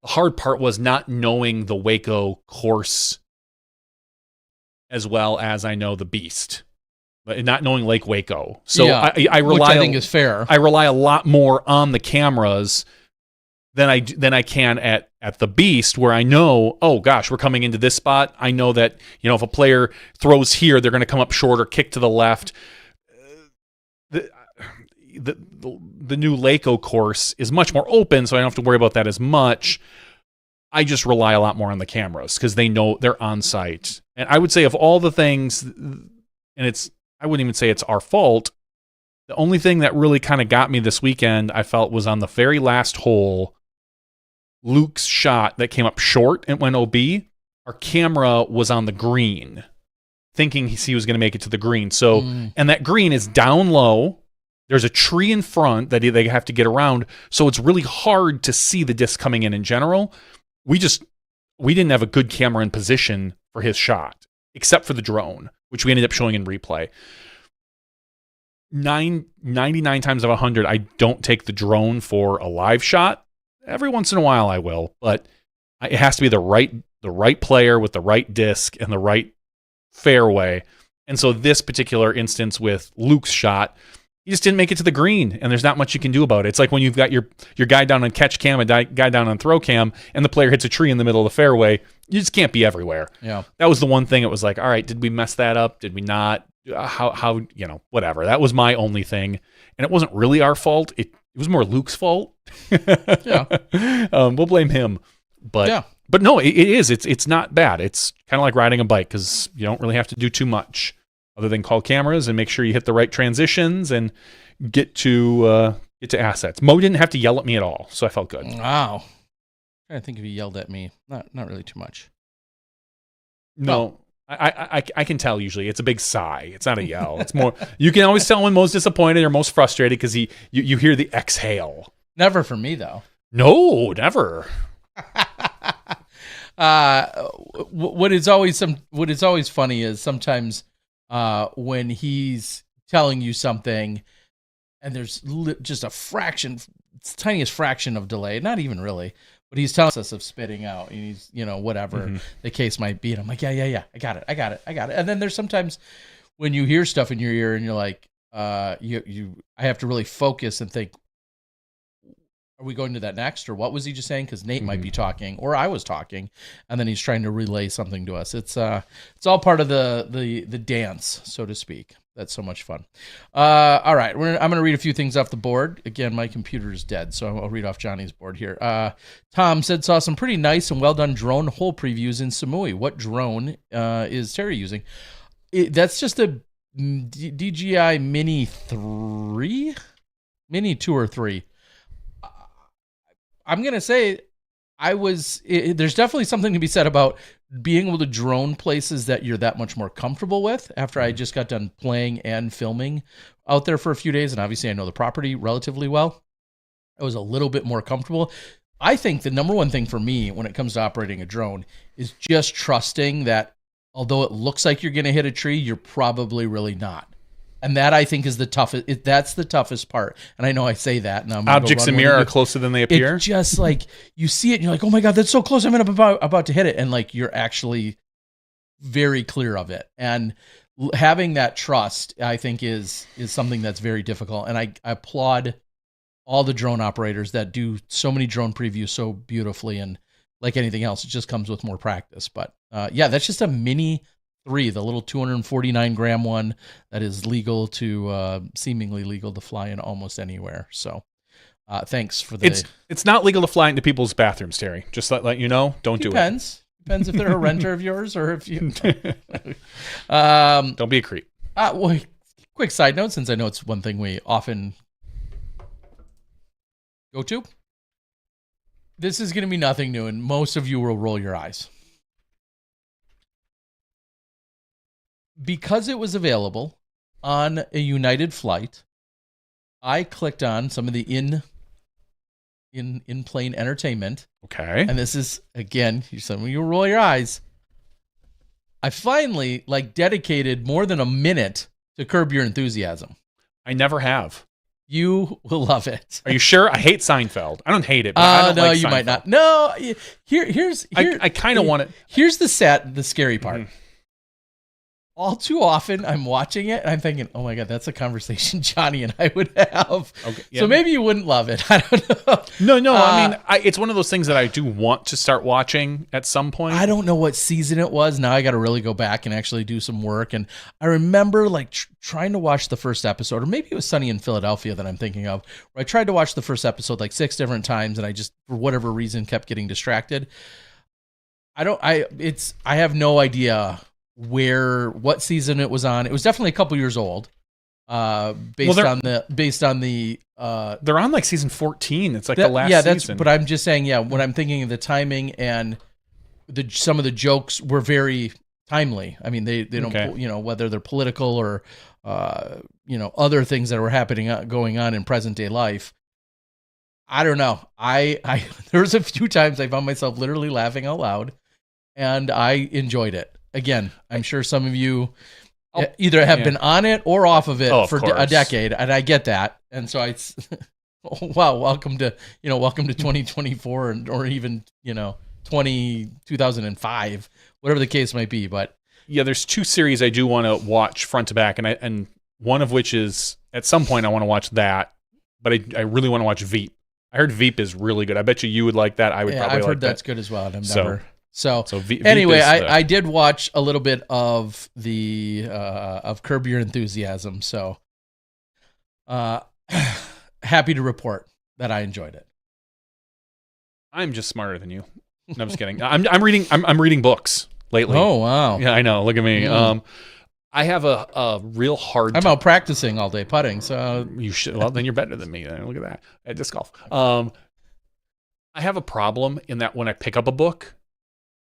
A: the hard part was not knowing the Waco course as well as I know the Beast, but not knowing Lake Waco. So yeah, I rely,
B: which I think is fair.
A: I rely a lot more on the cameras than I can at the Beast, where I know, oh gosh, we're coming into this spot. I know that, if a player throws here, they're going to come up short or kick to the left. The new Waco course is much more open, so I don't have to worry about that as much. I just rely a lot more on the cameras because they know they're on site. And I would say of all the things, and I wouldn't even say it's our fault. The only thing that really kind of got me this weekend, I felt, was on the very last hole, Luke's shot that came up short and went OB. Our camera was on the green, thinking he was going to make it to the green. So, and that green is down low. There's a tree in front that they have to get around. So it's really hard to see the disc coming in general. We didn't have a good camera in position for his shot, except for the drone, which we ended up showing in replay. 99 times out of 100, I don't take the drone for a live shot. Every once in a while I will, but it has to be the right player with the right disc and the right fairway. And so this particular instance with Luke's shot, he just didn't make it to the green, and there's not much you can do about it. It's like when you've got your guy down on catch cam, a guy down on throw cam, and the player hits a tree in the middle of the fairway. You just can't be everywhere.
B: Yeah.
A: That was the one thing. It was like, all right, did we mess that up? Did we not? How whatever. That was my only thing, and it wasn't really our fault. It was more Luke's fault.
B: Yeah.
A: We'll blame him. But no, it is. It's not bad. It's kind of like riding a bike because you don't really have to do too much other than call cameras and make sure you hit the right transitions and get to assets. Mo didn't have to yell at me at all, so I felt good.
B: Wow. I'm trying to think if he yelled at me. Not really too much.
A: No. I can tell usually. It's a big sigh. It's not a yell. It's more. You can always tell when Mo's disappointed or most frustrated because you hear the exhale.
B: Never for me though.
A: No, never.
B: What is always funny is sometimes when he's telling you something and there's just it's tiniest fraction of delay, not even really. But he's telling us of spitting out, and he's, whatever the case might be. And I'm like, yeah, I got it. And then there's sometimes when you hear stuff in your ear and you're like, I have to really focus and think, are we going to that next? Or what was he just saying? Because Nate might be talking, or I was talking, and then he's trying to relay something to us. It's all part of the dance, so to speak. That's so much fun. All right, I'm going to read a few things off the board. Again, my computer is dead, so I'll read off Johnny's board here. Tom said, saw some pretty nice and well-done drone hole previews in Samui. What drone is Terry using? That's just a DJI Mini 3? Mini 2 or 3. I'm going to say there's definitely something to be said about being able to drone places that you're that much more comfortable with after I just got done playing and filming out there for a few days. And obviously I know the property relatively well. I was a little bit more comfortable. I think the number one thing for me when it comes to operating a drone is just trusting that although it looks like you're going to hit a tree, you're probably really not. And that, I think, is the toughest. That's the toughest part. And I know I say that. And
A: objects in mirror are closer than they appear.
B: It's just like you see it and you're like, oh my God, that's so close. I'm about to hit it. And like you're actually very clear of it. And having that trust, I think, is something that's very difficult. And I applaud all the drone operators that do so many drone previews so beautifully. And like anything else, it just comes with more practice. But yeah, that's just a Mini 3, the little 249 gram one that is legal to seemingly legal to fly in almost anywhere. So thanks for the.
A: It's not legal to fly into people's bathrooms, Terry. Just let you know. Don't do it.
B: Depends if they're a renter of yours or if you.
A: Don't be a creep.
B: Well, quick side note, since I know it's one thing we often go to. This is going to be nothing new, and most of you will roll your eyes. Because it was available on a United flight, I clicked on some of the in-plane entertainment.
A: Okay.
B: And this is, again, some of you roll your eyes. I finally dedicated more than a minute to Curb Your Enthusiasm.
A: I never have.
B: You will love it.
A: Are you sure? I hate Seinfeld. I don't hate it, but I don't like Seinfeld.
B: No, you might not. No, here's
A: I kind of want it.
B: Here's the scary part. Mm-hmm. All too often, I'm watching it, and I'm thinking, oh my God, that's a conversation Johnny and I would have. Okay, yeah. So maybe you wouldn't love it. I don't know.
A: No. I mean, it's one of those things that I do want to start watching at some point.
B: I don't know what season it was. Now I got to really go back and actually do some work. And I remember trying to watch the first episode, or maybe it was Sunny in Philadelphia that I'm thinking of, where I tried to watch the first episode 6 different times, and I just, for whatever reason, kept getting distracted. I have no idea what season it was on. It was definitely a couple years old. Based on the
A: they're on season 14. It's the last season.
B: But I'm just saying, when I'm thinking of the timing and some of the jokes were very timely. I mean, they don't, whether they're political or other things that were going on in present day life. I don't know. There was a few times I found myself literally laughing out loud, and I enjoyed it. Again, I'm sure some of you either have been on it or off of it for a
A: course.
B: decade, and I get that. And so wow, welcome to 2024 or even 2005, whatever the case might be. But
A: yeah, there's 2 series I do want to watch front to back, and one of which is at some point I want to watch that, but I really want to watch Veep. I heard Veep is really good. I bet you would like that. I would probably
B: I've
A: like
B: heard
A: that.
B: that's good as well. And I've
A: So-
B: never. So
A: Veep
B: anyway,
A: is
B: I did watch a little bit of the of Curb Your Enthusiasm. So happy to report that I enjoyed it.
A: I'm just smarter than you. No, I'm just kidding. I'm reading books lately.
B: Oh wow!
A: Yeah, I know. Look at me. I have a real hard.
B: I'm out practicing all day putting. So
A: You should. Well, then you're better than me. Look at that at disc golf. I have a problem in that when I pick up a book,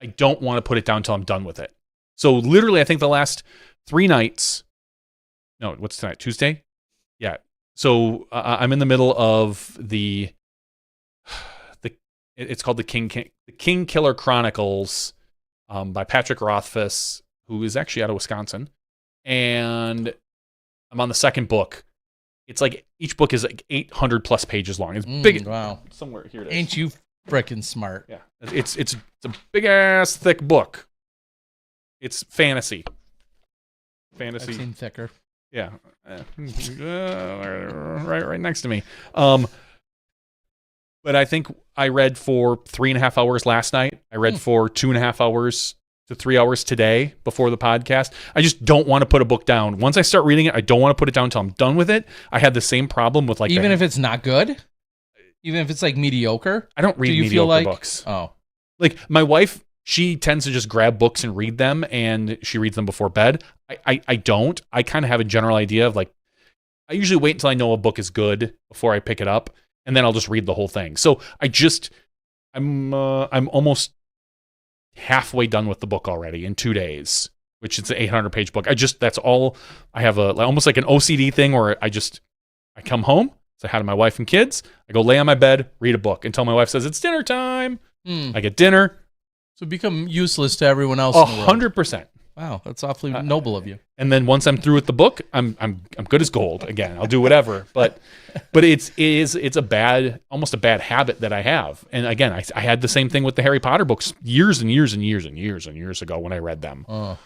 A: I don't want to put it down until I'm done with it. So literally, I think the last 3 nights. No, what's tonight? Tuesday? Yeah. So I'm in the middle of the. It's called the King Killer Chronicles, by Patrick Rothfuss, who is actually out of Wisconsin, and I'm on the second book. It's like each book is like 800 plus pages long. It's big.
B: Wow.
A: Somewhere here it is.
B: Ain't you frickin' smart?
A: Yeah, it's a big ass thick book. It's fantasy.
B: I've seen thicker.
A: Yeah, right next to me. But I think I read for 3.5 hours last night. I read for 2.5 hours to 3 hours today before the podcast. I just don't want to put a book down. Once I start reading it, I don't want to put it down until I'm done with it. I had the same problem with like
B: even if it's not good, even if it's like mediocre.
A: I don't read mediocre books.
B: Oh,
A: like my wife, she tends to just grab books and read them, and she reads them before bed. I don't. I kind of have a general idea of like, I usually wait until I know a book is good before I pick it up, and then I'll just read the whole thing. So I'm almost halfway done with the book already in 2 days, which is an 800-page book. That's all. I have almost like an OCD thing where I come home, say hi to my wife and kids, I go lay on my bed, read a book until my wife says it's dinner time. I get dinner.
B: So become useless to everyone else.
A: 100%.
B: Wow, that's awfully noble of you.
A: And then once I'm through with the book, I'm good as gold again. I'll do whatever. But it's almost a bad habit that I have. And again, I had the same thing with the Harry Potter books years and years and years and years and years ago when I read them.
B: Oh.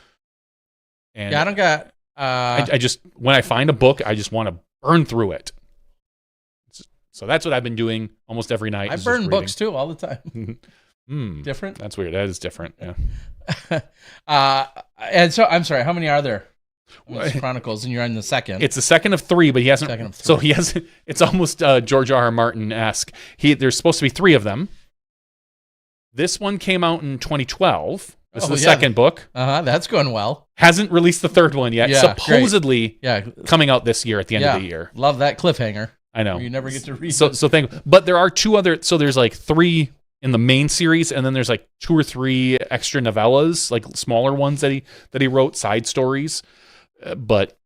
A: And
B: Yeah, I don't got.
A: I just when I find a book, I just want to burn through it. So that's what I've been doing almost every night.
B: I burn books too all the time.
A: Different? That's weird. That is different. Yeah.
B: And so I'm sorry. How many are there? Chronicles, and you're on the second.
A: It's the second of 3, but he hasn't.
B: Second of 3.
A: So he hasn't. It's almost George R. R. Martin-esque. There's supposed to be 3 of them. This one came out in 2012. This is the second book.
B: That's going well.
A: Hasn't released the third one yet.
B: Yeah,
A: supposedly, coming out this year at the end of the year.
B: Love that cliffhanger.
A: I know.
B: You never get to read.
A: So but there are 2 other. So there's like 3 in the main series, and then there's like 2 or 3 extra novellas, like smaller ones that he wrote, side stories. But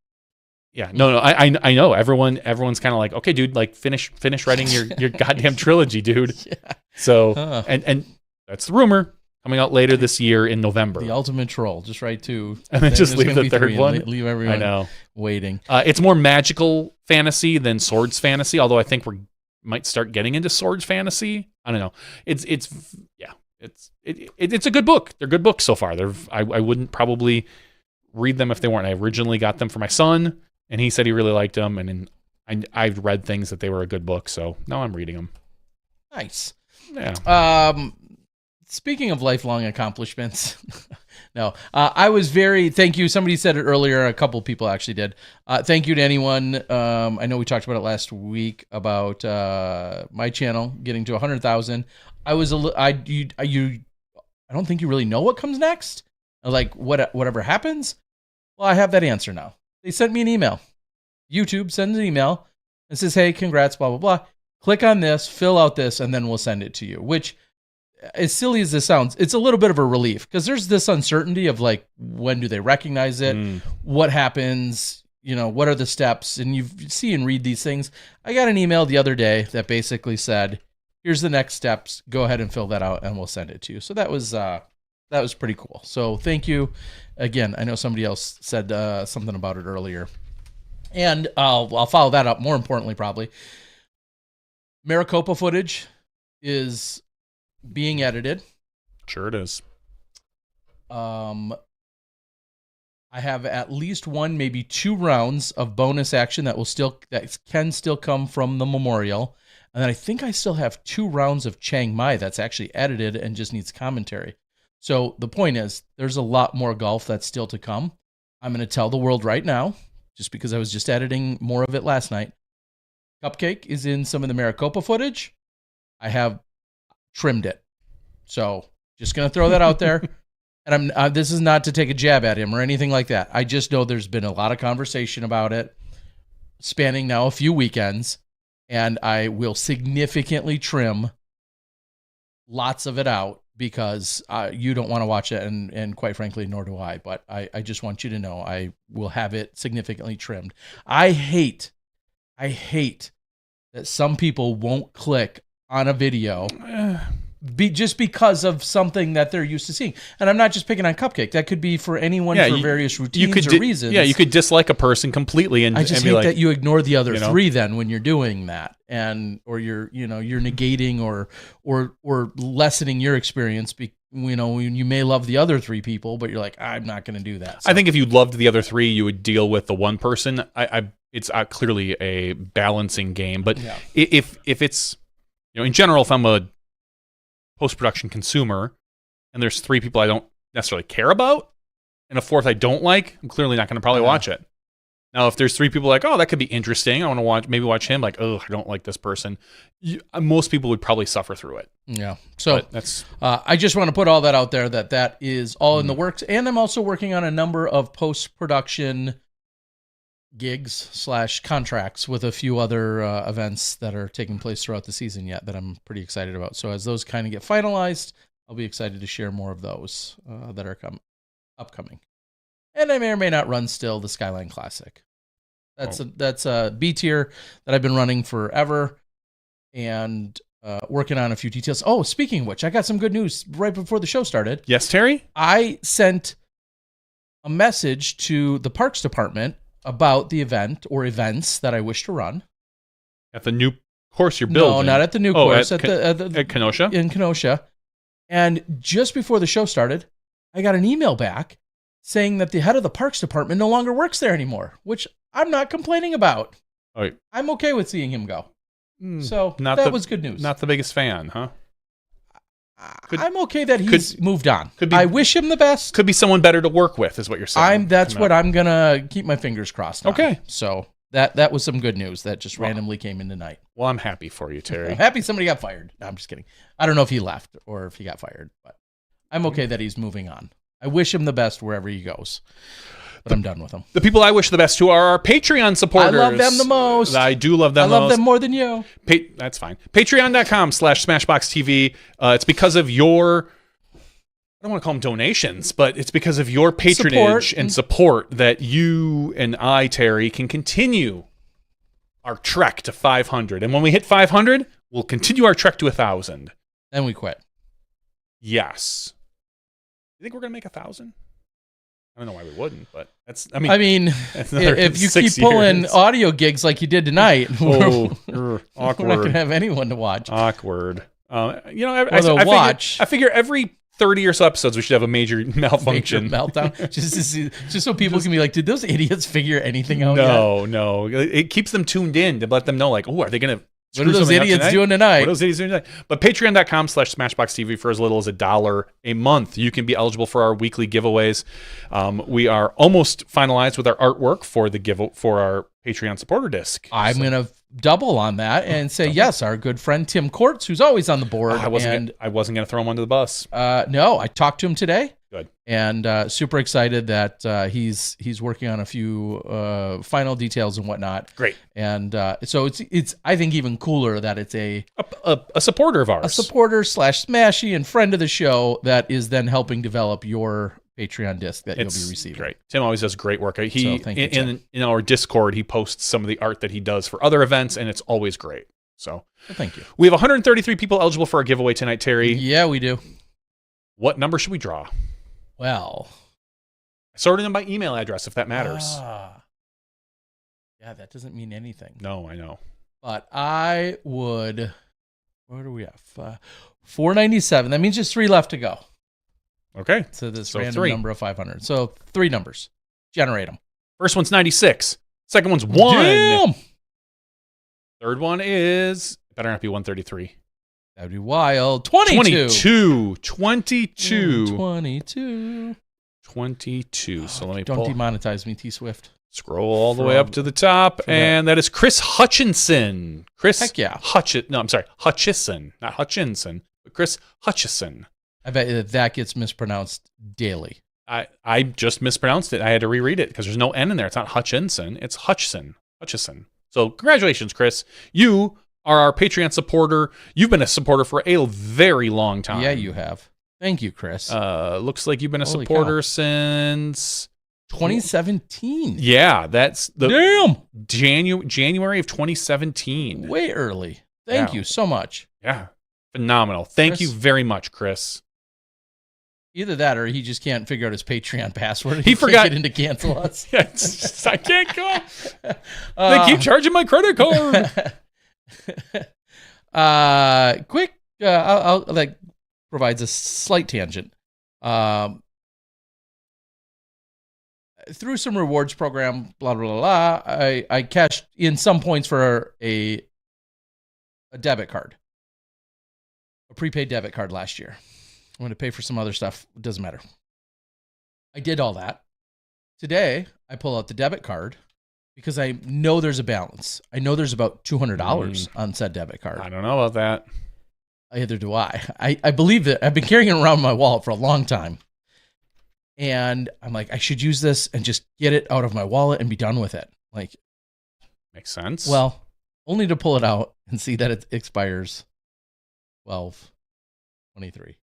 A: yeah, no, I know everyone's kind of like, okay, dude, like finish writing your goddamn trilogy, dude. Yeah. So and that's the rumor coming out later this year in November.
B: The ultimate troll, just write 2,
A: and then just leave the third one.
B: Leave everyone.
A: I know.
B: Waiting.
A: It's more magical fantasy than swords fantasy, although I think we might start getting into swords fantasy. I don't know. It's a good book. They're good books so far. I wouldn't probably read them if they weren't. I originally got them for my son, and he said he really liked them, and I've read things that they were a good book, so now I'm reading them.
B: Nice.
A: Yeah.
B: Speaking of lifelong accomplishments, no, I was thank you. Somebody said it earlier. A couple people actually did. Thank you to anyone. I know we talked about it last week about my channel getting to 100,000. I don't think you really know what comes next. Like whatever happens. Well, I have that answer now. They sent me an email. YouTube sends an email and says, "Hey, congrats, blah blah blah. Click on this, fill out this, and then we'll send it to you." Which, as silly as this sounds, it's a little bit of a relief because there's this uncertainty of like, when do they recognize it? What happens? What are the steps? And you see and read these things. I got an email the other day that basically said, here's the next steps. Go ahead and fill that out and we'll send it to you. So that was that was pretty cool. So thank you again. I know somebody else said something about it earlier, and I'll follow that up. More importantly, probably Maricopa footage is being edited.
A: Sure, it is.
B: I have at least one, maybe 2 rounds of bonus action that can still come from the Memorial. And then I think I still have 2 rounds of Chiang Mai that's actually edited and just needs commentary. So the point is, there's a lot more golf that's still to come. I'm going to tell the world right now, just because I was just editing more of it last night. Cupcake is in some of the Maricopa footage. I have trimmed it. So just going to throw that out there. And this is not to take a jab at him or anything like that. I just know there's been a lot of conversation about it, spanning now a few weekends, and I will significantly trim lots of it out because you don't want to watch it, and quite frankly, nor do I. But I just want you to know I will have it significantly trimmed. I hate that some people won't click on a video just because of something that they're used to seeing. And I'm not just picking on Cupcake. That could be for anyone for various routines or reasons.
A: Yeah, you could dislike a person completely, and
B: I just
A: hate
B: that you ignore the other 3 then when you're doing that, or you're negating or lessening your experience. You may love the other 3 people, but you're like, I'm not going to do that. So.
A: I think if you loved the other 3, you would deal with the one person. It's clearly a balancing game, but if it's in general, if I'm a post-production consumer and there's 3 people I don't necessarily care about and a 4th I don't like, I'm clearly not going to probably watch it. Now, if there's 3 people like, oh, that could be interesting, I want to watch him, like, oh, I don't like this person, most people would probably suffer through it.
B: Yeah. So that's I just want to put all that out there, that is all in the works. And I'm also working on a number of post-production gigs / contracts with a few other events that are taking place throughout the season yet that I'm pretty excited about. So as those kind of get finalized, I'll be excited to share more of those that are upcoming. And I may or may not run still the Skyline Classic. That's a B tier that I've been running forever and working on a few details. Oh, speaking of which, I got some good news right before the show started.
A: Yes, Terry?
B: I sent a message to the Parks Department about the event or events that I wish to run.
A: At the new course you're building?
B: No, not at the new course. At
A: Kenosha?
B: In Kenosha. And just before the show started, I got an email back saying that the head of the Parks Department no longer works there anymore, which I'm not complaining about.
A: Oh,
B: I'm okay with seeing him go. So that was good news.
A: Not the biggest fan, huh?
B: I'm okay that he's moved on. I wish him the best.
A: Could be someone better to work with, is what you're saying.
B: That's what I'm going to keep my fingers crossed on.
A: Okay.
B: So that was some good news that just randomly came in tonight.
A: Well, I'm happy for you, Terry.
B: I'm happy somebody got fired. No, I'm just kidding. I don't know if he left or if he got fired, but I'm okay that he's moving on. I wish him the best wherever he goes. But I'm done with them. The
A: people I wish the best to are our Patreon supporters.
B: I love them the most.
A: I do love them the most.
B: I love them more than you.
A: That's fine. Patreon.com/SmashBoxxTV. It's because of your, I don't want to call them donations, but it's because of your patronage and support that you and I, Terry, can continue our trek to 500. And when we hit 500, we'll continue our trek to 1,000.
B: Then we quit.
A: Yes. You think we're going to make 1,000? I don't know why we wouldn't, but if
B: you keep pulling audio gigs like you did tonight,
A: awkward.
B: We're not going to have anyone to watch.
A: Awkward.
B: I
A: figure every 30 or so episodes we should have a major malfunction.
B: Meltdown. just so people can be like, did those idiots figure anything out yet?
A: No. It keeps them tuned in to let them know, like, oh, are they going to
B: what are those idiots doing tonight?
A: But patreon.com/SmashBoxxTV for as little as $1 a month. You can be eligible for our weekly giveaways. We are almost finalized with our artwork for our Patreon supporter disc.
B: I'm going to double on that and say, yes, our good friend Tim Courts, who's always on the board.
A: I wasn't going to throw him under the bus.
B: No, I talked to him today.
A: Good.
B: And super excited that he's working on a few final details and whatnot.
A: Great.
B: And so it's I think even cooler that it's a
A: supporter of ours,
B: a supporter / Smashy and friend of the show that is then helping develop your Patreon disc that you'll be receiving.
A: Great. Tim always does great work.
B: Thank you,
A: in our Discord, he posts some of the art that he does for other events, and it's always great. So
B: thank you.
A: We have 133 people eligible for our giveaway tonight, Terry.
B: Yeah, we do.
A: What number should we draw?
B: Well,
A: I sorted them by email address, if that matters.
B: Yeah, that doesn't mean anything.
A: No, I know.
B: But I would. What do we have? 497. That means just 3 left to go.
A: Okay.
B: So this
A: So
B: random
A: 3.
B: number of 500. So 3 numbers. Generate them.
A: First one's 96. Second one's 1.
B: Damn!
A: Third one is better not be 133.
B: That'd be wild. 22.
A: 22. So let me
B: Don't
A: pull.
B: demonetize me, T-Swift.
A: Scroll all the way up to the top, and that is Chris Hutchinson.
B: Heck yeah.
A: Hutchison. Not Hutchinson, but Chris Hutchison.
B: I bet that gets mispronounced daily.
A: I just mispronounced it. I had to reread it because there's no N in there. It's not Hutchinson. It's Hutchison. So congratulations, Chris. You are our Patreon supporter. You've been a supporter for a very long time.
B: Yeah, you have. Thank you, Chris.
A: Looks like you've been a
B: Holy
A: supporter
B: cow.
A: since
B: 2017.
A: Yeah, that's the
B: Damn.
A: January of 2017.
B: Way early. Thank
A: Yeah.
B: you so much.
A: Yeah, phenomenal. Thank
B: Chris.
A: you very much, Chris.
B: Either that or he just can't figure out his Patreon password.
A: He forgot-
B: Can't get into cancel us.
A: Yeah, it's just, I can't go. They keep charging my credit card.
B: Quick. I'll like provides a slight tangent. Through some rewards program, blah blah blah. Blah I cashed in some points for a debit card, a prepaid debit card last year. I'm going to pay for some other stuff. It doesn't matter. I did all that. Today, I pull out the debit card because I know there's a balance. I know there's about $200 on said debit card.
A: I don't know about that.
B: Either do I. I believe that. I've been carrying it around in my wallet for a long time. And I'm like, I should use this and just get it out of my wallet and be done with it. Like,
A: Makes sense.
B: well, only to pull it out and see that it expires 12/23.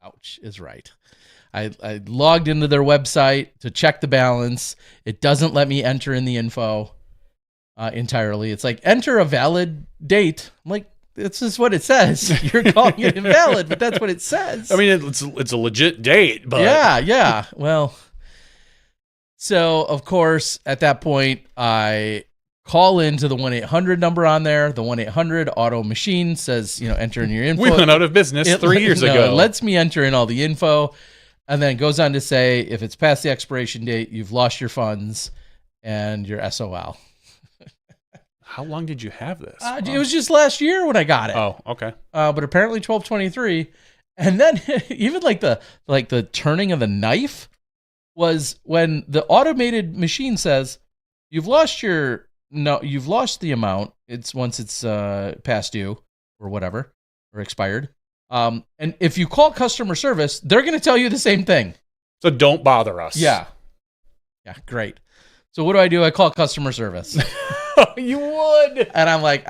B: Ouch is right. I logged into their website to check the balance. It doesn't let me enter in the info entirely. It's like, enter a valid date. I'm like, this is what it says. You're calling it invalid, but that's what it says.
A: I mean, it's a legit date, but
B: Yeah. Well, so of course, at that point, I call into the 1-800 number on there. The 1-800 auto machine says, enter in your info.
A: we went out of business 3 years ago.
B: It lets me enter in all the info, and then it goes on to say, if it's past the expiration date, you've lost your funds and you're SOL.
A: How long did you have this?
B: It was just last year when I got it.
A: Oh, okay.
B: But apparently 12/23, and then even like the turning of the knife was when the automated machine says, you've lost the amount. It's once it's past due or whatever, or expired. And if you call customer service, they're going to tell you the same thing.
A: So don't bother us.
B: Yeah, great. So what do? I call customer service.
A: You would.
B: And I'm like,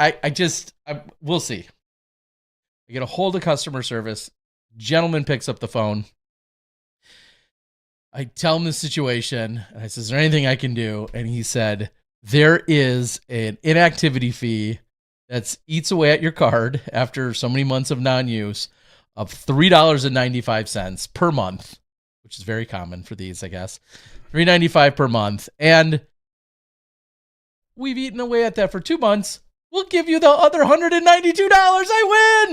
B: we'll see. I get a hold of customer service. Gentleman picks up the phone. I tell him the situation. And I said, is there anything I can do? And he said, there is an inactivity fee that eats away at your card after so many months of non-use of $3.95 per month, which is very common for these, I guess. $3.95 per month. And we've eaten away at that for 2 months. We'll give you the other $192. I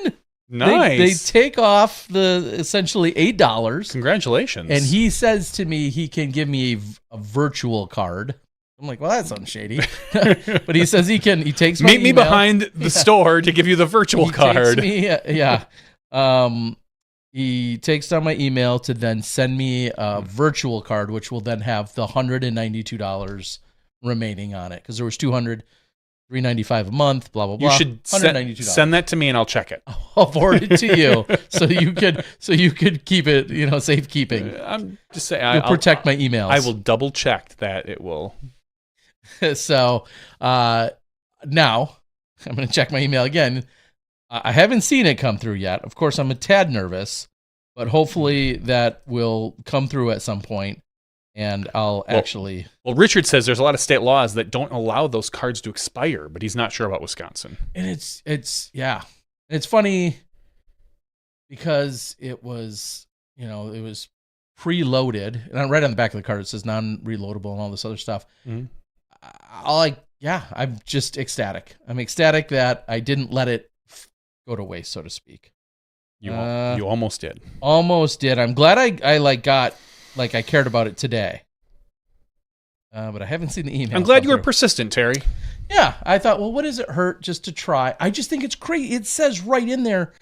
B: win.
A: Nice.
B: They take off the essentially $8.
A: Congratulations.
B: And he says to me he can give me a virtual card. I'm like, well, that sounds shady. But he says he takes my
A: Meet me
B: email.
A: behind the store to give you the virtual card.
B: He takes down my email to then send me a virtual card, which will then have the $192 remaining on it. Because there was $200, $395 a month, blah, blah, blah.
A: You should
B: $192.
A: send that to me and I'll check it.
B: I'll forward it to you so you could keep it, safekeeping.
A: I'm just saying.
B: You'll protect my emails.
A: I will double check that it will.
B: So now I'm going to check my email again. I haven't seen it come through yet. Of course, I'm a tad nervous, but hopefully that will come through at some point, and I'll actually...
A: Well, Richard says there's a lot of state laws that don't allow those cards to expire, but he's not sure about Wisconsin.
B: And it's funny. because it was, it was preloaded, and right on the back of the card it says non-reloadable and all this other stuff.
A: Mm-hmm.
B: I'm just ecstatic. I'm ecstatic that I didn't let it go to waste, so to speak.
A: You almost did.
B: Almost did. I'm glad I cared about it today. But I haven't seen the email.
A: I'm glad you were persistent, Terry.
B: Yeah, I thought, well, what does it hurt just to try? I just think it's great. It says right in there,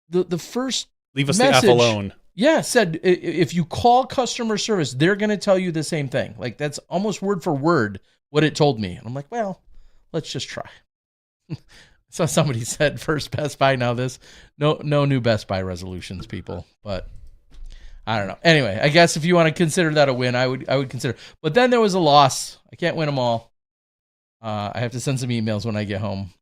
B: the first
A: leave us
B: message,
A: the F alone.
B: Yeah, it said if you call customer service, they're going to tell you the same thing. Like, that's almost word for word what it told me. And I'm like, well, let's just try. So somebody said first Best Buy, now this. No new Best Buy resolutions, people. But I don't know. Anyway, I guess if you want to consider that a win, I would consider. But then there was a loss. I can't win them all. I have to send some emails when I get home.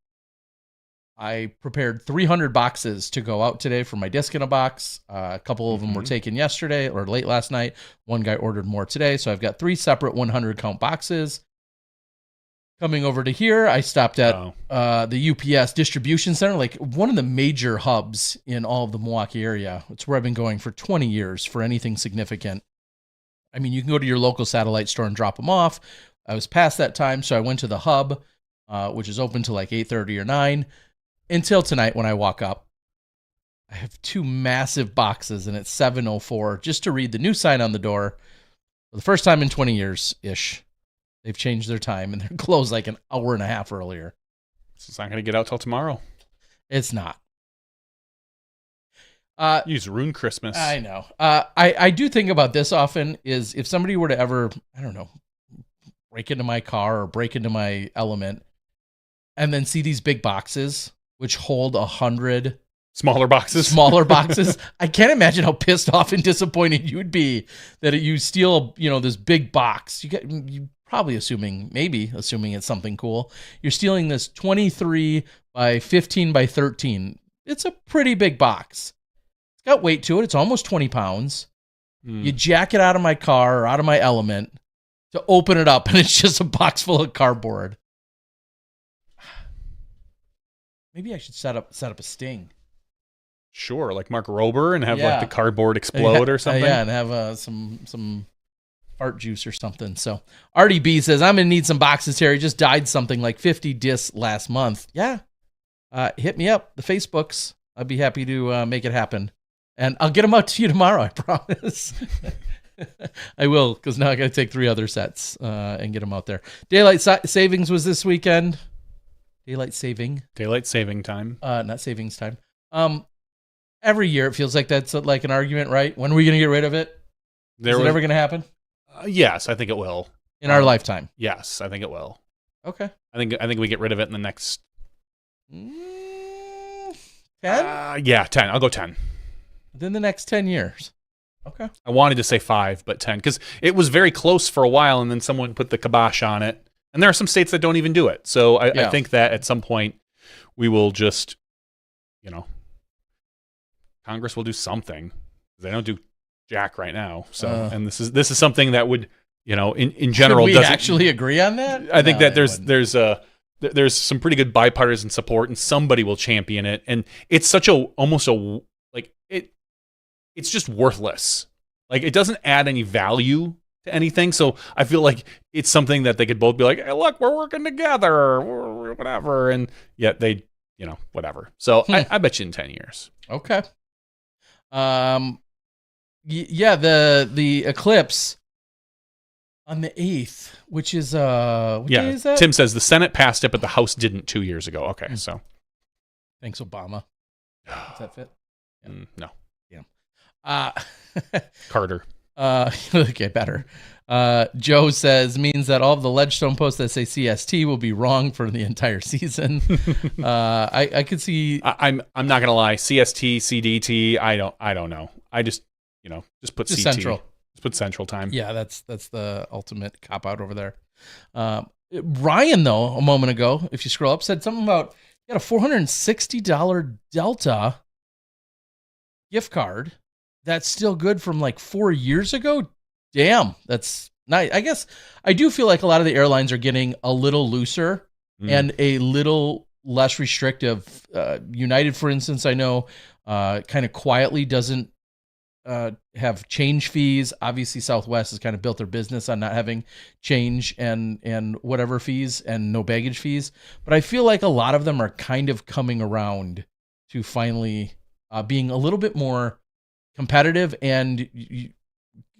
B: I prepared 300 boxes to go out today for my disc in a box. A couple of them were taken yesterday or late last night. One guy ordered more today. So I've got 3 separate 100 count boxes. Coming over to here, I stopped at the UPS distribution center, like one of the major hubs in all of the Milwaukee area. It's where I've been going for 20 years for anything significant. I mean, you can go to your local satellite store and drop them off. I was past that time, so I went to the hub, which is open till like 8:30 or 9, until tonight when I walk up. I have 2 massive boxes, and it's 7:04 just to read the new sign on the door for the first time in 20 years-ish. They've changed their time, and they're closed like an hour and a half earlier.
A: So it's not going to get out till tomorrow.
B: It's not.
A: You just ruined Christmas.
B: I know. I do think about this often, is if somebody were to ever, I don't know, break into my car or break into my Element and then see these big boxes, which hold 100
A: smaller boxes,
B: I can't imagine how pissed off and disappointed you'd be that you steal, this big box. You probably assuming it's something cool. You're stealing this 23 by 15 by 13. It's a pretty big box. It's got weight to it. It's almost 20 pounds. You jack it out of my car or out of my Element to open it up, and it's just a box full of cardboard. Maybe I should set up a sting.
A: Sure, like Mark Rober, and have like the cardboard explode or something.
B: Yeah, and have some fart juice or something. So Artie B says, I'm going to need some boxes, Terry. Just died something like 50 discs last month. Yeah. Hit me up, the Facebooks. I'd be happy to make it happen. And I'll get them out to you tomorrow, I promise. I will, because now I got to take 3 other sets and get them out there. Daylight savings was this weekend. Daylight saving time. Not savings time. Every year it feels like that's like an argument, right? When are we going to get rid of it? Is it ever going to happen?
A: Yes, I think it will.
B: In our lifetime?
A: Yes, I think it will.
B: Okay.
A: I think we get rid of it in the next
B: 10?
A: Yeah, 10. I'll go 10.
B: Within the next 10 years. Okay.
A: I wanted to say 5, but 10, because it was very close for a while, and then someone put the kibosh on it. And there are some states that don't even do it. So I think that at some point we will just, Congress will do something. They don't do jack right now. So and this is something that would, in general,
B: should we actually agree on that?
A: I think that there's some pretty good bipartisan support, and somebody will champion it. And it's such it's just worthless. Like, it doesn't add any value to anything. So I feel like it's something that they could both be like, hey, look, we're working together, or whatever. And yet they, whatever. So I bet you in 10 years.
B: Okay. Yeah, the eclipse on the 8th, which is what day is that?
A: Tim says the Senate passed it, but the House didn't 2 years ago. Okay, so
B: thanks, Obama. Does that fit?
A: Yeah. No.
B: Yeah.
A: Carter.
B: Okay, better. Joe says means that all of the Ledgestone posts that say CST will be wrong for the entire season. I could see.
A: I'm not gonna lie. CST, CDT. I don't know. I just put CT.
B: Central.
A: Just put Central Time.
B: Yeah, that's the ultimate cop out over there. Ryan, though, a moment ago, if you scroll up, said something about you got a $460 Delta gift card that's still good from like 4 years ago. Damn, that's nice. I guess I do feel like a lot of the airlines are getting a little looser and a little less restrictive. United, for instance, I know kind of quietly doesn't have change fees. Obviously, Southwest has kind of built their business on not having change and whatever fees and no baggage fees. But I feel like a lot of them are kind of coming around to finally being a little bit more competitive and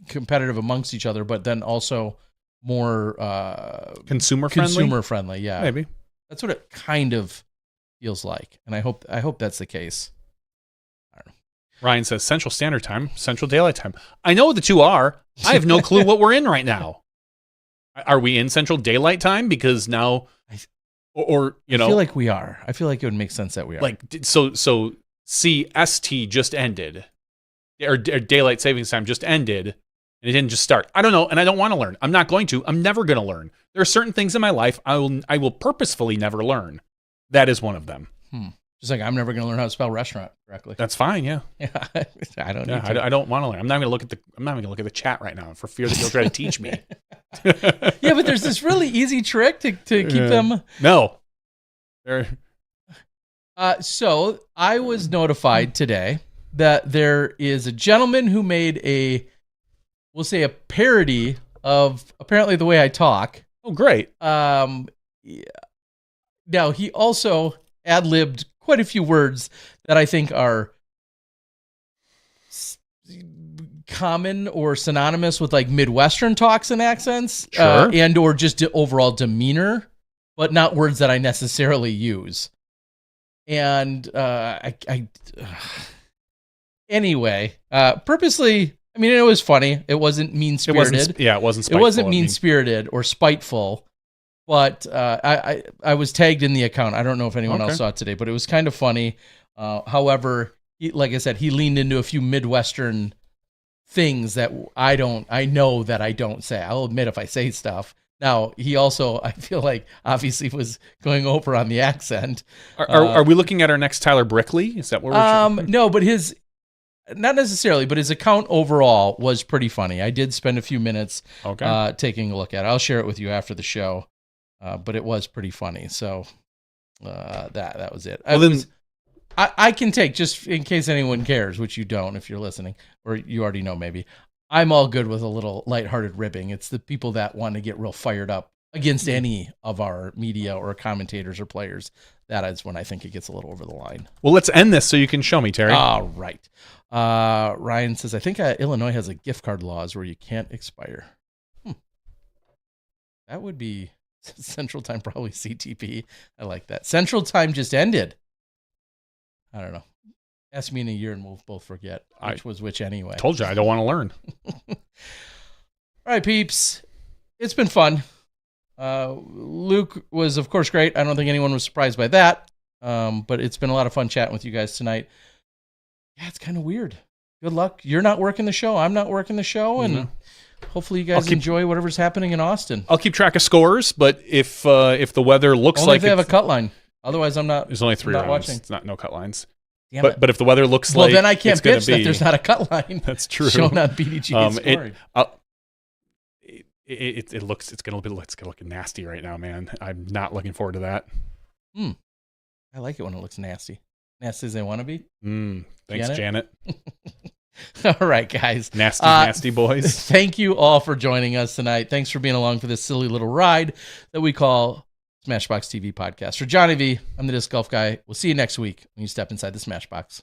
B: competitive amongst each other, but then also more
A: consumer
B: friendly. Yeah,
A: maybe
B: that's what it kind of feels like, and I hope that's the case. I don't know.
A: Ryan says Central Standard Time, Central Daylight Time. I know what the two are. I have no clue what we're in right now. Are we in Central Daylight Time? Because now, or you know,
B: I feel like we are. I feel like it would make sense that we are.
A: Like so CST just ended, or Daylight Savings Time just ended, and it didn't just start. I don't know, and I don't want to learn. I'm not going to. I'm never going to learn. There are certain things in my life I will purposefully never learn. That is one of them.
B: Just like I'm never going to learn how to spell restaurant correctly.
A: That's fine. Yeah.
B: I don't.
A: Yeah, I don't want to learn. I'm not going to look at the chat right now for fear that you'll try to teach me.
B: Yeah, but there's this really easy trick to keep them.
A: No.
B: So I was notified today that there is a gentleman who made we'll say a parody of apparently the way I talk.
A: Oh, great.
B: Yeah. Now he also ad-libbed quite a few words that I think are common or synonymous with like Midwestern talks and accents,
A: sure.
B: And or just overall demeanor, but not words that I necessarily use. And anyway, purposely, I mean, it was funny. It wasn't mean-spirited.
A: It wasn't spiteful.
B: It wasn't mean-spirited or spiteful. But I was tagged in the account. I don't know if anyone else saw it today, but it was kind of funny. However, like I said, he leaned into a few Midwestern things that I know that I don't say. I'll admit if I say stuff. Now, he also, I feel like, obviously was going over on the accent.
A: Are we looking at our next Tyler Brickley? Is that what we're
B: No, but not necessarily, but his account overall was pretty funny. I did spend a few minutes taking a look at it. I'll share it with you after the show. But it was pretty funny. So that was it. Well, I can take, just in case anyone cares, which you don't if you're listening, or you already know maybe, I'm all good with a little lighthearted ribbing. It's the people that want to get real fired up against any of our media or commentators or players. That is when I think it gets a little over the line.
A: Well, let's end this so you can show me, Terry.
B: All right. Ryan says, I think Illinois has a gift card laws where you can't expire. That would be... Central Time, probably CTP. I like that. Central Time just ended. I don't know. Ask me in a year and we'll both forget which was which anyway.
A: Told you I don't want to learn.
B: All right, peeps. It's been fun. Luke was, of course, great. I don't think anyone was surprised by that. But it's been a lot of fun chatting with you guys tonight. Yeah, it's kind of weird. Good luck. You're not working the show. I'm not working the show. And hopefully you guys enjoy whatever's happening in Austin.
A: I'll keep track of scores, but if the weather looks
B: only
A: like
B: if they have a cut line. Otherwise, I'm not.
A: There's only 3 rounds.
B: Watching.
A: It's not no cut lines.
B: But
A: if the weather looks like,
B: then I can't bitch that there's not a cut line.
A: That's true.
B: Shown on PDGA scoring.
A: It's gonna look nasty right now, man. I'm not looking forward to that.
B: I like it when it looks nasty. Nasty as they want to be.
A: Thanks, Janet.
B: All right, guys.
A: Nasty boys.
B: Thank you all for joining us tonight. Thanks for being along for this silly little ride that we call SmashBoxxTV podcast. For Johnny V, I'm the Disc Golf Guy. We'll see you next week when you step inside the Smashbox.